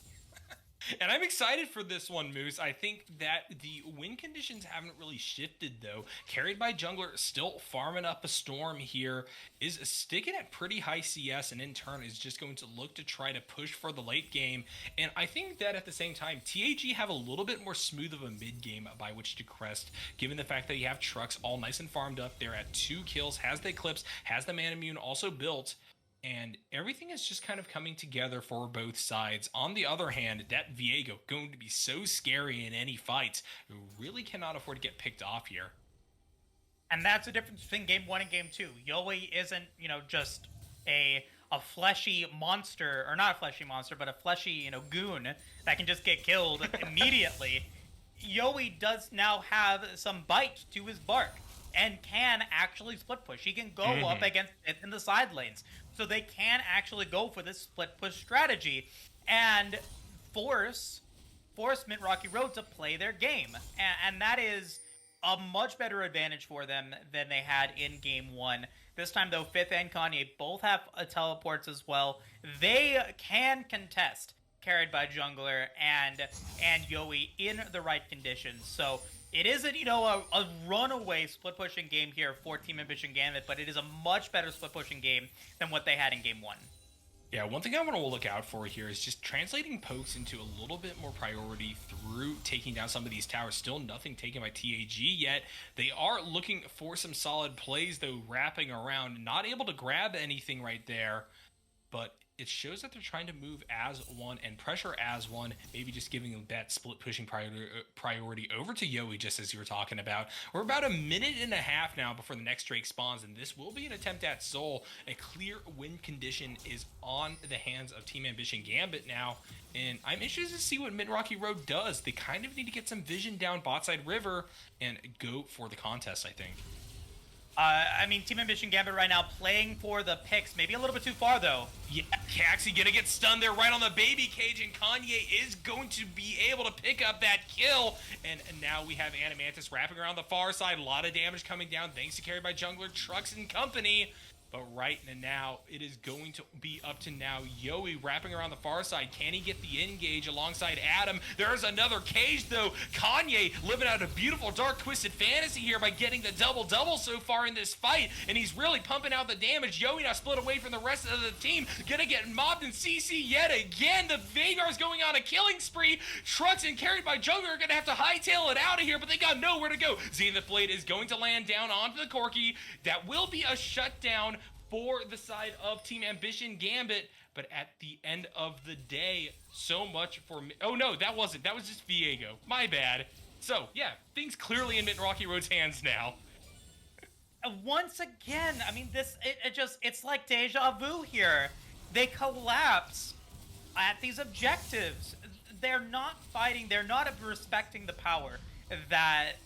And I'm excited for this one, Moose. I think that the win conditions haven't really shifted, though. Carried by Jungler, still farming up a Storm here, is sticking at pretty high CS, and in turn is just going to look to try to push for the late game. And I think that at the same time, TAG have a little bit more smooth of a mid game by which to crest, given the fact that you have Trucks all nice and farmed up. They're at 2 kills, has the Eclipse, has the Manamune also built. And everything is just kind of coming together for both sides. On the other hand, that Viego going to be so scary in any fight. You really cannot afford to get picked off here. And that's the difference between Game 1 and Game 2. Yoey isn't, just a fleshy monster, or not a fleshy monster, but a fleshy, goon that can just get killed immediately. Yoey does now have some bite to his bark and can actually split push. He can go up against it in the side lanes. So they can actually go for this split push strategy and force Mint Rocky Road to play their game. And that is a much better advantage for them than they had in Game 1. This time, though, Fifth and Kanye both have teleports as well. They can contest, carried by Jungler and Yoey in the right conditions. So it isn't, a runaway split-pushing game here for Team Ambition Gambit, but it is a much better split-pushing game than what they had in Game 1. Yeah, one thing I want to look out for here is just translating pokes into a little bit more priority through taking down some of these towers. Still nothing taken by TAG yet. They are looking for some solid plays, though, wrapping around. Not able to grab anything right there, but it shows that they're trying to move as one and pressure as one, maybe just giving them that split pushing priority over to Yoey, just as you were talking about. We're about a minute and a half now before the next Drake spawns, and this will be an attempt at Soul. A clear win condition is on the hands of Team Ambition Gambit now, and I'm interested to see what Mint Rocky Road does. They kind of need to get some vision down botside river and go for the contest, I think. Team Ambition Gambit right now playing for the picks. Maybe a little bit too far, though. Yeah, Caxi gonna get stunned there right on the baby cage, and Kanye is going to be able to pick up that kill. And now we have Animantis wrapping around the far side. A lot of damage coming down thanks to carried by Jungler, Trucks, and company. But right now, it is going to be up to now Yoey wrapping around the far side. Can he get the engage alongside Adam? There's another cage, though. Kanye living out a beautiful dark twisted fantasy here by getting the double-double so far in this fight. And he's really pumping out the damage. Yoey now split away from the rest of the team. Gonna get mobbed in CC yet again. The Vagar's going on a killing spree. Trucks and carried by Jungler are gonna have to hightail it out of here, but they got nowhere to go. Zenith Blade is going to land down onto the Corki. That will be a shutdown for the side of Team Ambition Gambit, but at the end of the day, so much for me. Oh no, that wasn't. That was just Viego. My bad. So yeah, things clearly in Mint Rocky Road's hands now. Once again, I mean, it's like deja vu here. They collapse at these objectives. They're not fighting. They're not respecting the power that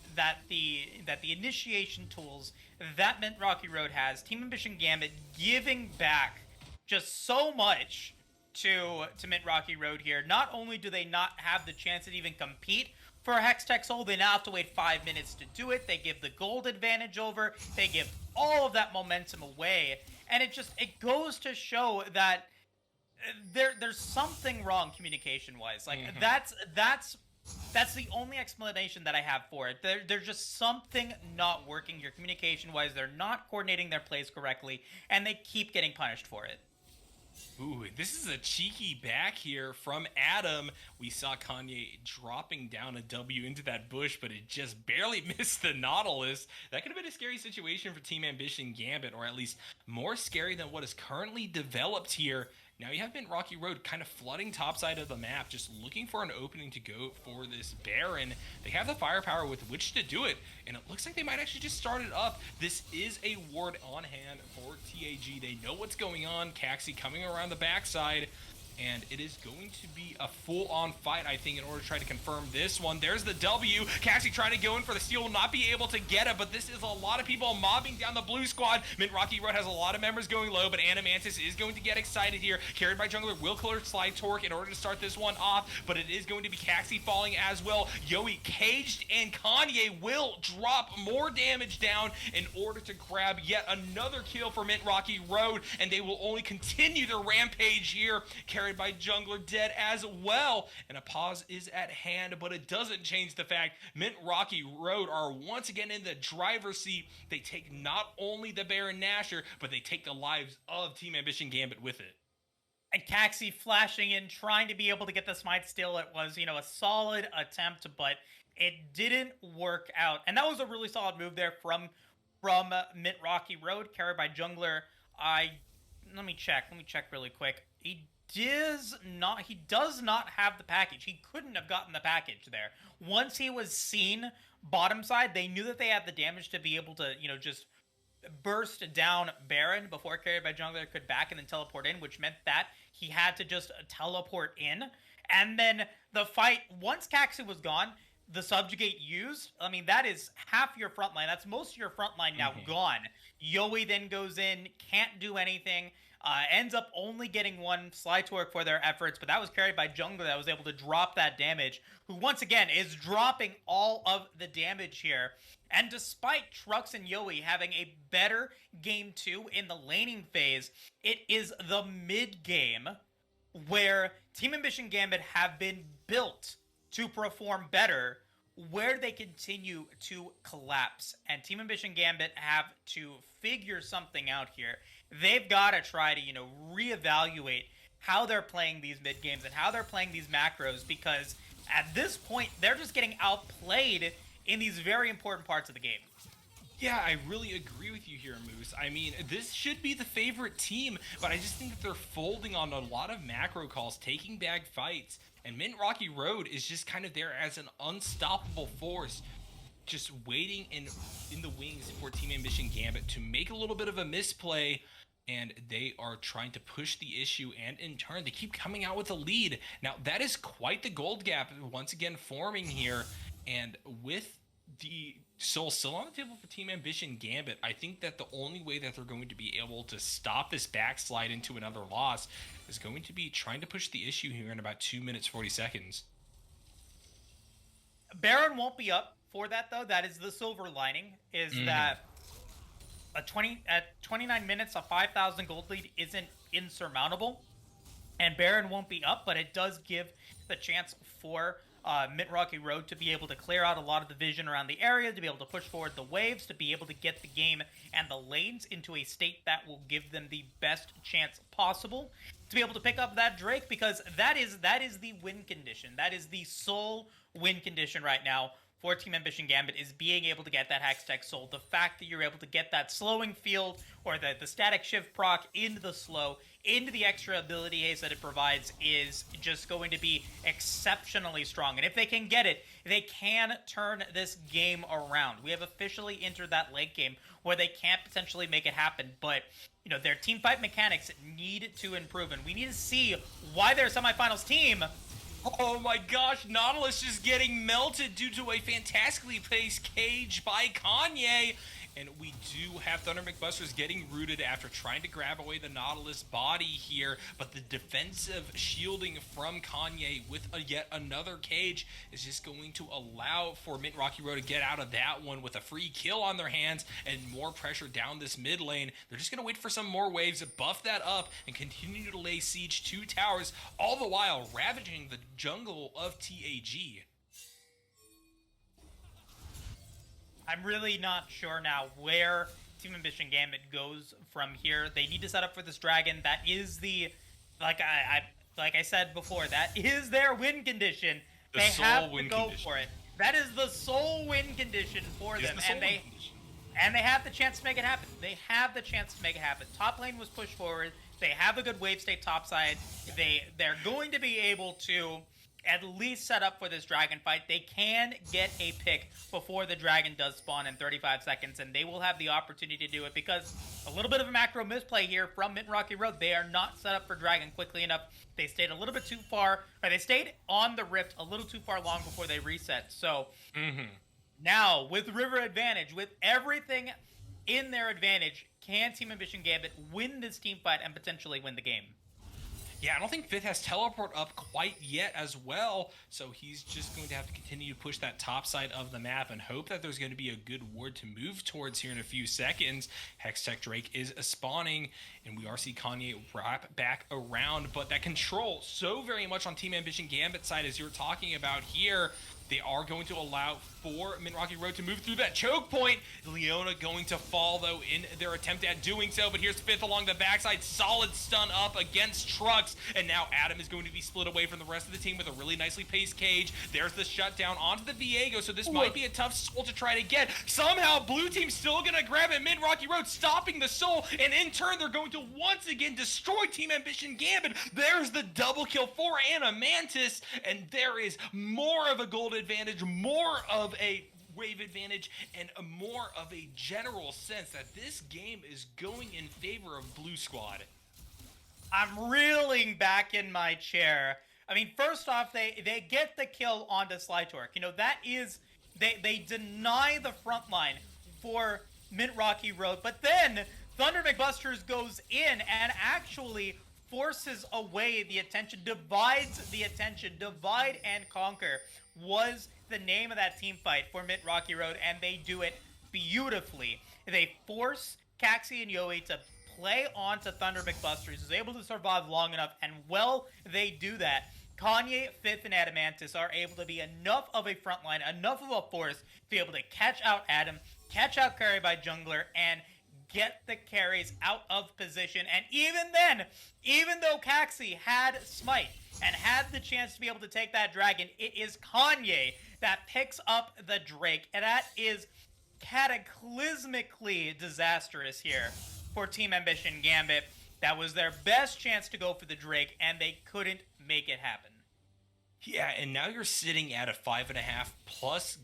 the initiation tools that Mint Rocky Road has. Team Ambition Gambit giving back just so much to Mint Rocky Road here. Not only do they not have the chance to even compete for a Hextech Soul, they now have to wait 5 minutes to do it. They give the gold advantage over. They give all of that momentum away. And it goes to show that there's something wrong communication-wise. Like, that's the only explanation that I have for it. There's just something not working here communication-wise. They're not coordinating their plays correctly, and they keep getting punished for it. Ooh, this is a cheeky back here from Adam. We saw Kanye dropping down a W into that bush, but it just barely missed the Nautilus. That could have been a scary situation for Team Ambition Gambit, or at least more scary than what is currently developed here. Now you have Mint Rocky Road kind of flooding topside of the map, just looking for an opening to go for this Baron. They have the firepower with which to do it, and it looks like they might actually just start it up. This is a ward on hand for TAG. They know what's going on. Caxi coming around the backside, and it is going to be a full-on fight, I think, in order to try to confirm this one. There's the W. Caxi trying to go in for the steal, will not be able to get it, but this is a lot of people mobbing down the blue squad. Mint Rocky Road has a lot of members going low, but Animantis is going to get excited here. Carried by Jungler, will clear Slide Torque in order to start this one off, but it is going to be Caxi falling as well. Yoey caged, and Kanye will drop more damage down in order to grab yet another kill for Mint Rocky Road, and they will only continue their rampage here. Carried by Jungler dead as well, and a pause is at hand, but it doesn't change the fact Mint Rocky Road are once again in the driver's seat. They take not only the Baron Nashor, but they take the lives of Team Ambition Gambit with it. And Caxi flashing in, trying to be able to get the smite still. It was, a solid attempt, but it didn't work out. And that was a really solid move there from Mint Rocky Road, carried by Jungler. Let me check really quick. He does not have the package. He couldn't have gotten the package there. Once he was seen bottom side, they knew that they had the damage to be able to, just burst down Baron before carried by Jungler could back and then teleport in, which meant that he had to just teleport in. And then the fight, once Caxi was gone, the subjugate used, I mean, that is half your front line. That's most of your front line now gone. Yoey then goes in, can't do anything. Ends up only getting one Slide Torque for their efforts, but that was carried by Jungler that was able to drop that damage, who once again is dropping all of the damage here. And despite Trux and Yoey having a better game 2 in the laning phase, it is the mid game where Team Ambition Gambit have been built to perform better, where they continue to collapse. And Team Ambition Gambit have to figure something out here. They've got to try to, reevaluate how they're playing these mid games and how they're playing these macros, because at this point, they're just getting outplayed in these very important parts of the game. Yeah, I really agree with you here, Moose. I mean, this should be the favorite team, but I just think that they're folding on a lot of macro calls, taking back fights, and Mint Rocky Road is just kind of there as an unstoppable force, just waiting in the wings for Team Ambition Gambit to make a little bit of a misplay, and they are trying to push the issue, and in turn, they keep coming out with a lead. Now, that is quite the gold gap once again forming here, and with the soul still on the table for Team Ambition Gambit, I think that the only way that they're going to be able to stop this backslide into another loss is going to be trying to push the issue here in about 2 minutes, 40 seconds. Baron won't be up for that, though. That is the silver lining, is that At 29 minutes, a 5,000 gold lead isn't insurmountable, and Baron won't be up, but it does give the chance for Mint Rocky Road to be able to clear out a lot of the vision around the area, to be able to push forward the waves, to be able to get the game and the lanes into a state that will give them the best chance possible to be able to pick up that Drake, because that is the win condition. That is the sole win condition right now for Team Ambition Gambit, is being able to get that Hextech Soul. The fact that you're able to get that slowing field, or the static shift proc into the slow, into the extra ability haste that it provides, is just going to be exceptionally strong. And if they can get it, they can turn this game around. We have officially entered that late game where they can't potentially make it happen, but you know, their team fight mechanics need to improve, and we need to see why their semifinals team. Oh my gosh, Nautilus just getting melted due to a fantastically placed cage by Kanye. And we do have Thunder McBusters getting rooted after trying to grab away the Nautilus body here. But the defensive shielding from Kanye with yet another cage is just going to allow for Mint Rocky Road to get out of that one with a free kill on their hands and more pressure down this mid lane. They're just going to wait for some more waves, buff that up, and continue to lay siege to towers, all the while ravaging the jungle of TAG. I'm really not sure now where Team Ambition Gambit goes from here. They need to set up for this dragon. That is the, like I said before, that is their win condition. They have to go for it. That is the sole win condition for them, and they have the chance to make it happen. They have the chance to make it happen. Top lane was pushed forward. They have a good wave state topside. They're going to be able to at least set up for this dragon fight. They can get a pick before the dragon does spawn in 35 seconds, and they will have the opportunity to do it, because a little bit of a macro misplay here from Mint Rocky Road. They are not set up for dragon quickly enough. They stayed a little bit too far, or they stayed on the rift a little too far long before they reset. So now, with river advantage, with everything in their advantage, can Team Ambition Gambit win this team fight and potentially win the game? Yeah, I don't think Fifth has teleport up quite yet as well, so he's just going to have to continue to push that top side of the map and hope that there's going to be a good ward to move towards here in a few seconds. Hextech Drake is spawning, and we are seeing Kanye wrap back around, but that control so very much on Team Ambition Gambit side, as you're talking about here. They are going to allow for Mint Rocky Road to move through that choke point. Leona going to fall, though, in their attempt at doing so. But here's Fifth along the backside. Solid stun up against Trucks. And now Adam is going to be split away from the rest of the team with a really nicely paced cage. There's the shutdown onto the Viego. So this might be a tough soul to try to get. Somehow, Blue Team's still going to grab it. Mint Rocky Road stopping the soul. And in turn, they're going to once again destroy Team Ambition Gambit. There's the double kill for Anamantis. And there is more of a gold advantage, more of a wave advantage, and more of a general sense that this game is going in favor of Blue Squad. I'm reeling back in my chair. I mean, first off, they get the kill onto Slytorque. You know, that is, they deny the front line for Mint Rocky Road, but then Thunder McBusters goes in and actually forces away the attention, divides the attention. Divide and conquer was the name of that team fight for Mint Rocky Road, and they do it beautifully. They force Caxi and Yoey to play onto Thunder McBusters, who's able to survive long enough, and well, they do that. Kanye, Fifth, and Adamantis are able to be enough of a front line, enough of a force to be able to catch out Adam, catch out carry by jungler, and get the carries out of position. And even then, even though Caxi had Smite and had the chance to be able to take that dragon, it is Kanye that picks up the Drake, and that is cataclysmically disastrous here for Team Ambition Gambit. That was their best chance to go for the Drake, and they couldn't make it happen. Yeah, and now you're sitting at a 5,500 plus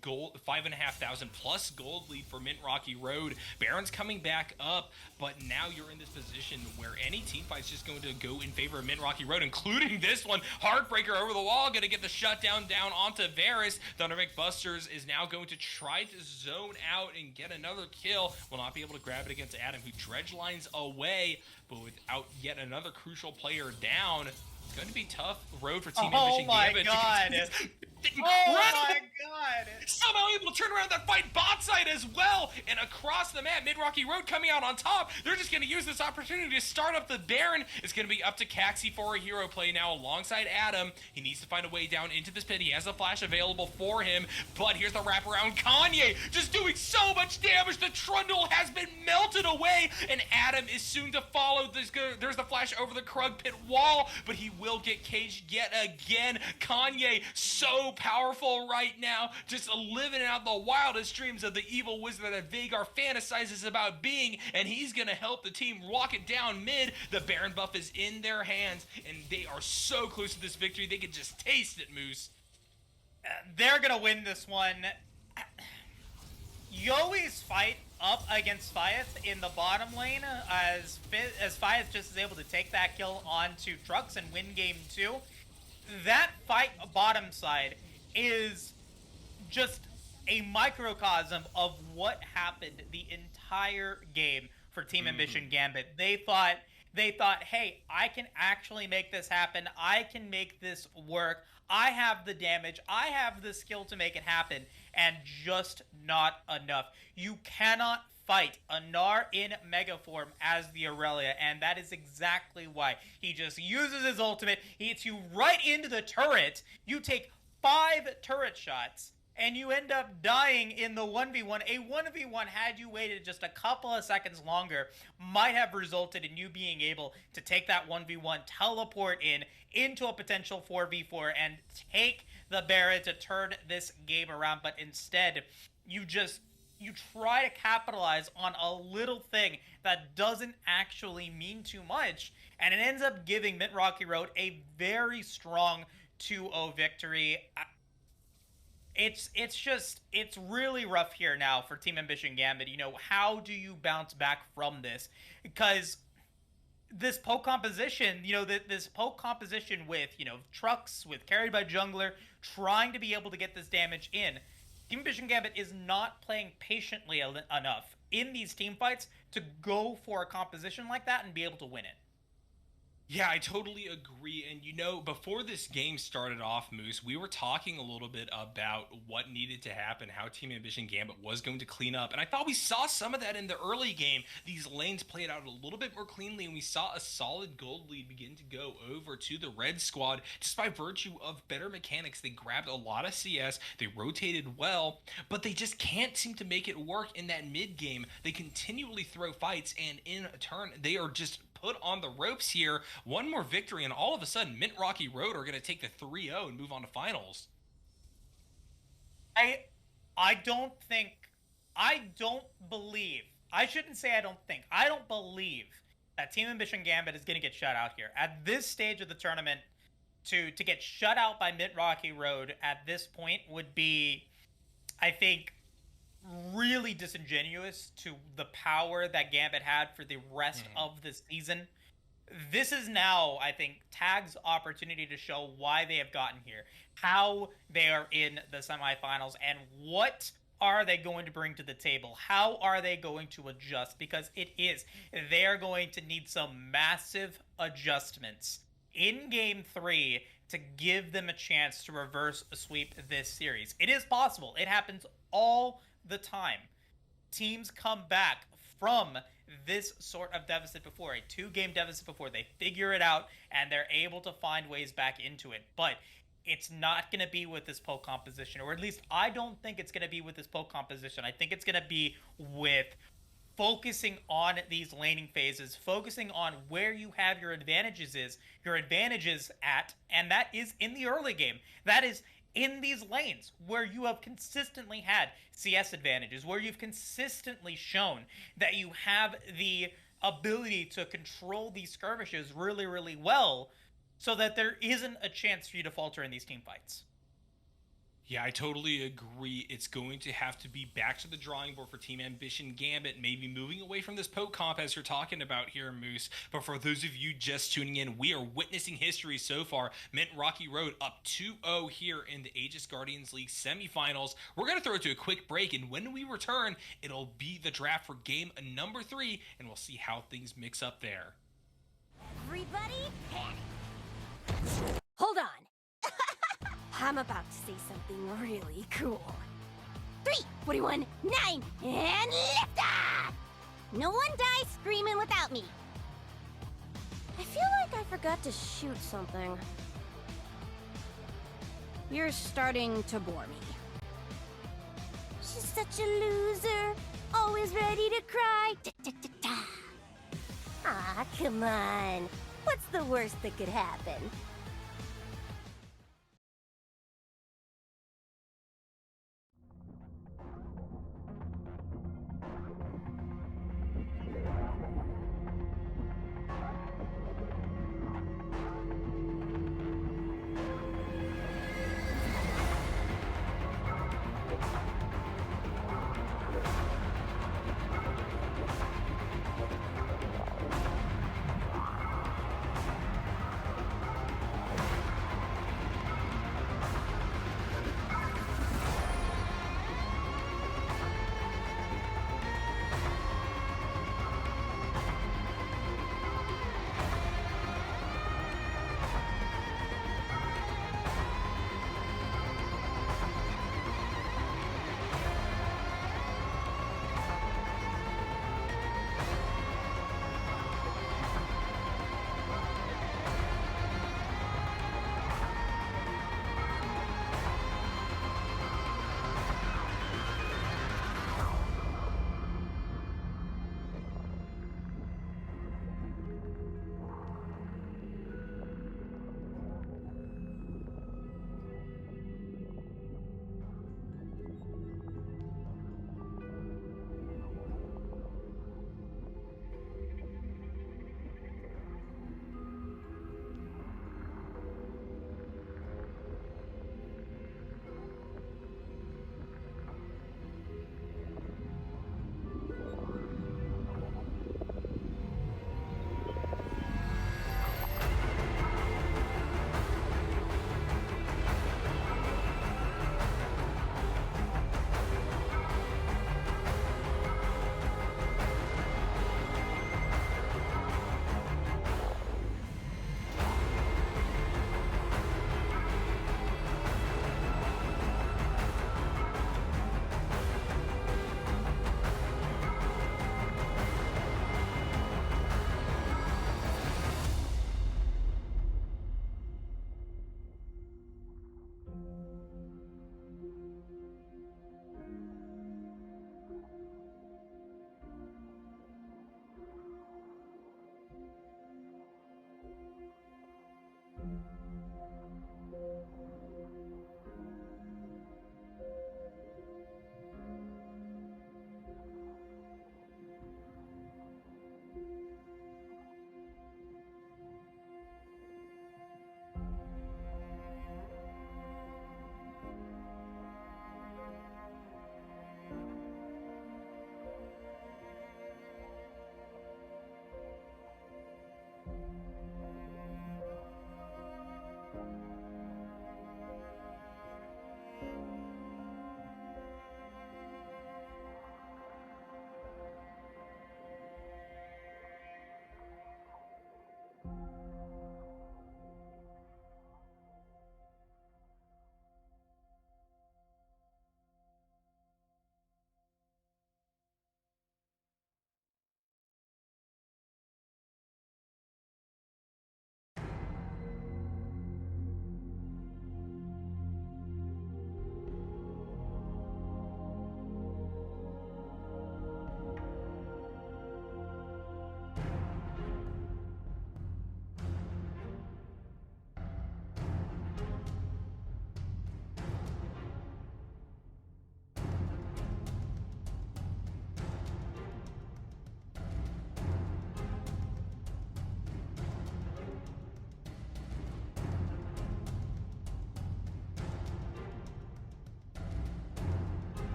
gold lead for Mint Rocky Road. Baron's coming back up, but now you're in this position where any team fight's just going to go in favor of Mint Rocky Road, including this one. Heartbreaker over the wall, going to get the shutdown down onto Varus. Thunder McBusters is now going to try to zone out and get another kill. Will not be able to grab it against Adam, who dredge lines away, but without yet another crucial player down. It's going to be tough road for Team Ambition Gambit. Oh my god! Somehow able to turn around that fight bot side as well, and across the map, Mid-Rocky Road coming out on top. They're just going to use this opportunity to start up the Baron. It's going to be up to Caxi for a hero play now alongside Adam. He needs to find a way down into this pit. He has a flash available for him, but here's the wraparound. Kanye just doing so much damage. The Trundle has been melted away, and Adam is soon to follow. There's the flash over the Krug pit wall, but he will get caged yet again. Kanye, so powerful right now, just living out the wildest dreams of the evil wizard that Vagar fantasizes about being, and he's gonna help the team walk it down mid. The Baron buff is in their hands, and they are so close to this victory. They can just taste it, Moose. They're gonna win this one. You always fight up against Fyeth in the bottom lane, as Fyeth just is able to take that kill onto Trucks and win game 2. That fight bottom side is just a microcosm of what happened the entire game for Team Ambition Gambit. They thought, hey, I can actually make this happen. I can make this work. I have the damage. I have the skill to make it happen, and just not enough. You cannot fight a Gnar in Mega Form as the Aurelia, and that is exactly why. He just uses his ultimate, he hits you right into the turret, you take 5 turret shots, and you end up dying in the 1v1. A 1v1, had you waited just a couple of seconds longer, might have resulted in you being able to take that 1v1, teleport into a potential 4v4, and take the Baron to turn this game around. But instead, you try to capitalize on a little thing that doesn't actually mean too much, and it ends up giving Mid-Rocky Road a very strong 2-0 victory. It's really rough here now for Team Ambition Gambit. You know, how do you bounce back from this? Because this poke composition, you know, this poke composition with, you know, Trucks, with carried by Jungler, trying to be able to get this damage in, Team Ambition Gambit is not playing patiently enough in these team fights to go for a composition like that and be able to win it. Yeah, I totally agree. And you know, before this game started off, Moose, we were talking a little bit about what needed to happen, how Team Ambition Gambit was going to clean up. And I thought we saw some of that in the early game. These lanes played out a little bit more cleanly, and we saw a solid gold lead begin to go over to the red squad just by virtue of better mechanics. They grabbed a lot of CS, they rotated well, but they just can't seem to make it work in that mid game. They continually throw fights, and in turn, they are just put on the ropes here. One more victory, and all of a sudden, Mid-Rocky Road are going to take the 3-0 and move on to finals. I don't believe that Team Ambition Gambit is going to get shut out here. At this stage of the tournament, to get shut out by Mid-Rocky Road at this point would be, I think, really disingenuous to the power that Gambit had for the rest of the season. This is now, I think, Tag's opportunity to show why they have gotten here, how they are in the semifinals, and what are they going to bring to the table? How are they going to adjust? Because they are going to need some massive adjustments in Game 3 to give them a chance to reverse sweep this series. It is possible. It happens all the time. Teams come back from this sort of deficit before, a 2-game deficit before. They figure it out, and they're able to find ways back into it. But it's not going to be with this poke composition, or at least I don't think it's going to be with this poke composition. I think it's going to be with focusing on these laning phases, focusing on where you have your advantages at, and that is in the early game. That is in these lanes where you have consistently had CS advantages, where you've consistently shown that you have the ability to control these skirmishes really, really well, so that there isn't a chance for you to falter in these team fights. Yeah, I totally agree. It's going to have to be back to the drawing board for Team Ambition Gambit, maybe moving away from this poke comp as you're talking about here, Moose. But for those of you just tuning in, we are witnessing history so far. Mid-Rocky Road up 2-0 here in the Aegis Guardians League semifinals. We're going to throw it to a quick break, and when we return, it'll be the draft for game number 3, and we'll see how things mix up there. Everybody panic. Hold on. I'm about to say something really cool. 3, 41, 9, and lift off! No one dies screaming without me. I feel like I forgot to shoot something. You're starting to bore me. She's such a loser. Always ready to cry. Ah, come on. What's the worst that could happen?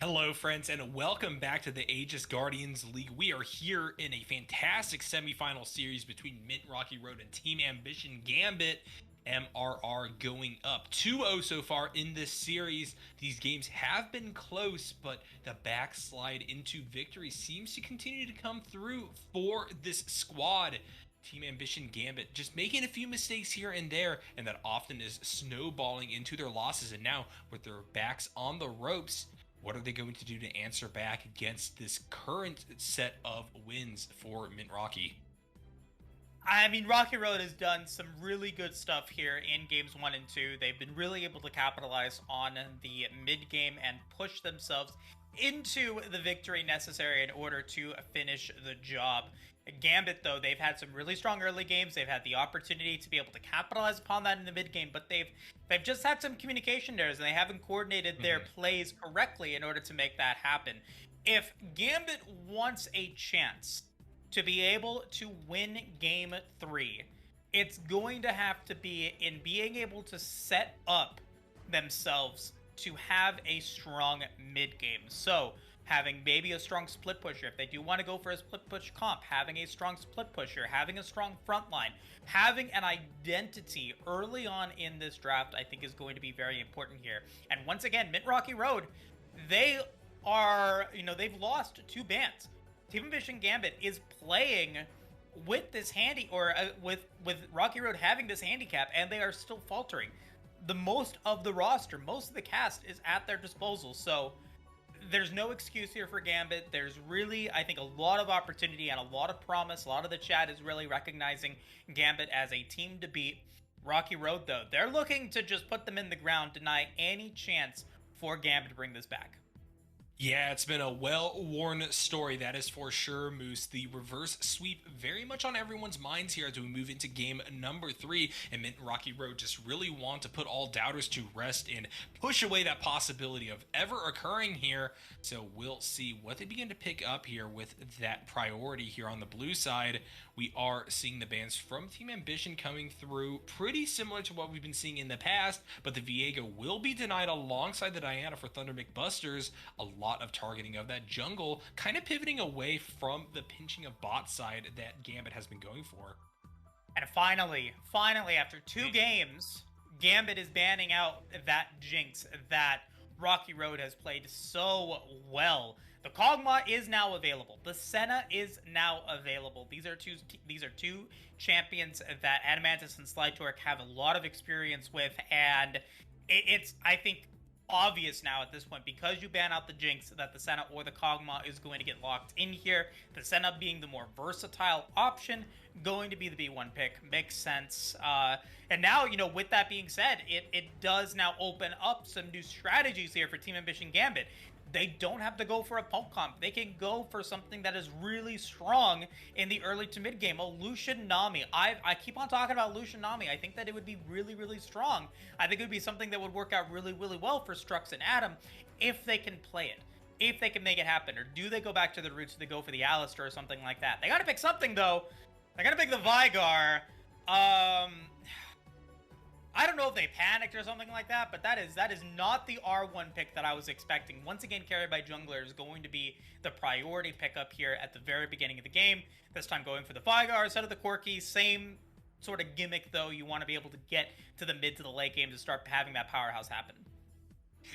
Hello, friends, and welcome back to the Aegis Guardians League. We are here in a fantastic semifinal series between Mint Rocky Road and Team Ambition Gambit. MRR going up 2-0 so far in this series. These games have been close, but the backslide into victory seems to continue to come through for this squad. Team Ambition Gambit just making a few mistakes here and there, and that often is snowballing into their losses. And now, with their backs on the ropes, what are they going to do to answer back against this current set of wins for Mint Rocky? I mean, Rocky Road has done some really good stuff here in games 1 and 2. They've been really able to capitalize on the mid game and push themselves into the victory necessary in order to finish the job. Gambit, though, they've had some really strong early games. They've had the opportunity to be able to capitalize upon that in the mid game, but they've just had some communication errors, and they haven't coordinated their plays correctly in order to make that happen. If Gambit wants a chance to be able to win game 3, it's going to have to be in being able to set up themselves to have a strong mid game. So having maybe a strong split pusher, if they do want to go for a split push comp, having a strong split pusher, having a strong front line, having an identity early on in this draft, I think is going to be very important here. And once again, Mint Rocky Road, they are, they've lost 2 bans. Team Ambition Gambit is playing with this with Rocky Road having this handicap, and they are still faltering. The most of the roster, most of the cast is at their disposal, so there's no excuse here for Gambit. There's really, I think, a lot of opportunity and a lot of promise. A lot of the chat is really recognizing Gambit as a team to beat. Rocky Road, though, they're looking to just put them in the ground, deny any chance for Gambit to bring this back. Yeah, it's been a well-worn story, that is for sure, Moose. The reverse sweep very much on everyone's minds here as we move into game number 3, and Mint Rocky Road just really want to put all doubters to rest and push away that possibility of ever occurring here. So we'll see what they begin to pick up here with that priority here on the blue side. We are seeing the bans from Team Ambition coming through pretty similar to what we've been seeing in the past, but the Viego will be denied alongside the Diana for Thunder McBusters. A lot of targeting of that jungle, kind of pivoting away from the pinching of bot side that Gambit has been going for. And finally, after 2 games, Gambit is banning out that Jinx that Rocky Road has played so well. The Kog'Maw is now available. The Senna is now available. These are two champions that Adamantis and Slitork have a lot of experience with, and it's, I think, obvious now at this point, because you ban out the Jinx, that the Senna or the Kog'Maw is going to get locked in here. The Senna being the more versatile option, going to be the B1 pick. Makes sense. And now, with that being said, it does now open up some new strategies here for Team Ambition Gambit. They don't have to go for a pump comp. They can go for something that is really strong in the early to mid game. A Lucian Nami. I keep on talking about Lucian Nami. I think that it would be really, really strong. I think it would be something that would work out really, really well for Strux and Adam if they can play it. If they can make it happen. Or do they go back to the roots? Do they go for the Alistar or something like that? They gotta pick something, though. They gotta pick the Vigar. I don't know if they panicked or something like that, but that is not the R1 pick that I was expecting. Once again, carried by jungler is going to be the priority pickup here at the very beginning of the game. This time going for the Vigar instead of the Corki. Same sort of gimmick, though. You want to be able to get to the mid to the late game to start having that powerhouse happen.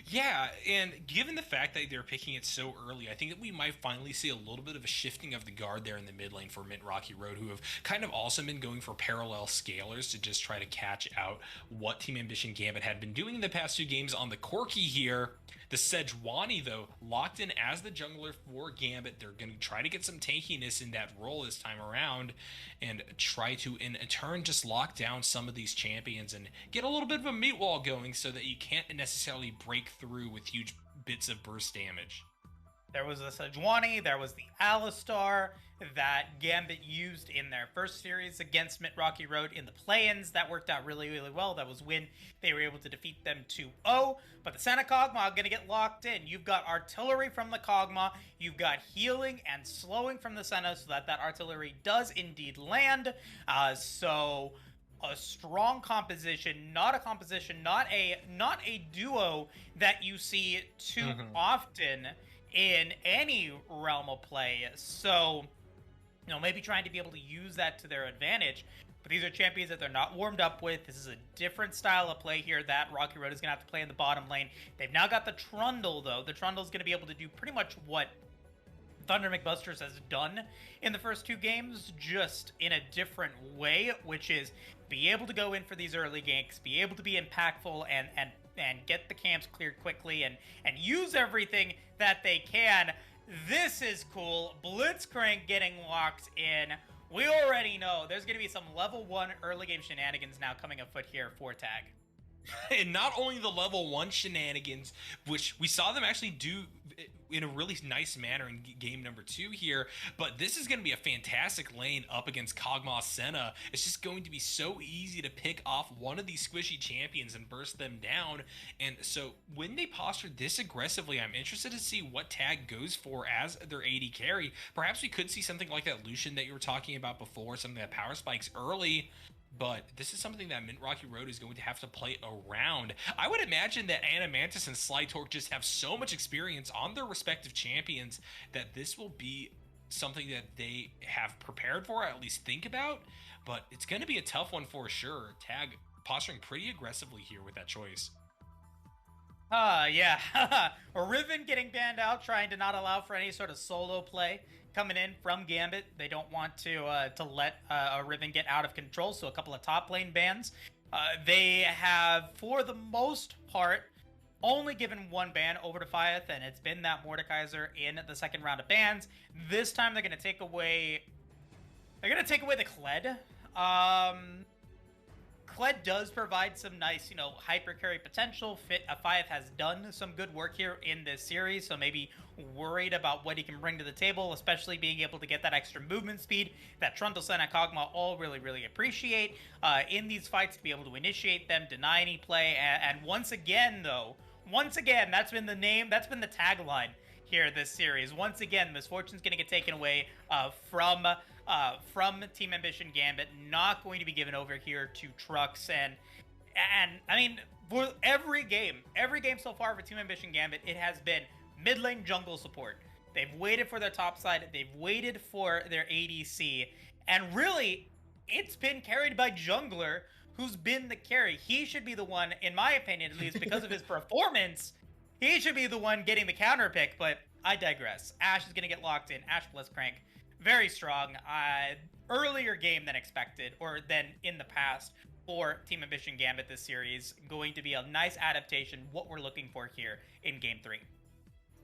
Yeah, and given the fact that they're picking it so early, I think that we might finally see a little bit of a shifting of the guard there in the mid lane for Mint Rocky Road, who have kind of also been going for parallel scalers to just try to catch out what Team Ambition Gambit had been doing in the past 2 games on the Corki here. The Sejuani, though, locked in as the jungler for Gambit. They're going to try to get some tankiness in that role this time around and try to, in turn, just lock down some of these champions and get a little bit of a meat wall going so that you can't necessarily break through with huge bits of burst damage. There was the Sejuani, there was the Alistar that Gambit used in their first series against Mint Rocky Road in the play-ins. That worked out really, really well. That was when they were able to defeat them 2-0. But the Senna Kog'Maw are going to get locked in. You've got artillery from the Kog'Maw. You've got healing and slowing from the Senna so that artillery does indeed land. So a strong composition, not a duo that you see too often in any realm of play. So, maybe trying to be able to use that to their advantage. But these are champions that they're not warmed up with. This is a different style of play here that Rocky Road is going to have to play in the bottom lane. They've now got the Trundle, though. The Trundle is going to be able to do pretty much what Thunder McBusters has done in the first 2 games, just in a different way, which is be able to go in for these early ganks, be able to be impactful, and get the camps cleared quickly, and use everything that they can. This is cool. Blitzcrank getting locked in. We already know there's going to be some level 1 early game shenanigans now coming afoot here for Tag. And not only the level 1 shenanigans, which we saw them actually do in a really nice manner in game number 2 here, but this is going to be a fantastic lane up against Kog'Maw Senna. It's just going to be so easy to pick off one of these squishy champions and burst them down. And so when they posture this aggressively, I'm interested to see what Tag goes for as their AD carry. Perhaps we could see something like that Lucian that you were talking about before, something that power spikes early. But this is something that Mint Rocky Road is going to have to play around. I would imagine that Animantis and Slytorque just have so much experience on their respective champions that this will be something that they have prepared for, at least think about. But it's going to be a tough one for sure. Tag posturing pretty aggressively here with that choice. Yeah. Riven getting banned out, trying to not allow for any sort of solo play coming in from Gambit. They don't want to let Riven get out of control, so a couple of top lane bans. They have, for the most part, only given 1 ban over to Fyeth, and it's been that Mordekaiser in the second round of bans. This time they're going to take away the Kled. Kled does provide some nice, hyper carry potential. Fyeth has done some good work here in this series, so maybe worried about what he can bring to the table, especially being able to get that extra movement speed that Trundle, Senna, and Kog'Maw all really, really appreciate in these fights, to be able to initiate them, deny any play, and once again, that's been the tagline here this series. Once again, Misfortune's going to get taken away from Team Ambition Gambit, not going to be given over here to Trucks, and I mean, for every game so far for Team Ambition Gambit, it has been mid lane jungle support. They've waited for their top side, they've waited for their ADC, and really, it's been carried by Jungler, who's been the carry. He should be the one, in my opinion at least, because of his performance, he should be the one getting the counter pick, but I digress. Ashe is going to get locked in. Ashe Blitzcrank, very strong. Earlier game than expected, or than in the past, for Team Ambition Gambit this series. Going to be a nice adaptation, what we're looking for here in Game 3.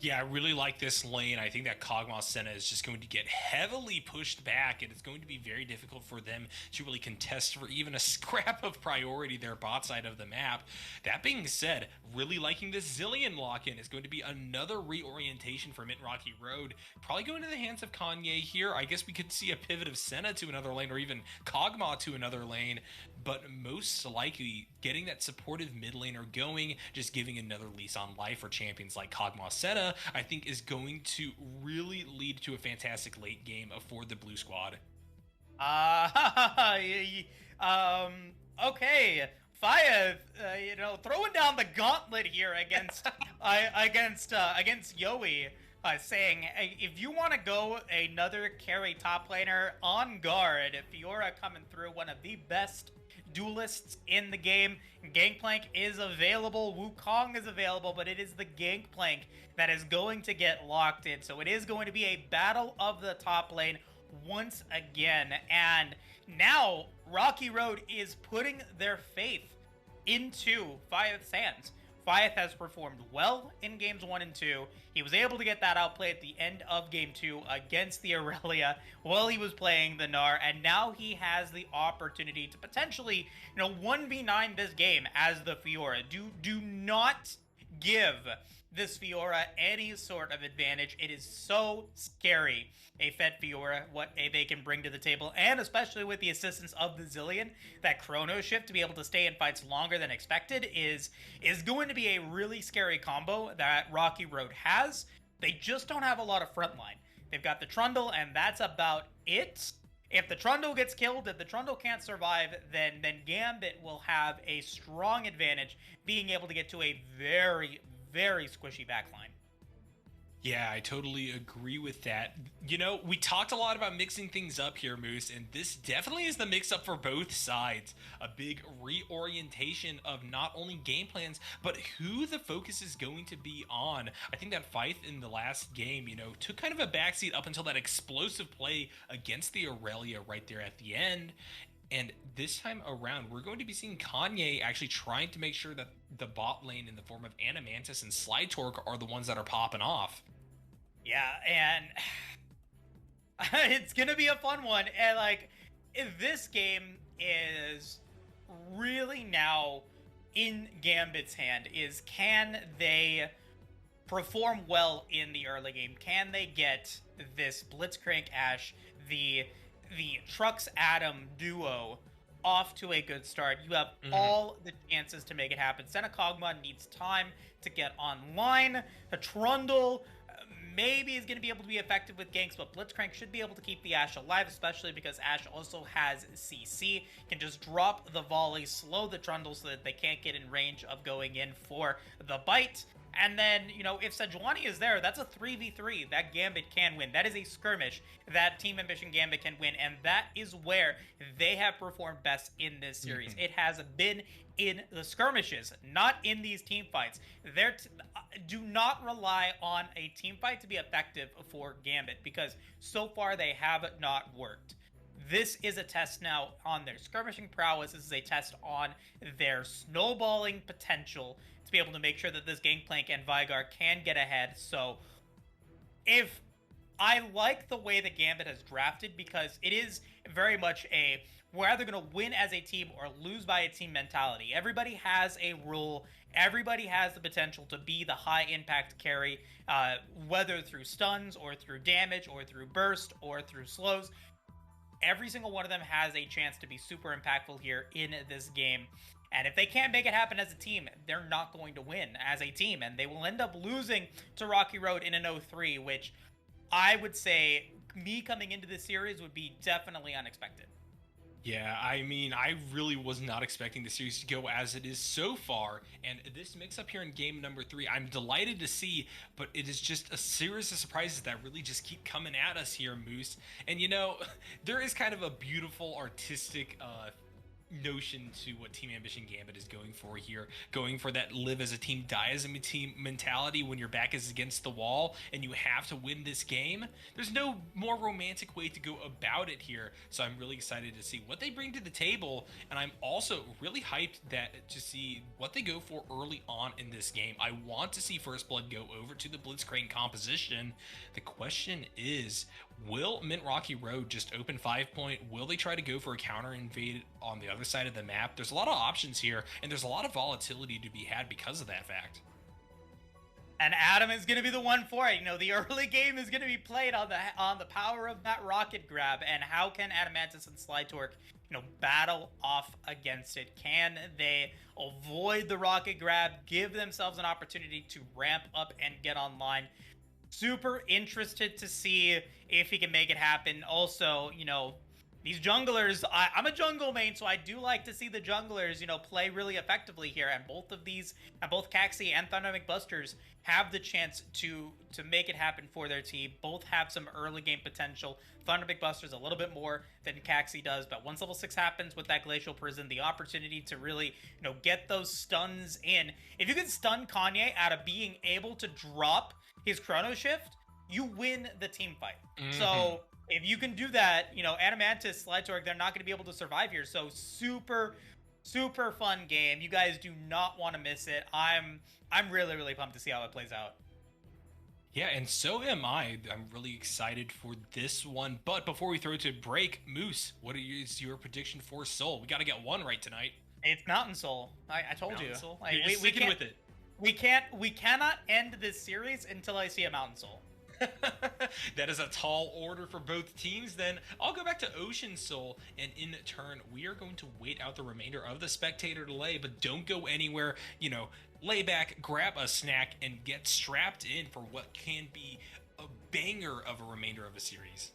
Yeah, I really like this lane. I think that Kog'Maw Senna is just going to get heavily pushed back, and it's going to be very difficult for them to really contest for even a scrap of priority their bot side of the map. That being said, really liking this Zilean lock-in is going to be another reorientation for Mint Rocky Road. Probably going to the hands of Kanye here. I guess we could see a pivot of Senna to another lane, or even Kog'Maw to another lane, but most likely getting that supportive mid laner going, just giving another lease on life for champions like Kog'Maw Senna, I think is going to really lead to a fantastic late game for the blue squad. Okay. Fyeth, throwing down the gauntlet here against Yowie, saying, hey, if you want to go another carry top laner on guard, Fiora coming through, one of the best duelists in the game. Gangplank is available, Wukong is available, but it is the Gangplank that is going to get locked in. So it is going to be a battle of the top lane once again. And now Rocky Road is putting their faith into Fyeth's hands. Fyeth has performed well in games 1 and 2. He was able to get that outplay at the end of game 2 against the Aurelia while he was playing the Gnar, and now he has the opportunity to potentially, 1v9 this game as the Fiora. Do not give this Fiora any sort of advantage. It is so scary, a fed Fiora, what they can bring to the table, and especially with the assistance of the Zilean, that Chrono Shift to be able to stay in fights longer than expected is going to be a really scary combo that Rocky Road has. They just don't have a lot of frontline. They've got the Trundle, and that's about it. If the Trundle gets killed, if the Trundle can't survive, then Gambit will have a strong advantage being able to get to a very, very squishy backline. Yeah, I totally agree with that. You know, we talked a lot about mixing things up here, Moose, and this definitely is the mix-up for both sides. A big reorientation of not only game plans, but who the focus is going to be on. I think that fight in the last game, you know, took kind of a backseat up until that explosive play against the Aurelia right there at the end. And this time around, we're going to be seeing Kanye actually trying to make sure that the bot lane in the form of Animantis and Slide Torque are the ones that are popping off. Yeah, and it's gonna be a fun one. And like, this game is really now in Gambit's hand. Is can they perform well in the early game? Can they get this Blitzcrank Ashe, the Trux Adam duo off to a good start? You have all the chances to make it happen. Senna needs time to get online. The Trundle maybe is going to be able to be effective with ganks, but Blitzcrank should be able to keep the Ashe alive, especially because Ashe also has CC, can just drop the volley, slow the Trundle so that they can't get in range of going in for the bite. And then, you know, if Sejuani is there, that's a 3v3 that Gambit can win. That is a skirmish that Team Ambition Gambit can win, and that is where they have performed best in this series. It has been in the skirmishes, not in these team fights. Do not rely on a team fight to be effective for Gambit, because so far they have not worked. This is a test now on their skirmishing prowess. This is a test on their snowballing potential to be able to make sure that this Gangplank and Vigar can get ahead. So if I like the way the Gambit has drafted, because it is very much a we're either going to win as a team or lose by a team mentality. Everybody has a role. Everybody has the potential to be the high impact carry, whether through stuns or through damage or through burst or through slows. Every single one of them has a chance to be super impactful here in this game. And if they can't make it happen as a team, they're not going to win as a team. And they will end up losing to Rocky Road in an 0-3, which I would say me coming into this series would be definitely unexpected. Yeah, I mean, I really was not expecting the series to go as it is so far, and this mix-up here in game number 3, I'm delighted to see, but it is just a series of surprises that really just keep coming at us here, Moose. And you know, there is kind of a beautiful artistic notion to what Team Ambition Gambit is going for here, going for that live as a team, die as a team mentality when your back is against the wall and you have to win this game. There's no more romantic way to go about it here, so I'm really excited to see what they bring to the table, and I'm also really hyped to see what they go for early on in this game. I want to see First Blood go over to the Blitzcrank composition. The question is, will Mint Rocky Road just open 5-point? Will they try to go for a counter invade on the other side of the map? There's a lot of options here, and there's a lot of volatility to be had because of that fact. And Adam is going to be the one for it. You know, the early game is going to be played on the power of that rocket grab, and how can Adamantis and Slide Torque, you know, battle off against it? Can they avoid the rocket grab, give themselves an opportunity to ramp up and get online? Super interested to see if he can make it happen. Also, you know, these junglers, I'm a jungle main, so I do like to see the junglers, you know, play really effectively here. And both Caxi and Thundermic Busters have the chance to make it happen for their team. Both have some early game potential. Thundermic Busters a little bit more than Caxi does, but once level 6 happens with that Glacial Prison, the opportunity to really, you know, get those stuns in. If you can stun Kanye out of being able to drop his Chrono Shift, you win the team fight. So if you can do that, you know, Adamantis, Slide Torque, they're not going to be able to survive here. So super, super fun game. You guys do not want to miss it. I'm really, really pumped to see how it plays out. Yeah, and so am I. I'm really excited for this one. But before we throw it to break, Moose, what is your prediction for Seoul? We got to get one right tonight. It's Mountain Soul. I told Mountain you. Soul? Like, You're sticking with it. We cannot end this series until I see a Mountain Soul. That is a tall order for both teams. Then I'll go back to Ocean Soul, and in turn, we are going to wait out the remainder of the spectator delay, but don't go anywhere. You know, lay back, grab a snack, and get strapped in for what can be a banger of a remainder of a series.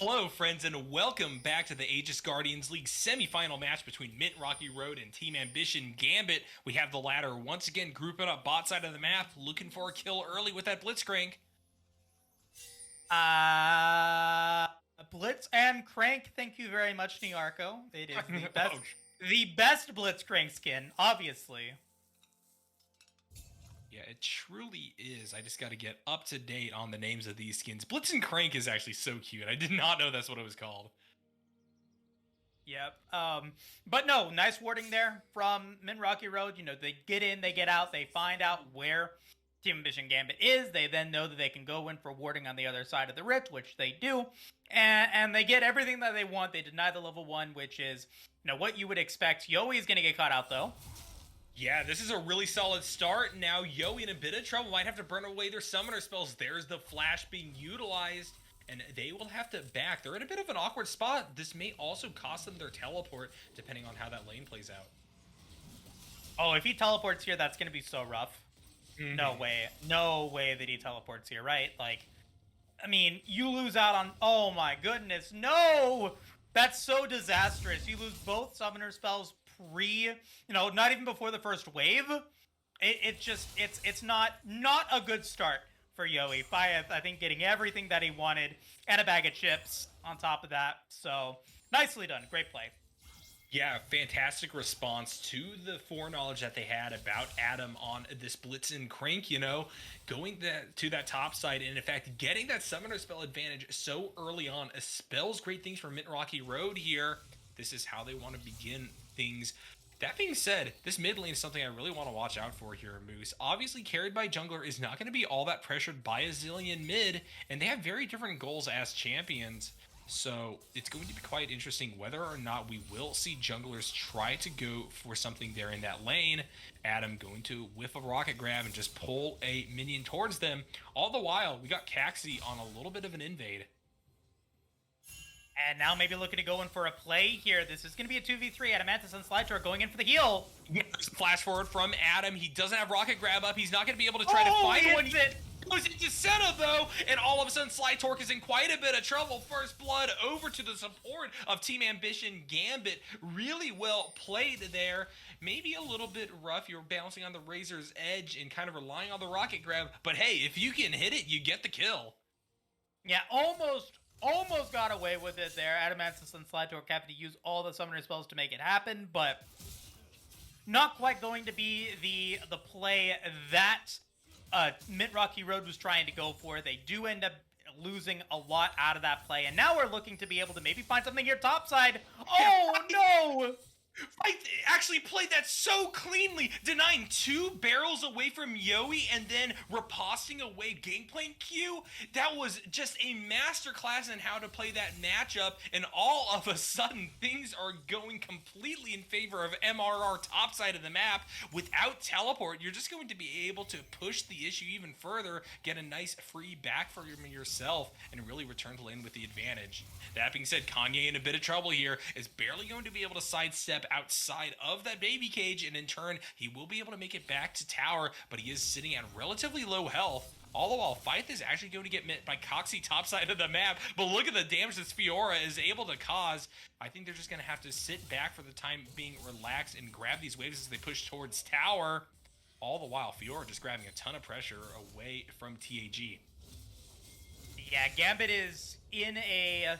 Hello, friends, and welcome back to the Aegis Guardians League semifinal match between Mint Rocky Road and Team Ambition Gambit. We have the latter once again grouping up bot side of the map, looking for a kill early with that Blitzcrank. Blitz and Crank, thank you very much, Niarco. It is the best Blitzcrank skin, obviously. Yeah, it truly is. I just got to get up to date on the names of these skins. Blitz and Crank is actually so cute. I did not know that's what it was called. Yep. But no, nice warding there from Mint Rocky Road. You know, they get in, they get out, they find out where Team Ambition Gambit is. They then know that they can go in for warding on the other side of the rift, which they do. And they get everything that they want. They deny the level 1, which is, you know, what you would expect. Yowie is going to get caught out, though. Yeah, this is a really solid start. Now Yowie in a bit of trouble. Might have to burn away their summoner spells. There's the flash being utilized, and they will have to back. They're in a bit of an awkward spot. This may also cost them their teleport, depending on how that lane plays out. Oh, if he teleports here, that's going to be so rough. Mm-hmm. No way that he teleports here, right? Like, I mean, you lose out on... Oh my goodness, no! That's so disastrous. You lose both summoner spells not even before the first wave. It's not a good start for Yowie. Fayeth, I think, getting everything that he wanted and a bag of chips on top of that. So nicely done. Great play. Yeah, fantastic response to the foreknowledge that they had about Adam on this Blitz and Crank, you know, going to that top side, and in fact, getting that summoner spell advantage so early on spells great things for Mint Rocky Road here. This is how they want to begin things. That being said, this mid lane is something I really want to watch out for here, Moose. Obviously, carried by jungler is not going to be all that pressured by a Zilean mid, and they have very different goals as champions. So it's going to be quite interesting whether or not we will see junglers try to go for something there in that lane. Adam going to whiff a rocket grab and just pull a minion towards them. All the while, we got Caxi on a little bit of an invade. And now maybe looking to go in for a play here. This is going to be a 2v3. Adamantis and Slider going in for the heal. Flash forward from Adam. He doesn't have rocket grab up. He's not going to be able to try to find one. Goes into Senna, though, and all of a sudden Slytorque is in quite a bit of trouble. First blood over to the support of Team Ambition Gambit. Really well played there. Maybe a little bit rough. You're bouncing on the razor's edge and kind of relying on the rocket grab. But hey, if you can hit it, you get the kill. Yeah, almost got away with it there. Adamantis and Slytorque having to use all the summoner spells to make it happen, but not quite going to be the play that Mint Rocky Road was trying to go for. They do end up losing a lot out of that play, and now we're looking to be able to maybe find something here topside. Oh no! I actually played that so cleanly, denying 2 barrels away from Yowie and then riposting away Gangplank Q. That was just a masterclass in how to play that matchup, and all of a sudden things are going completely in favor of MRR top side of the map. Without teleport, you're just going to be able to push the issue even further, get a nice free back for yourself, and really return to lane with the advantage. That being said, Kanye in a bit of trouble here, is barely going to be able to sidestep outside of that baby cage, and in turn he will be able to make it back to tower, but he is sitting at relatively low health. All the while, Fayeth is actually going to get met by Coxie topside of the map, but look at the damage this Fiora is able to cause. I think they're just going to have to sit back for the time being, relax, and grab these waves as they push towards tower. All the while, Fiora just grabbing a ton of pressure away from TAG. Yeah, Gambit is in a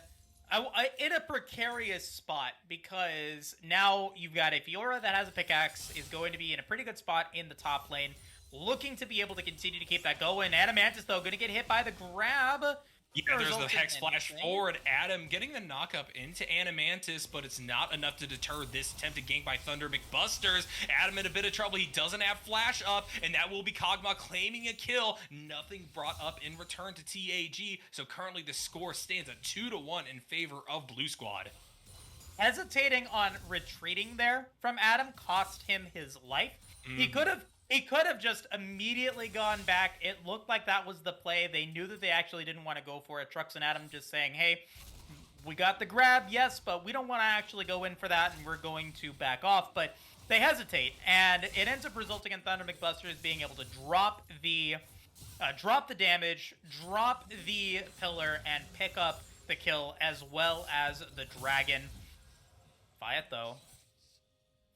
precarious spot, because now you've got a Fiora that has a pickaxe, is going to be in a pretty good spot in the top lane, looking to be able to continue to keep that going. Adamantis, though, going to get hit by the grab. Yeah, there's the Hex Flash forward. Adam getting the knockup into Adamantis, but it's not enough to deter this attempted gank by Thunder McBusters. Adam in a bit of trouble. He doesn't have Flash up, and that will be Kog'Maw claiming a kill. Nothing brought up in return to TAG, so currently the score stands at 2-1 in favor of Blue Squad. Hesitating on retreating there from Adam cost him his life. He could have just immediately gone back. It looked like that was the play. They knew that they actually didn't want to go for it. Trux and Adam just saying, hey, we got the grab, yes, but we don't want to actually go in for that, and we're going to back off. But they hesitate, and it ends up resulting in Thunder McBusters being able to drop the damage, drop the pillar, and pick up the kill, as well as the dragon. Fiat, though.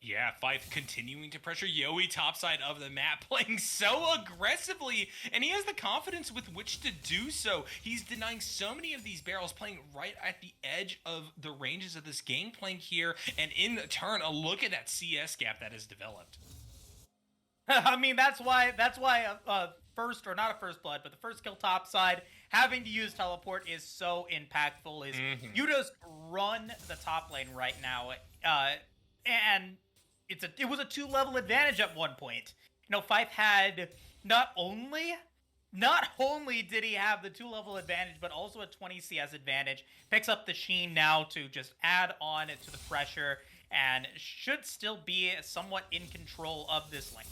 Yeah, Fife continuing to pressure Yowie topside of the map, playing so aggressively, and he has the confidence with which to do so. He's denying so many of these barrels, playing right at the edge of the ranges of this game playing here, and in turn, a look at that CS gap that has developed. I mean, that's why first, or not a first blood, but the first kill topside, having to use teleport is so impactful. You just run the top lane right now, and it was a 2-level advantage at one point. You know, Fife had not only did he have the 2-level advantage, but also a 20 CS advantage. Picks up the Sheen now to just add on to the pressure, and should still be somewhat in control of this lane.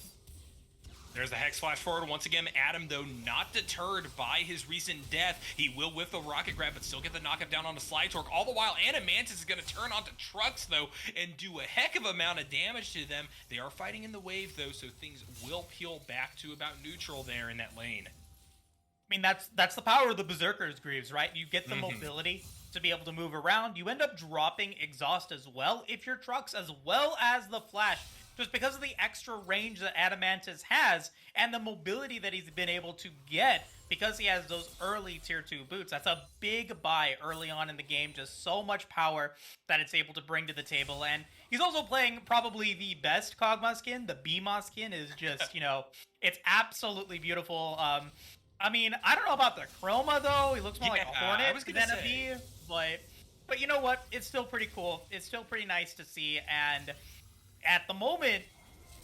There's the Hex flash forward once again. Adam, though, not deterred by his recent death. He will whiff the rocket grab, but still get the knockup down on the slide torque. All the while, Animantis is going to turn onto trucks, though, and do a heck of amount of damage to them. They are fighting in the wave, though, so things will peel back to about neutral there in that lane. I mean, that's the power of the Berserker's Greaves, right? You get the mobility to be able to move around. You end up dropping exhaust as well if you're trucks, as well as the flash, just because of the extra range that Adamantis has and the mobility that he's been able to get because he has those early tier 2 boots. That's a big buy early on in the game, just so much power that it's able to bring to the table. And he's also playing probably the best Kog'Maw skin. The Bima skin is just, you know, it's absolutely beautiful. I mean, I don't know about the chroma, though. He looks more like a Hornet than a bee. But you know what? It's still pretty cool. It's still pretty nice to see. And at the moment,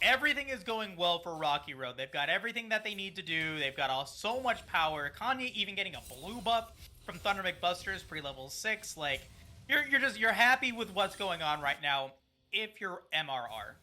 everything is going well for Rocky Road. They've got everything that they need to do. They've got so much power. Kanye even getting a blue buff from Thunder McBusters pre-level 6. Like, you're happy with what's going on right now if you're MRR.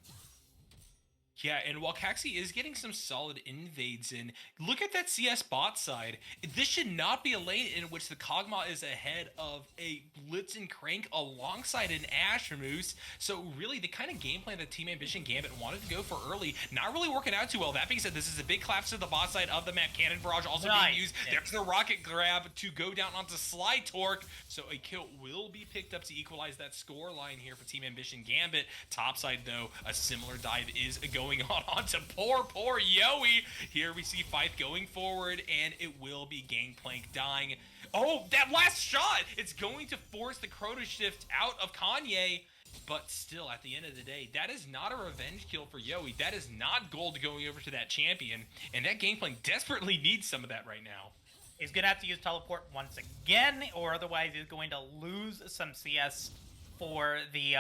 Yeah, and while Caxi is getting some solid invades in, look at that CS bot side. This should not be a lane in which the Kog'Maw is ahead of a Blitzen Crank alongside an Ash Moose. So really, the kind of game plan that Team Ambition Gambit wanted to go for early, not really working out too well. That being said, this is a big collapse to the bot side of the map. Cannon Barrage also being used. There's the rocket grab to go down onto Slide Torque. So a kill will be picked up to equalize that score line here for Team Ambition Gambit. Topside, though, a similar dive is going on onto poor Yowie. Here we see Fife going forward, and it will be Gangplank dying. Oh, that last shot! It's going to force the Chrono Shift out of Kanye, but still, at the end of the day, that is not a revenge kill for Yowie. That is not gold going over to that champion, and that Gangplank desperately needs some of that right now. He's going to have to use teleport once again, or otherwise he's going to lose some CS for the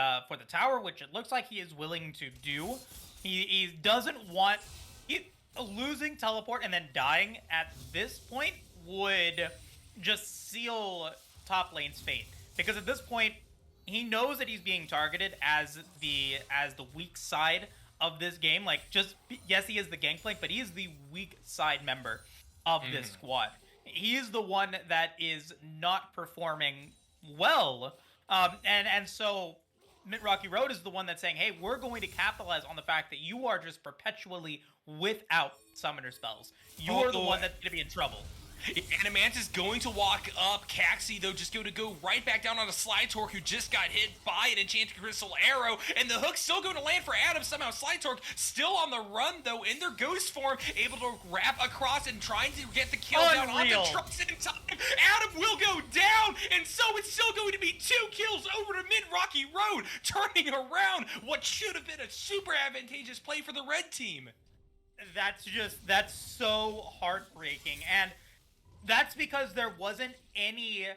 tower, which it looks like he is willing to do. He doesn't want... losing teleport and then dying at this point would just seal top lane's fate. Because at this point, he knows that he's being targeted as the weak side of this game. Like, yes, he is the Gangplank, but he is the weak side member of this squad. He is the one that is not performing well. And so Mint Rocky Road is the one that's saying, hey, we're going to capitalize on the fact that you are just perpetually without summoner spells. You are the one that's going to be in trouble. Animantis going to walk up. Caxi, though, just going to go right back down on a Slide Torque who just got hit by an Enchanted Crystal Arrow. And the hook's still going to land for Adam. Somehow Slide Torque still on the run, though, in their ghost form, able to wrap across and trying to get the kill down on the trucks in time. Adam will go down, and so it's still going to be 2 kills over to Mid Rocky Road, turning around what should have been a super advantageous play for the red team. That's so heartbreaking. And that's because there wasn't any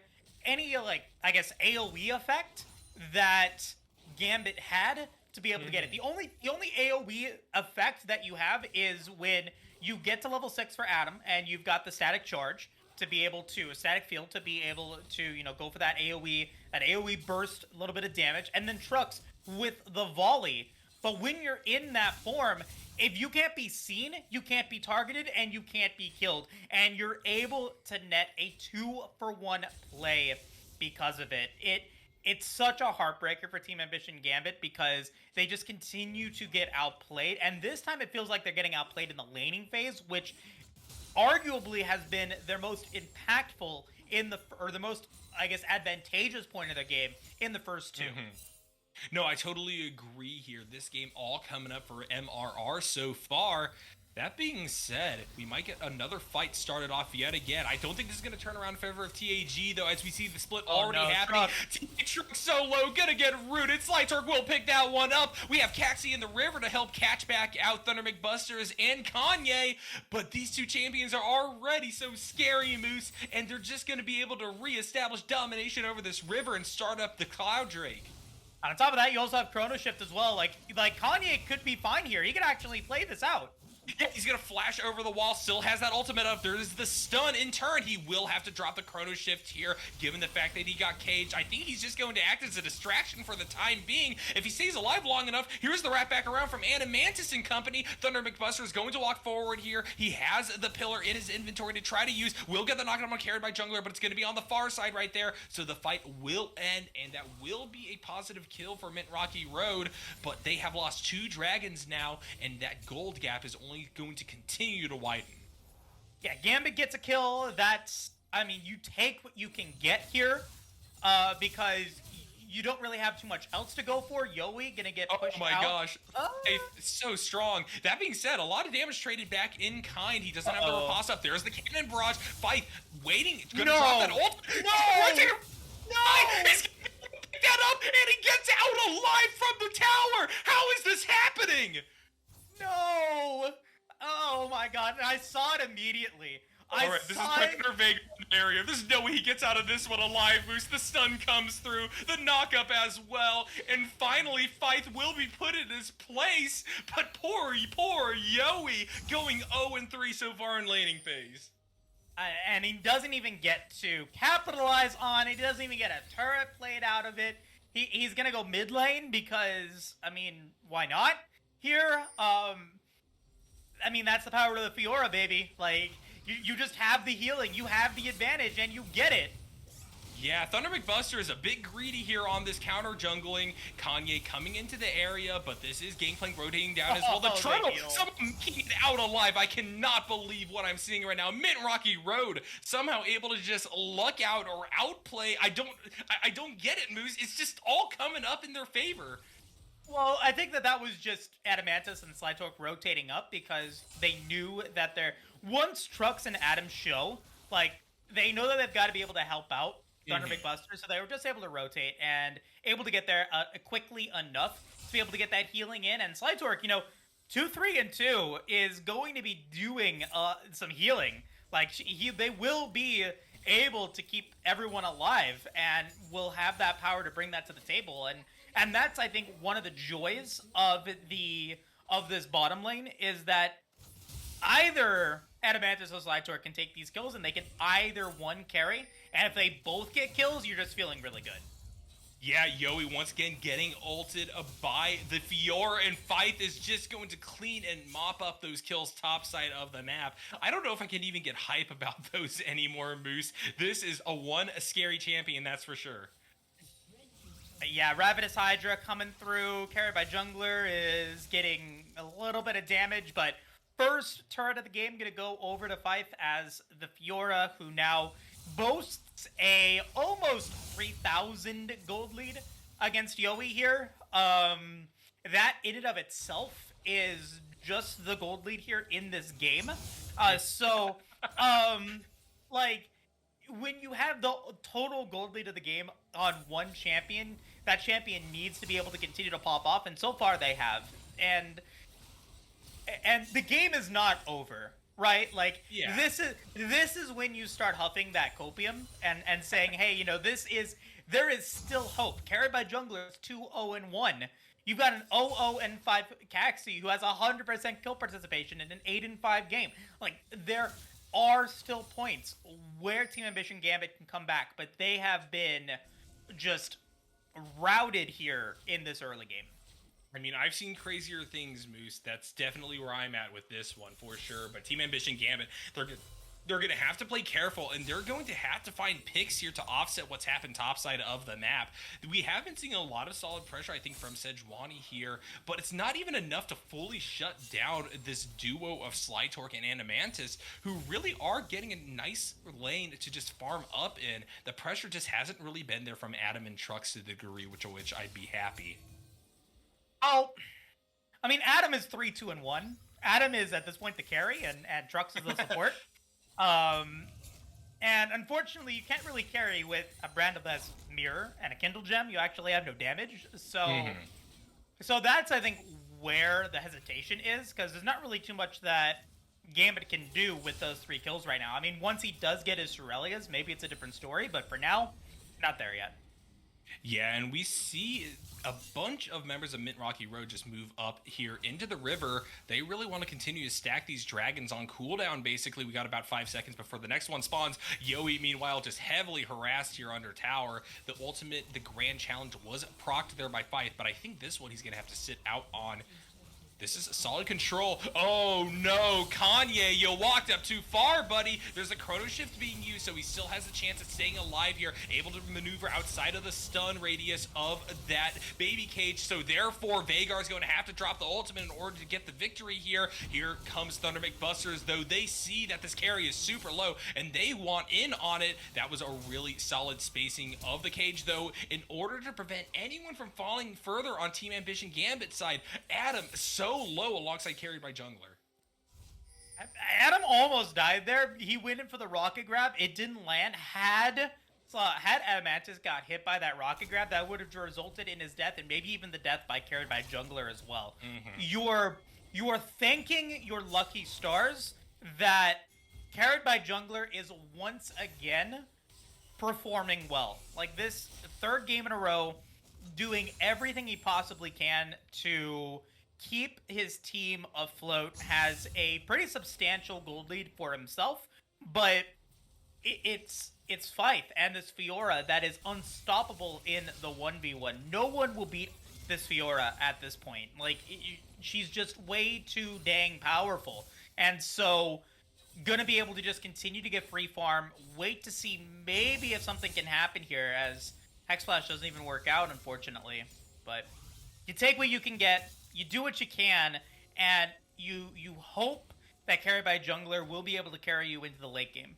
like, I guess, AoE effect that Gambit had to be able to get it. The only AoE effect that you have is when you get to level 6 for Adam and you've got the static charge to be able to, a static field to be able to, you know, go for that AoE burst, a little bit of damage, and then trucks with the volley. But when you're in that form, if you can't be seen, you can't be targeted, and you can't be killed. And you're able to net a 2-for-1 play because of it. It's such a heartbreaker for Team Ambition Gambit because they just continue to get outplayed. And this time it feels like they're getting outplayed in the laning phase, which arguably has been their most impactful or the most, I guess, advantageous point of the game in the first two. No, I totally agree here. This game all coming up for MRR so far. That being said, we might get another fight started off yet again. I don't think this is going to turn around in favor of TAG, though, as we see the split already happening. TAG solo, gonna get rooted. Slytorque will pick that one up. We have Caxi in the river to help catch back out Thunder McBusters and Kanye, but these two champions are already so scary, Moose, and they're just going to be able to reestablish domination over this river and start up the Cloud Drake. On top of that, you also have Chrono Shift as well. Like Kanye could be fine here. He could actually play this out. Yeah, he's gonna flash over the wall, still has that ultimate up. There's the stun in turn. He will have to drop the Chrono Shift here, given the fact that he got caged. I think he's just going to act as a distraction for the time being. If he stays alive long enough, here's the wrap back around from Animantis and company. Thunder McBuster is going to walk forward here. He has the pillar in his inventory to try to use. Will get the knockdown carried by Jungler, but it's gonna be on the far side right there. So the fight will end, and that will be a positive kill for Mint Rocky Road. But they have lost 2 dragons now, and that gold gap is only going to continue to widen. Yeah, Gambit gets a kill. That's, I mean, you take what you can get here, because you don't really have too much else to go for. Yoi gonna get pushed out. Oh my gosh. Faith is so strong. That being said, a lot of damage traded back in kind. He doesn't have the riposte up. There's the cannon barrage. Fight waiting. Gonna drop that ult. No! He's gonna pick that up, and he gets out alive from the tower. How is this happening? No! Oh my god, I saw it immediately. Alright, this is Predator Vega area. There's no way he gets out of this one alive, Moose. The stun comes through, the knock-up as well, and finally, Fight will be put in his place, but poor Yoi going 0-3 so far in laning phase. And he doesn't even get to capitalize on it. He doesn't even get a turret played out of it. He's gonna go mid lane because, I mean, why not? Here, I mean, that's the power of the Fiora, baby. Like, you just have the healing, you have the advantage, and you get it. Yeah, Thunder McBuster is a bit greedy here on this counter jungling. Kanye coming into the area, but this is Gangplank rotating down as well. The Turtle, someone making it out alive. I cannot believe what I'm seeing right now. Mint Rocky Road somehow able to just luck out or outplay. I don't get it, Moose. It's just all coming up in their favor. Well, I think that was just Adamantis and Slytorque rotating up because they knew that once Trux and Adam show, like, they know that they've got to be able to help out Thunder McBuster, so they were just able to rotate and able to get there quickly enough to be able to get that healing in. And Slytorque, 2, 3, and 2 is going to be doing some healing. Like, they will be able to keep everyone alive and will have that power to bring that to the table. And that's, I think, one of the joys of this bottom lane is that either Adamantis or Slytorque can take these kills, and they can either one carry, and if they both get kills, you're just feeling really good. Yeah, Yoi once again getting ulted by the Fiora, and Fight is just going to clean and mop up those kills topside of the map. I don't know if I can even get hype about those anymore, Moose. This is a scary champion, that's for sure. Yeah, Ravenous Hydra coming through, carried by Jungler, is getting a little bit of damage, but first turret of the game gonna go over to Fife as the Fiora, who now boasts a almost 3,000 gold lead against Yoi here. That in and of itself is just the gold lead here in this game. Like, when you have the total gold lead of the game on one champion, that champion needs to be able to continue to pop off, and so far they have. And the game is not over, right? Like, yeah. This is when you start huffing that copium and saying, hey, there is still hope. Carried by Junglers 2-0-1. You've got an 0-0-5 Caxi who has 100% kill participation in an 8-5 game. Like, there are still points where Team Ambition Gambit can come back, but they have been just routed here in this early game. I mean, I've seen crazier things, Moose. That's definitely where I'm at with this one, for sure. But Team Ambition Gambit, they're going to have to play careful, and they're going to have to find picks here to offset what's happened topside of the map. We haven't seen a lot of solid pressure, I think, from Sejuani here, but it's not even enough to fully shut down this duo of Slytorque and Animantis, who really are getting a nice lane to just farm up in. The pressure just hasn't really been there from Adam and Trucks to the degree which I'd be happy. Oh, I mean, Adam is 3-2-1. Adam is, at this point, the carry, and Trucks is the support. And unfortunately, you can't really carry with a brand of this mirror and a Kindle Gem. You actually have no damage. So, so that's, I think, where the hesitation is, because there's not really too much that Gambit can do with those 3 kills right now. I mean, once he does get his Shurelias, maybe it's a different story, but for now, not there yet. Yeah, and we see a bunch of members of Mint Rocky Road just move up here into the river. They really want to continue to stack these dragons on cooldown, basically. We got about 5 seconds before the next one spawns. Yoi, meanwhile, just heavily harassed here under tower. The ultimate, the grand challenge was procced there by Fife, but I think this one he's going to have to sit out on. This is a solid control. Oh no, Kanye, you walked up too far, buddy. There's a chrono shift being used, so he still has a chance of staying alive here, able to maneuver outside of the stun radius of that baby cage. So therefore, Veigar's going to have to drop the ultimate in order to get the victory here. Here comes Thunder McBusters, though they see that this carry is super low and they want in on it. That was a really solid spacing of the cage, though, in order to prevent anyone from falling further on Team Ambition Gambit side. Adam, so low alongside carried by Jungler. Adam almost died there. He went in for the rocket grab. It didn't land. Had Adamantis got hit by that rocket grab, that would have resulted in his death and maybe even the death by carried by Jungler as well. You are thanking your lucky stars that carried by Jungler is once again performing well. Like this 3rd game in a row, doing everything he possibly can to keep his team afloat, has a pretty substantial gold lead for himself, but it's Fife and this Fiora that is unstoppable in the 1v1. No one will beat this Fiora at this point. Like, she's just way too dang powerful. And so, gonna be able to just continue to get free farm, wait to see maybe if something can happen here, as Hexflash doesn't even work out, unfortunately. But you take what you can get, you do what you can, and you hope that carry by Jungler will be able to carry you into the late game.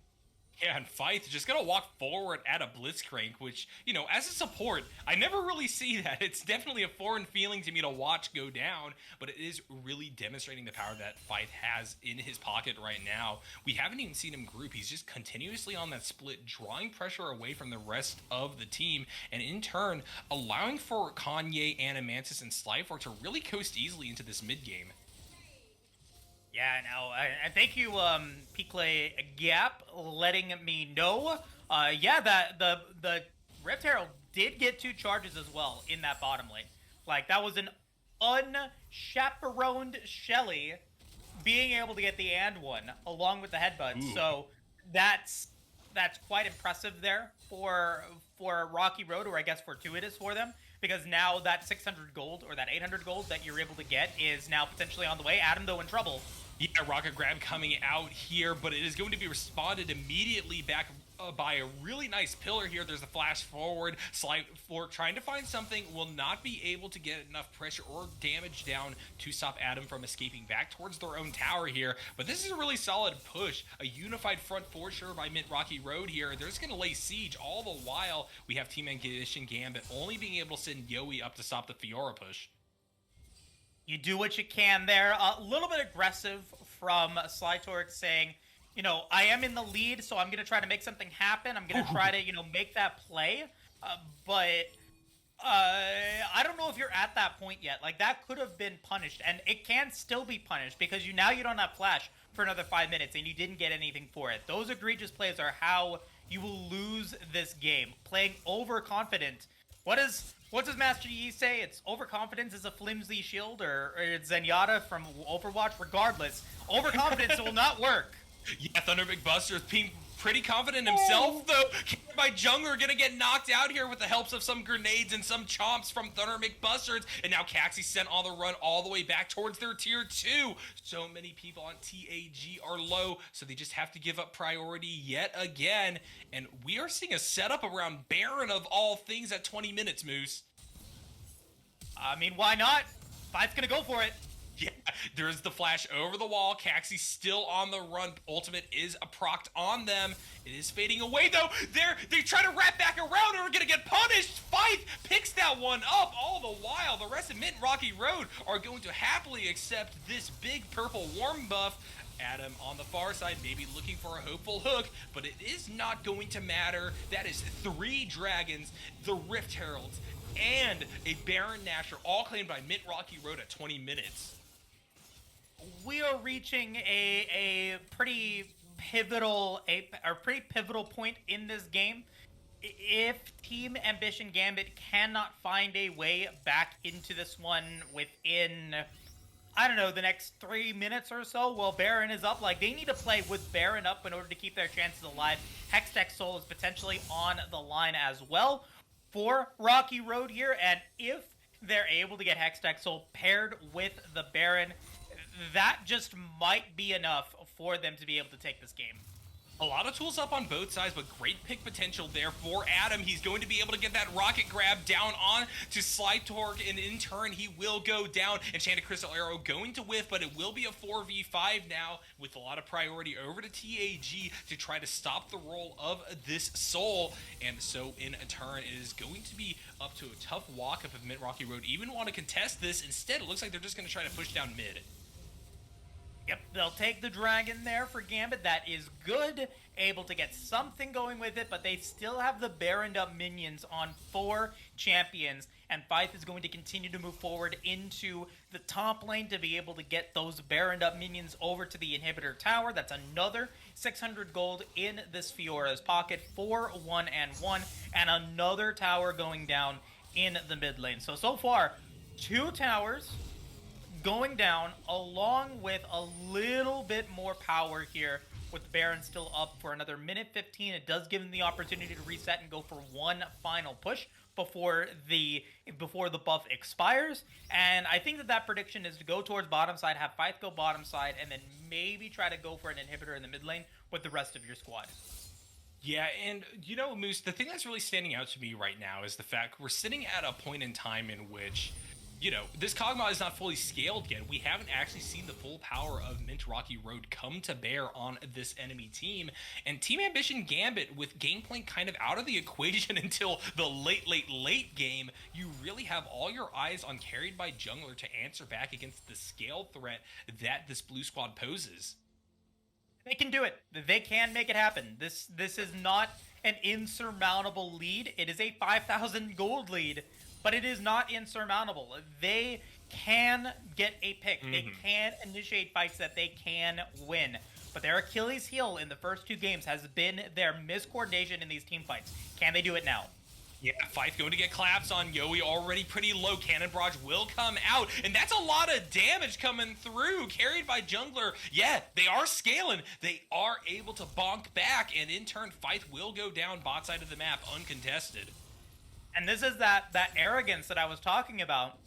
Yeah, and Fife just gonna walk forward at a Blitzcrank, which, you know, as a support, I never really see that. It's definitely a foreign feeling to me to watch go down, but it is really demonstrating the power that Fife has in his pocket right now. We haven't even seen him group. He's just continuously on that split, drawing pressure away from the rest of the team, and in turn, allowing for Kanye, Animantis, and Slyfork to really coast easily into this mid-game. Yeah, no, I thank you, Piclay Gap, letting me know. Yeah, that the Rift Herald did get 2 charges as well in that bottom lane. Like, that was an unchaperoned Shelly being able to get the and one along with the headbutt. Ooh. So that's quite impressive there for Rocky Road, or I guess fortuitous for them, because now that 600 gold or that 800 gold that you're able to get is now potentially on the way. Adam, though, in trouble. Yeah, rocket grab coming out here, but it is going to be responded immediately back by a really nice pillar here. There's a flash forward. Slyfork trying to find something, will not be able to get enough pressure or damage down to stop Adam from escaping back towards their own tower here. But this is a really solid push. A unified front for sure by Mint Rocky Road here. They're just going to lay siege all the while. We have Team Ambition Gambit only being able to send Yoi up to stop the Fiora push. You do what you can there. A little bit aggressive from Slytorque, saying, you know, I am in the lead, so I'm going to try to make something happen. I'm going to try to, you know, make that play. But I don't know if you're at that point yet. Like, that could have been punished, and it can still be punished because you don't have flash for another 5 minutes, and you didn't get anything for it. Those egregious plays are how you will lose this game. Playing overconfident. What does Master Yi say? It's overconfidence is a flimsy shield, or it's Zenyatta from Overwatch. Regardless, overconfidence will not work. Yeah, Thunder McBusters being pretty confident in himself, though. Carried by Jungler, gonna get knocked out here with the helps of some grenades and some chomps from Thunder McBustards. And now Caxi sent on the run all the way back towards their tier 2. So many people on TAG are low, so they just have to give up priority yet again. And we are seeing a setup around Baron of all things at 20 minutes, Moose. I mean, why not? Five's gonna go for it. Yeah, there's the flash over the wall. Caxi still on the run. Ultimate is procced on them. It is fading away, though. They try to wrap back around and are going to get punished. Fife picks that one up all the while. The rest of Mint Rocky Road are going to happily accept this big purple warm buff. Adam on the far side, maybe looking for a hopeful hook, but it is not going to matter. That is 3 dragons, the Rift Heralds, and a Baron Nashor, all claimed by Mint Rocky Road at 20 minutes. We are reaching a pretty pivotal point in this game. If Team Ambition Gambit cannot find a way back into this one within, I don't know, the next 3 minutes or so, while Baron is up, like, they need to play with Baron up in order to keep their chances alive. Hextech Soul is potentially on the line as well for Rocky Road here, and if they're able to get Hextech Soul paired with the Baron, that just might be enough for them to be able to take this game. A lot of tools up on both sides, but great pick potential there for Adam. He's going to be able to get that rocket grab down on to Slitork, and in turn, he will go down. Enchanted Crystal Arrow going to whiff, but it will be a 4v5 now with a lot of priority over to TAG to try to stop the roll of this Soul. And so, in turn, it is going to be up to a tough walk up if Mint Rocky Road even want to contest this. Instead, it looks like they're just going to try to push down mid. Yep, they'll take the dragon there for Gambit. That is good. Able to get something going with it, but they still have the Baroned up minions on 4 champions, and Fife is going to continue to move forward into the top lane to be able to get those Baroned up minions over to the inhibitor tower. That's another 600 gold in this Fiora's pocket for 1-1, and another tower going down in the mid lane. So far, 2 towers going down, along with a little bit more power here with Baron still up for another minute 15. It does give him the opportunity to reset and go for one final push before the buff expires. And I think that prediction is to go towards bottom side, have Fife go bottom side, and then maybe try to go for an inhibitor in the mid lane with the rest of your squad. Yeah, and you know, Moose, the thing that's really standing out to me right now is the fact we're sitting at a point in time in which, you know, this Kog'Maw is not fully scaled yet. We haven't actually seen the full power of Mint Rocky Road come to bear on this enemy team. And Team Ambition Gambit, with Gangplank kind of out of the equation until the late game, you really have all your eyes on Carried by Jungler to answer back against the scale threat that this blue squad poses. They can do it. They can make it happen. This is not an insurmountable lead. It is a 5,000 gold lead, but it is not insurmountable. They can get a pick. They can initiate fights that they can win. But their Achilles heel in the first 2 games has been their miscoordination in these team fights. Can they do it now? Yeah, Fife going to get claps on Yowie, already pretty low. Cannon Barrage will come out, and that's a lot of damage coming through. Carried by Jungler. Yeah, they are scaling. They are able to bonk back, and in turn, Fife will go down bot side of the map uncontested. And this is that arrogance that I was talking about.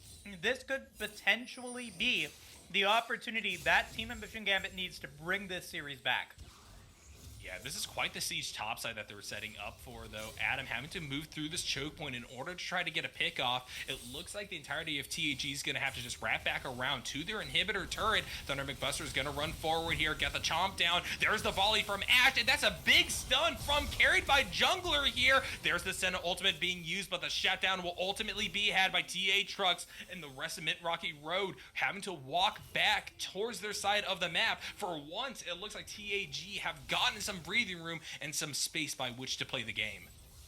This could potentially be the opportunity that Team Ambition Gambit needs to bring this series back. Yeah, this is quite the siege topside that they're setting up for, though. Adam having to move through this choke point in order to try to get a pick off. It looks like the entirety of TAG is going to have to just wrap back around to their inhibitor turret. Thunder McBuster is going to run forward here, get the chomp down. There's the volley from Ash, and that's a big stun from Carried by Jungler here. There's the Senna ultimate being used, but the shutdown will ultimately be had by TA Trucks, and the rest of Mint Rocky Road having to walk back towards their side of the map. For once, it looks like TAG have gotten some breathing room and some space by which to play the game.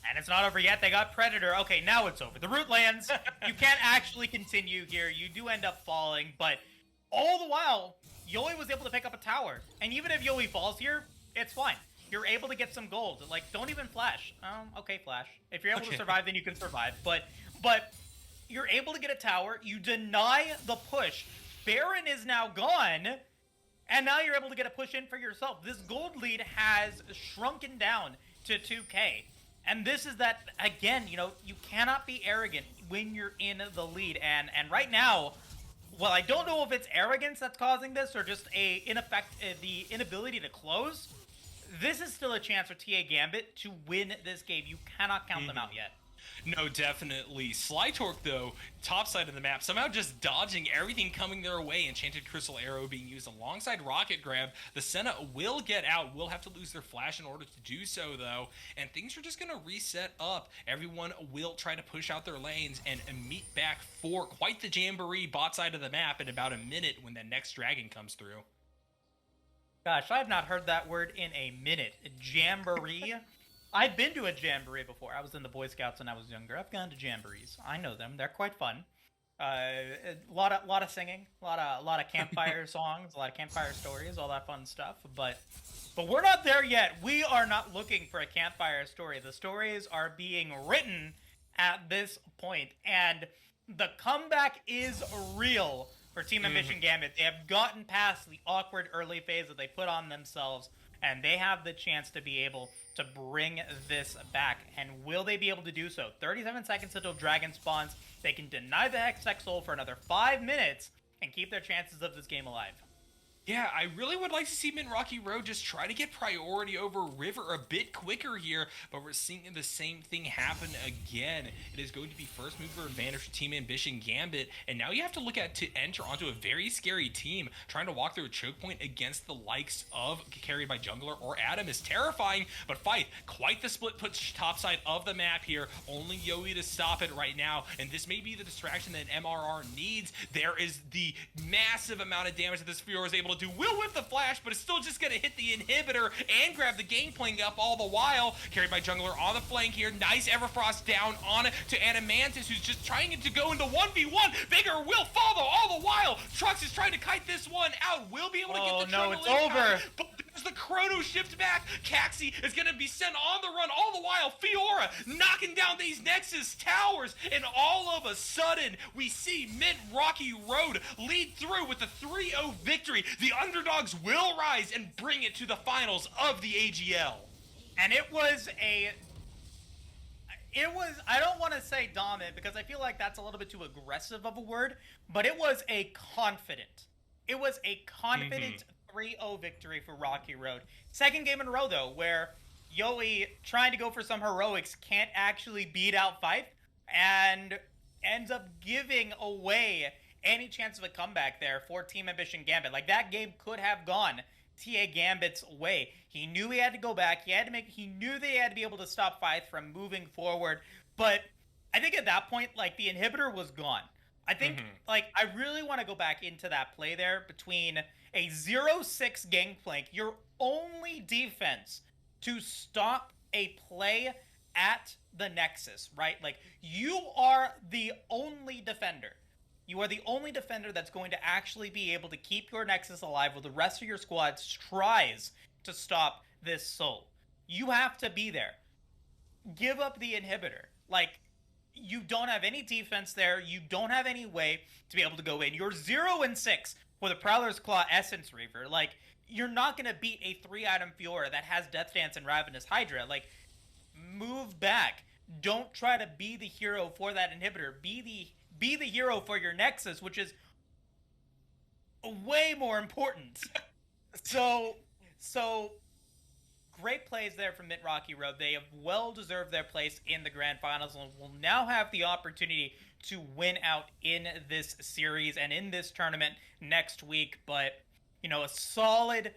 And it's not over yet. They got Predator. Okay, now it's over. The root lands. You can't actually continue here. You do end up falling, but all the while, Yowie was able to pick up a tower. And even if Yowie falls here, it's fine. You're able to get some gold. Like, don't even flash. Okay, flash. If you're able to survive, then you can survive. But you're able to get a tower. You deny the push. Baron is now gone. And now you're able to get a push in for yourself. This gold lead has shrunken down to 2K. And this is that, again, you know, you cannot be arrogant when you're in the lead. And right now, well, I don't know if it's arrogance that's causing this or just the inability to close. This is still a chance for TA Gambit to win this game. You cannot count them out yet. No, definitely. Slytorque, though, top side of the map, somehow just dodging everything coming their way. Enchanted Crystal Arrow being used alongside Rocket Grab. The Senna will get out. Will have to lose their flash in order to do so, though. And things are just going to reset up. Everyone will try to push out their lanes and meet back for quite the jamboree bot side of the map in about a minute when the next dragon comes through. Gosh, I have not heard that word in a minute. Jamboree? I've been to a jamboree before. I was in the Boy Scouts when I was younger. I've gone to jamborees. I know them. They're quite fun. A lot of singing, a lot of campfire songs, a lot of campfire stories, all that fun stuff. But we're not there yet. We are not looking for a campfire story. The stories are being written at this point, and the comeback is real for Team Ambition Gambit. They have gotten past the awkward early phase that they put on themselves, and they have the chance to be able to bring this back. And will they be able to do so? 37 seconds until Dragon spawns. They can deny the Hextech Soul for another 5 minutes and keep their chances of this game alive. Yeah, I really would like to see Mint Rocky Road just try to get priority over River a bit quicker here, but we're seeing the same thing happen again. It is going to be first mover advantage for Team Ambition Gambit, and now you have to look at to enter onto a very scary team. Trying to walk through a choke point against the likes of Carried by Jungler or Adam is terrifying, but Fight, quite the split push topside of the map here. Only Yowie to stop it right now, and this may be the distraction that MRR needs. There is the massive amount of damage that this Fiora is able to do. Will whip the flash, but it's still just going to hit the inhibitor and grab the Gangplank up all the while. Carried by Jungler on the flank here. Nice Everfrost down on it to Animantis, who's just trying to go into 1v1. Vigor will follow all the while. Trux is trying to kite this one out. Will be able to get the no, Trundle it's in over. time, but there's the Chrono shift back. Caxi is going to be sent on the run all the while. Fiora knocking down these Nexus towers, and all of a sudden, we see Mint Rocky Road lead through with a 3-0 victory. The underdogs will rise and bring it to the finals of the AGL. And it was, I don't want to say dominant because I feel like that's a little bit too aggressive of a word, but it was a confident 3-0 victory for Rocky Road. Second game in a row, though, where Yowie, trying to go for some heroics, can't actually beat out Fife and ends up giving away any chance of a comeback there for Team Ambition Gambit. Like, that game could have gone TA Gambit's way. He knew he had to go back. He knew they had to be able to stop Fife from moving forward. But I think at that point, like, the inhibitor was gone. I think, like, I really want to go back into that play there between a 0-6 Gangplank, your only defense to stop a play at the Nexus, right? Like, you are the only defender. You are the only defender that's going to actually be able to keep your Nexus alive while the rest of your squad tries to stop this soul. You have to be there. Give up the inhibitor. Like, you don't have any defense there. You don't have any way to be able to go in. You're 0-6 with a Prowler's Claw Essence Reaver. Like, you're not going to beat a 3-item Fiora that has Death Dance and Ravenous Hydra. Like, move back. Don't try to be the hero for that inhibitor. Be the hero for your Nexus, which is way more important. So great plays there from Mint Rocky Road. They have well deserved their place in the grand finals and will now have the opportunity to win out in this series and in this tournament next week. But, you know, a solid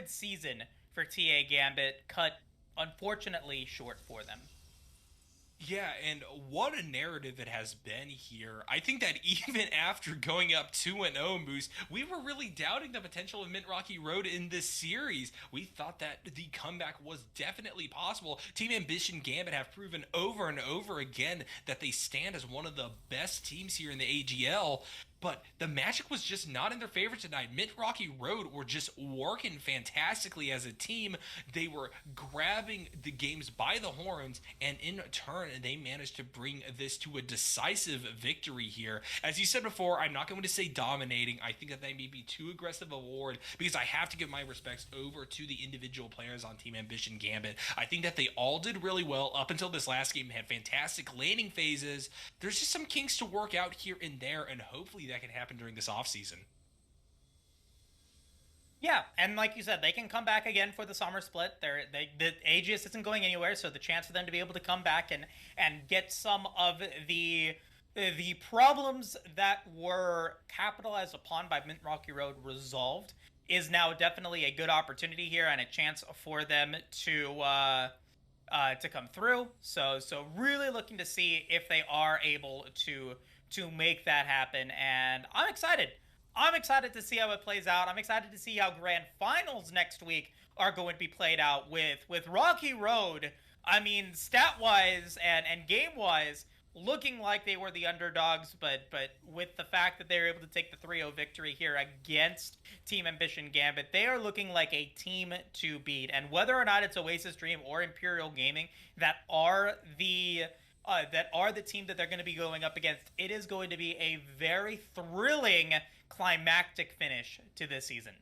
season for TA Gambit, cut unfortunately short for them. Yeah, and what a narrative it has been here. I think that even after going up 2-0, Moose, we were really doubting the potential of Mint Rocky Road in this series. We thought that the comeback was definitely possible. Team Ambition Gambit have proven over and over again that they stand as one of the best teams here in the AGL. but the magic was just not in their favor tonight. Mint Rocky Road were just working fantastically as a team. They were grabbing the games by the horns, and in turn, they managed to bring this to a decisive victory here. As you said before, I'm not going to say dominating. I think that may be too aggressive a award, because I have to give my respects over to the individual players on Team Ambition Gambit. I think that they all did really well up until this last game. Had fantastic laning phases. There's just some kinks to work out here and there, and hopefully that can happen during this offseason. Yeah, and like you said, they can come back again for the summer split. The Aegis isn't going anywhere, so the chance for them to be able to come back and get some of the problems that were capitalized upon by Mint Rocky Road resolved is now definitely a good opportunity here and a chance for them to come through. So really looking to see if they are able to make that happen, and I'm excited. I'm excited to see how it plays out. I'm excited to see how grand finals next week are going to be played out with Rocky Road. I mean, stat-wise and game-wise, looking like they were the underdogs, but with the fact that they were able to take the 3-0 victory here against Team Ambition Gambit, they are looking like a team to beat. And whether or not it's Oasis Dream or Imperial Gaming that are the team that they're going to be going up against, it is going to be a very thrilling climactic finish to this season.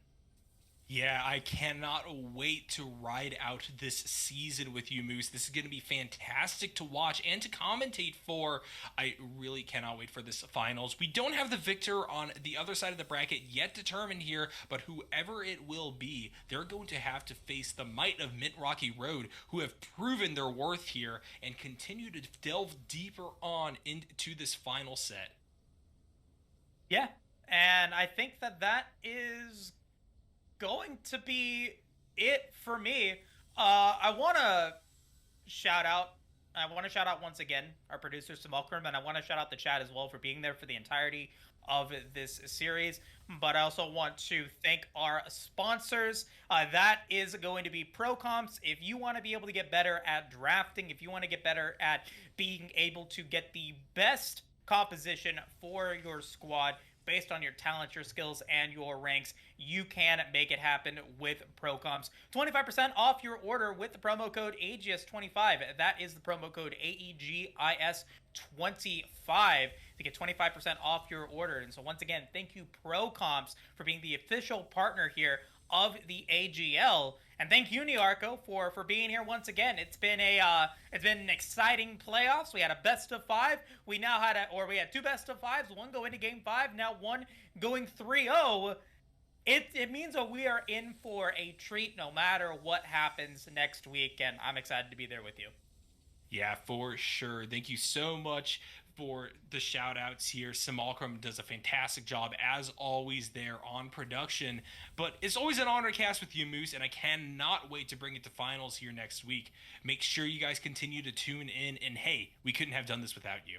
Yeah, I cannot wait to ride out this season with you, Moose. This is going to be fantastic to watch and to commentate for. I really cannot wait for this finals. We don't have the victor on the other side of the bracket yet determined here, but whoever it will be, they're going to have to face the might of Mint Rocky Road, who have proven their worth here and continue to delve deeper on into this final set. Yeah, and I think that is going to be it for me. I want to shout out once again our producer Simulcrum, and I want to shout out the chat as well for being there for the entirety of this series. But I also want to thank our sponsors. That is going to be ProComps. If you want to be able to get better at drafting, if you want to get better at being able to get the best composition for your squad based on your talent, your skills, and your ranks, you can make it happen with ProComps. 25% off your order with the promo code AEGIS25. That is the promo code AEGIS25 to get 25% off your order. And so once again, thank you ProComps for being the official partner here of the AGL, and thank you Niarco for being here once again. It's been an exciting playoffs. We had a best of 5. We had 2 best of 5s, one going to game 5, now one going 3-0. It means that we are in for a treat no matter what happens next week, and I'm excited to be there with you. Yeah, for sure. Thank you so much for the shout outs here. Simulcrum does a fantastic job as always there on production, but it's always an honor to cast with you, Moose, and I cannot wait to bring it to finals here next week. Make sure you guys continue to tune in, and hey, we couldn't have done this without you.